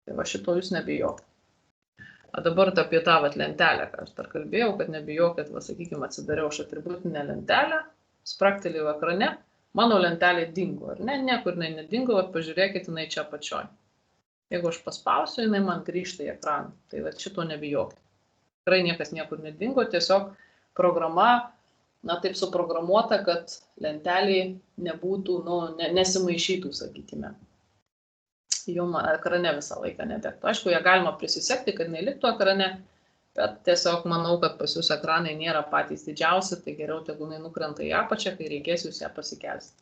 Tai va šito jūs nebijokit. O dabar apie tą lentelę, ką aš dar kalbėjau, kad nebijokit, sakykime, atsidariau aš atributinę lentelę, spraktelėjau ekrane, mano lentelė dingo, ar ne? Niekur jinai nedingo, pažiūrėkit, jinai čia apačioj. Jeigu aš paspausiu, jinai man grįžta į ekraną, tai šito nebijokit. Tikrai niekas niekur nedingo, tiesiog programa, na taip suprogramuota, kad lentelė nebūtų, nu, nesimaišytų, sakykime. Jums ekrane visą laiką netektų. Aišku, ją galima prisisekti, kad neliktų ekrane, bet tiesiog manau, kad pas jūs ekranai nėra patys didžiausi, tai geriau tegul jinai nukrenta į apačią, kai reikės jūs ją pasikelsite.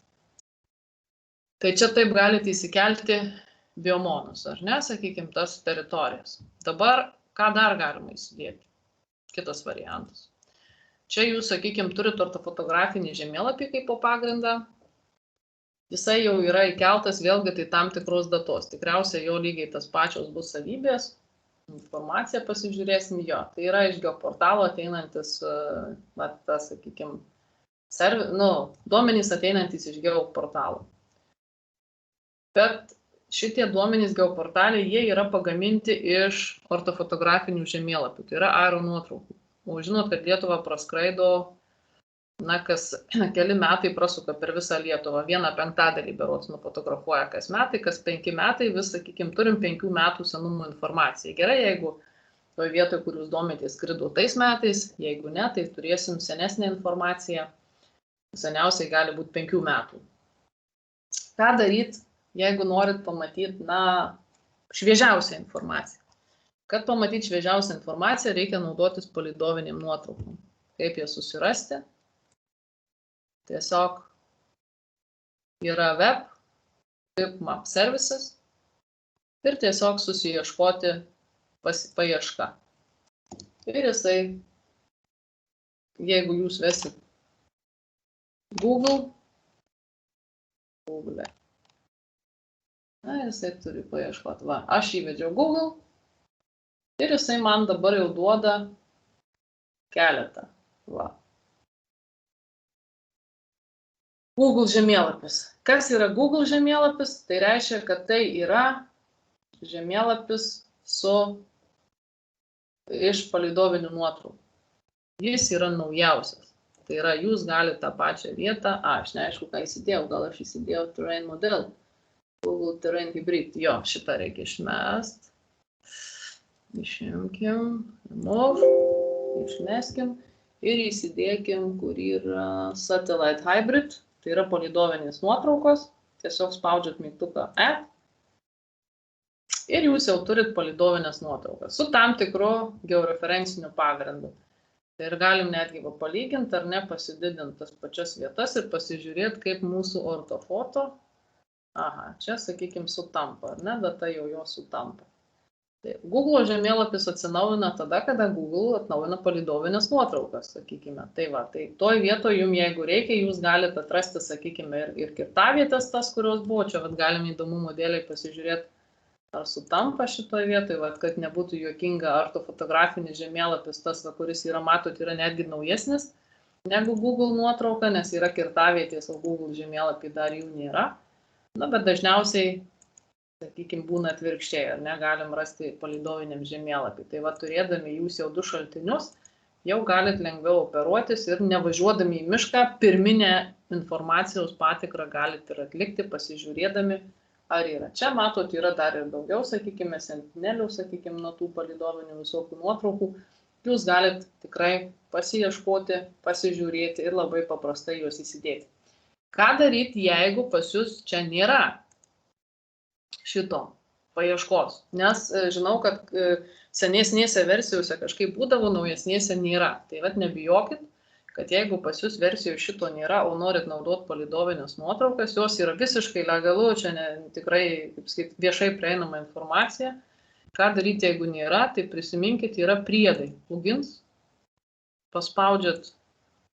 Tai čia taip galite įsikelti biomonus, ar ne, sakykime, tas teritorijas. Dabar, ką dar galima įsidėti? Kitas variantas. Čia jūs, sakykime, turite ortofotografinį žemėlapį kaip po pagrindą. Jisai jau yra įkeltas vėlgi tai tam tikros datos. Tikriausiai jo lygiai tas pačios bus savybės. Informaciją pasižiūrėsim jo. Tai yra iš geoportalo ateinantis, tas, sakykime, duomenys ateinantis iš geoportalo. Bet šitie duomenys geoportale, jie yra pagaminti iš ortofotografinių žemėlapių, tai yra aeronuotraukų. O žinot, kad Lietuva praskraido, kas keli metai prasuka per visą Lietuvą, 1/5 berods nufotografuoja kas metai, kas 5 metai, vis, sakykime, turim 5 metų senumo informaciją. Gerai, jeigu toje vietoje, kur jūs domitės, skrido tais metais, jeigu ne, tai turėsim senesnę informaciją, seniausiai gali būti 5 metų. Ką daryti, jeigu norit pamatyti, šviežiausią informaciją? Kad pamatyti šviežiausią informaciją, reikia naudotis palydoviniam nuotraukom. Kaip jas susirasti? Tiesiog yra web, Webmap Services ir tiesiog susiieškoti paiešką. Ir jisai, jeigu jūs vesit Google, jisai turi paieškoti. Va, aš įvedžiau Google ir jisai man dabar jau duoda keletą. Va. Google žemėlapis. Kas yra Google žemėlapis? Tai reiškia, kad tai yra žemėlapis iš palydovinių nuotraukų. Jis yra naujausias. Tai yra, jūs galite tą pačią vietą, aš neaišku, ką įsidėjau, gal aš įsidėjau Terrain Model, Google Terrain Hybrid, jo, šitą reikia išmest. Išimkim, remove, išmeskim ir įsidėkim, kur yra Satellite Hybrid. Tai yra palydovinės nuotraukos, tiesiog spaudžiat mygtuką Add ir jūs jau turit palydovinės nuotraukas su tam tikru georeferenciniu pagrindu. Tai ir galim netgi palyginti ar ne, pasididinti tas pačias vietas ir pasižiūrėti, kaip mūsų ortofoto, čia, sakykime, sutampa, ar ne, data jau jo sutampa. Tai Google žemėlapis atsinaujina tada, kada Google atnaujina palydovinės nuotraukas, sakykime. Tai va, tai toj vietoje jums, jeigu reikia, jūs galite atrasti, sakykime, ir kirtavietės tas, kurios buvo. Čia galim įdomumo dėliai pasižiūrėti, ar sutampa šitoje vietoje, kad nebūtų juokinga, ortofotografinis žemėlapis tas, kuris yra, matot, yra netgi naujesnis negu Google nuotrauka, nes yra kirtavietės, o Google žemėlapį dar jų nėra. Bet dažniausiai, sakykime, būna atvirkščiai, ar ne, galim rasti palydoviniam žemėlapį. Tai va, turėdami jūs jau 2 šaltinius, jau galit lengviau operuotis ir nevažiuodami į mišką, pirminę informacijos patikrą galit ir atlikti, pasižiūrėdami, ar yra. Čia, matot, yra dar ir daugiau, sakykime, sentinelių, sakykime, nuo tų palydovinių visokių nuotraukų. Jūs galit tikrai pasiieškoti, pasižiūrėti ir labai paprastai juos įsidėti. Ką daryti, jeigu pas jūs čia nėra šito paieškos, nes žinau, kad senesnėse versijose kažkaip būdavo, naujesnėse nėra. Tai vat nebijokit, kad jeigu pas jūs versijoje šito nėra, o norit naudoti palydovinės nuotraukas, jos yra visiškai legalu, čia tikrai, kaip sakyti, viešai prieinama informacija. Ką daryti, jeigu nėra, tai prisiminkit, yra priedai, plugins, paspaudžiat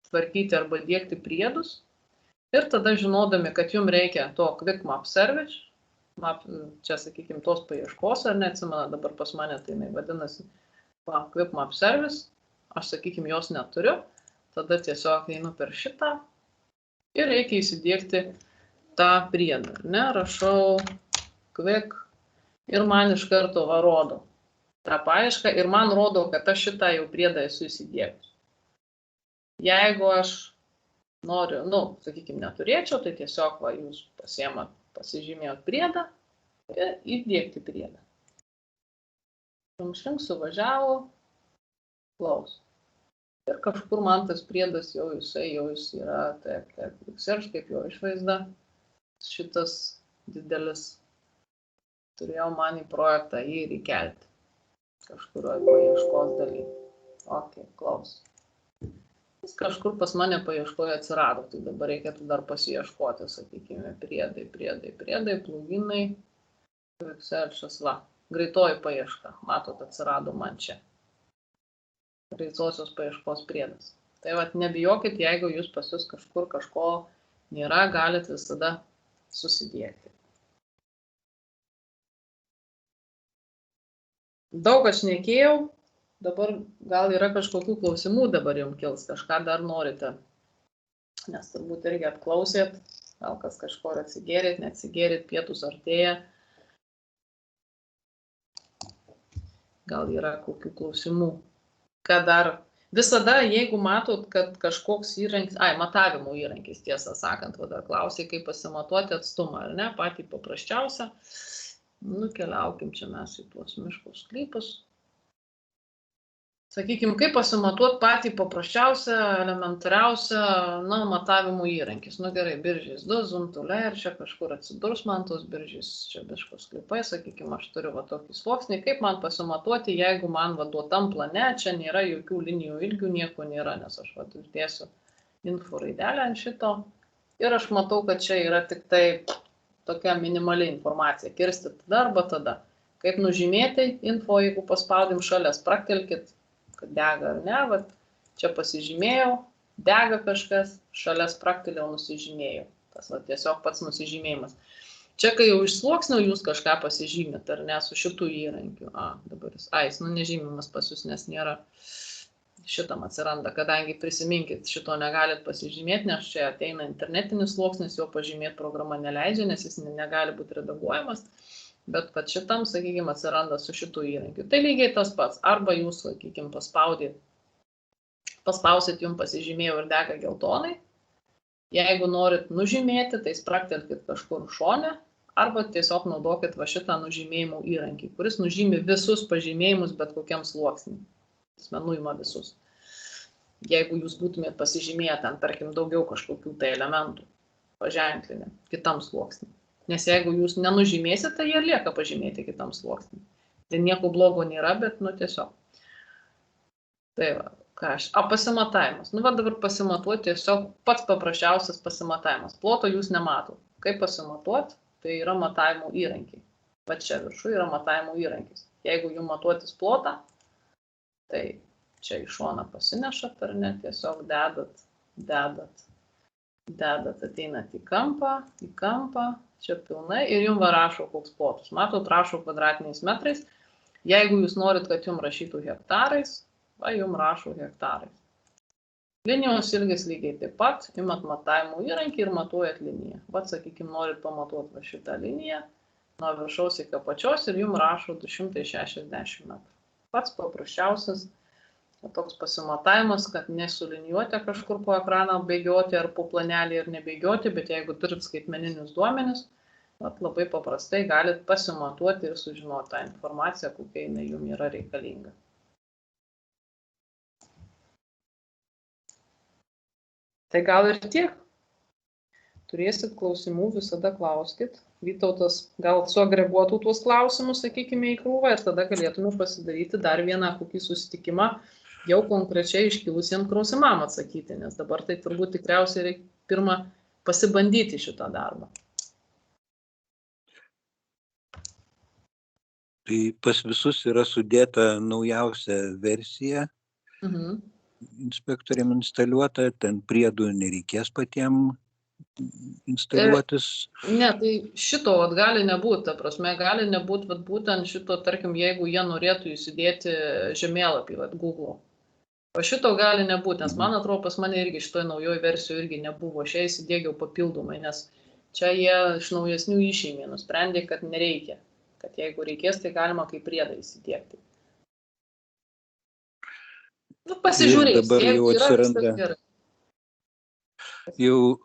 tvarkyti arba dėkti priedus ir tada žinodami, kad jums reikia to Webmap Service, čia, sakykime, tos paieškos, ar neatsimena, dabar pas mane tai vadinasi Webmap Service, aš, sakykime, jos neturiu, tada tiesiog einu per šitą ir reikia įsidėkti tą priedą, ne, rašau Quick ir man iš karto rodo tą paiešką ir man rodo, kad aš šitą jau priedą esu įsidėkus. Jeigu aš noriu, sakykime, neturėčiau, tai tiesiog jūs pasiemat, pasižymėjot priedą ir įdėkti priedą. Šlink suvažiavo, klaus. Ir kažkur man tas priedas jau jis yra, taip, kaip jo išvaizda. Šitas didelis turėjau man į projektą jį ir įkelti. Kažkurioje paieškos daly. Ok, klaus. Jis kažkur pas mane paieškoje atsirado, tai dabar reikėtų dar pasiieškoti, sakykime, priedai, pluginai, searchas, va, greitoji paieška, matot, atsirado man čia. Greitosios paieškos priedas. Tai vat nebijokit, jeigu jūs pas jūs kažkur kažko nėra, galit visada susidėti. Daug aš šnekėjau, dabar gal yra kažkokių klausimų dabar jums kils, kažką dar norite, nes turbūt irgi apklausėt, gal kas kažko atsigėrėt, neatsigėrėt, pietus artėja. Gal yra kokių klausimų. Ką dar? Visada, jeigu matot, kad kažkoks įrankis, matavimo įrankis, tiesą sakant, dar klausai, kaip pasimatuoti atstumą, ar ne, patį paprasčiausią. Nukeliaukim čia mes į tuos miško sklypus. Sakykime, kaip pasimatuoti patį paprasčiausią, elementariausią, matavimo įrankis. Gerai, biržės 2, zoomtulė ir čia kažkur atsidurs man tos biržės, čia miško sklypai, sakykime, aš turiu tokį sluoksnį, kaip man pasimatuoti, jeigu man duotam plane, čia nėra jokių linijų ilgių, nieko nėra, nes aš uždėsiu info raidelę ant šito ir aš matau, kad čia yra tik tai tokia minimali informacija, kirsti tada arba tada. Kaip nužymėti info, jeigu paspaudim šalia, spraktelkit, kad dega ar ne, čia pasižymėjau, dega kažkas, šalia spraktelėjau, nusižymėjau. Tas tiesiog pats nusižymėjimas. Čia, kai jau išsluoksniau, jūs kažką pasižymėt, ar ne, su šitų įrankiu. Dabar jis nežymimas pas jūs, nes nėra, šitam atsiranda, kadangi prisiminkit, šito negalit pasižymėti, nes čia ateina internetinis sluoksnis, jo pažymėti programa neleidžia, nes jis negali būti redaguojamas. Bet šitam, sakykime, atsiranda su šitų įrankiu. Tai lygiai tas pats. Arba jūs, sakykime, paspausit, jums pasižymėjau ir dega geltonai. Jeigu norit nužymėti, tai spraktelkit kažkur šone, arba tiesiog naudokit šitą nužymėjimų įrankį, kuris nužymi visus pažymėjimus bet kokiam sluoksniui. Jis nuima visus. Jeigu jūs būtumėt pasižymėję ten, tarkim, daugiau kažkokių tai elementų, paženklinę kitam sluoksniui. Nes jeigu jūs nenužymėsite, tai jie lieka pažymėti kitam sluoksniui. Tai nieko blogo nėra, bet tiesiog. Tai pasimatavimas. Dabar pasimatuoti tiesiog pats paprasčiausias pasimatavimas. Ploto jūs nematot. Kaip pasimatuoti? Tai yra matavimo įrankiai. Čia viršų yra matavimo įrankis. Jeigu jums matuotis plotą, tai čia į šoną pasinešat ar ne, tiesiog dedat, ateinat į kampą, čia pilnai ir jums rašo koks plotas. Matot, rašo kvadratiniais metrais. Jeigu jūs norit, kad jums rašytų hektarais, jums rašo hektarais. Linijos ilgis lygiai taip pat, imat matavimo įrankį ir matuojat liniją. Sakykime, norit pamatuoti šitą liniją nuo viršaus iki apačios ir jums rašo 260 metrų. Pats paprasčiausias toks pasimatavimas, kad nesulinijuoti kažkur po ekraną bėgioti ar po planelį ir nebėgioti, bet jeigu turit skaitmeninius duomenis, labai paprastai galit pasimatuoti ir sužinoti tą informaciją, kokia jinai jums yra reikalinga. Tai gal ir tiek. Turėsit klausimų, visada klauskit. Vytautas gal suagreguotų tuos klausimus, sakykime, į krūvą ir tada galėtume pasidaryti dar vieną kokį susitikimą jau konkrečiai iškilusiems klausimam atsakyti, nes dabar tai turbūt tikriausiai reikia pirmą pasibandyti šitą darbą. Tai pas visus yra sudėta naujausia versija, inspektoriam instaliuota, ten priedų nereikės patiems instaliuotis. Ne, tai šito gali nebūti, ta prasme, gali nebūti būtent šito, tarkim, jeigu jie norėtų įsidėti žemėlapį, Google. O šito gali nebūti, nes man atrodo, pas mane irgi šitoje naujoje versijoje irgi nebuvo. Šiai įsidėgiau papildomai, nes čia jie iš naujesnių išėmė, nusprendė, kad nereikia. Kad jeigu reikės, tai galima kaip priedą įsidėkti. Pasižiūrės, jeigu yra viskas gerai. Jau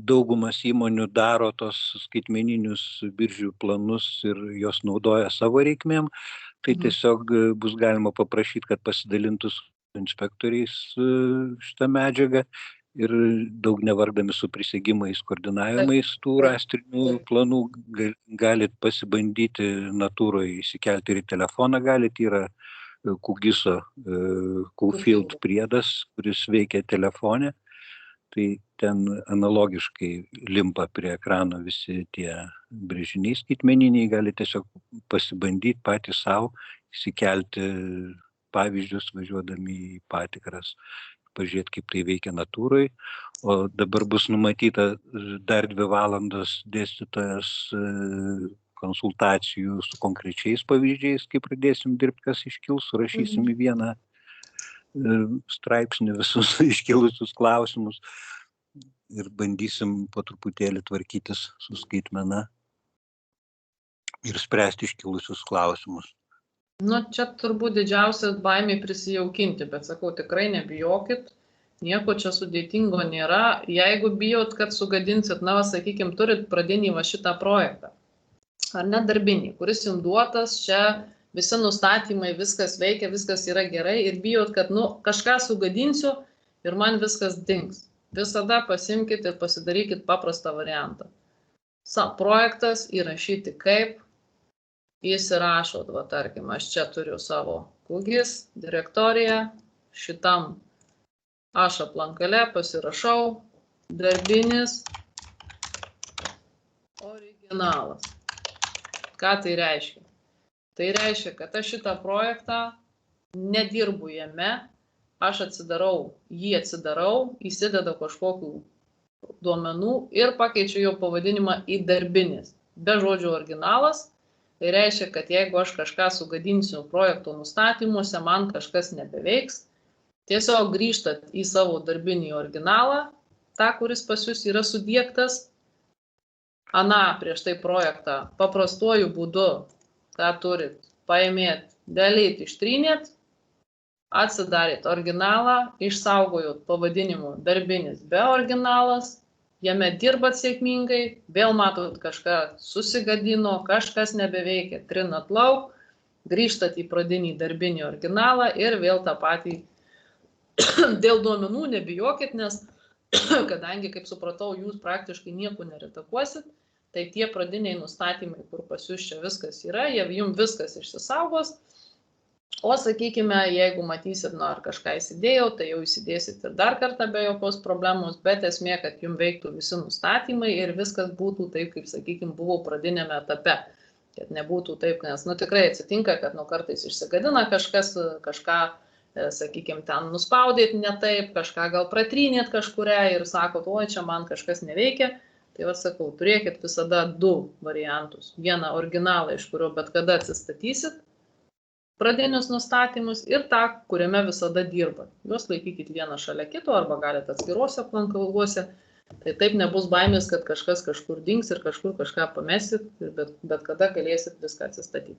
daugumas įmonių daro tos skaitmeninius biržų planus ir jos naudoja savo reikmėm, tai tiesiog bus galima paprašyti, kad pasidalintų su inspektoriais šitą medžiagą ir daug nevardami su prisegimais, koordinavimais tų rastrinių planų galit pasibandyti natūroje įsikelti ir į telefoną galit, yra Kugiso Coolfield priedas, kuris veikia telefone, tai ten analogiškai limpa prie ekrano visi tie brėžiniai skaitmeniniai, gali tiesiog pasibandyti patys savo, įsikelti pavyzdžius važiuodami į patikras, pažiūrėti, kaip tai veikia natūrai. O dabar bus numatyta dar 2 valandos dėstytojas konsultacijų su konkrečiais pavyzdžiais, kai pradėsim dirbti, kas iškils, surašysim į vieną straipsnį visus iškilusius klausimus ir bandysim po truputėlį tvarkytis su skaitmena ir spręsti iškilusius klausimus. Nu, čia turbūt didžiausia baimė prisijaukinti, bet sakau, tikrai nebijokit, nieko čia sudėtingo nėra. Jeigu bijot, kad sugadinsit, na, sakykim, turit pradinį va šitą projektą, ar net darbinį, kuris jums duotas, čia visi nustatymai, viskas veikia, viskas yra gerai ir bijot, kad, nu, kažką sugadinsiu ir man viskas dings. Visada pasimkit ir pasidarykit paprastą variantą. Projektas įrašyti kaip, įsirašot, va, tarkim, aš čia turiu savo kugis, direktoriją, šitam aš aplankale pasirašau, darbinis, originalas. Ką tai reiškia? Tai reiškia, kad aš šitą projektą nedirbu jame, aš jį atsidarau, įsidedu kažkokių duomenų ir pakeičiu jo pavadinimą į darbinis. Be žodžio originalas, tai reiškia, kad jeigu aš kažką sugadinsiu projekto nustatymuose, man kažkas nebeveiks, tiesiog grįžtat į savo darbinį originalą, tą, kuris pas jūs yra sudiegtas, prieš tai projektą paprastuoju būdu, ką turit, paėmėt, delete ištrynėt, atsidarėt originalą, išsaugojot pavadinimu darbinis be originalas, jame dirbat sėkmingai, vėl matot kažką susigadino, kažkas nebeveikia, trinat lauk, grįžtat į pradinį darbinį originalą ir vėl tą patį. Dėl duomenų nebijokit, nes kadangi, kaip supratau, jūs praktiškai nieko neritakuosit, tai tie pradiniai nustatymai, kur pas jūs čia viskas yra, jums viskas išsisaugos, o sakykime, jeigu matysit, ar kažką įsidėjau, tai jau įsidėsit ir dar kartą be jokios problemos, bet esmė, kad jums veiktų visi nustatymai ir viskas būtų taip, kaip, sakykime, buvo pradinėme etape. Kad nebūtų taip, nes, tikrai atsitinka, kad, kartais išsigadina kažkas, kažką, sakykime, ten nuspaudėt ne taip, kažką gal pratrynėt kažkurią ir sakot, oi, čia man kažkas neveikia. Tai sakau, turėkit visada 2 variantus. Vieną originalą, iš kurio bet kada atsistatysit pradinius nustatymus ir tą, kuriame visada dirbat. Juos laikykit vieną šalia kito arba galite atskiruose aplankaluose. Tai taip nebus baimės, kad kažkas kažkur dings ir kažkur kažką pamesit, bet kada galėsit viską atsistatyti.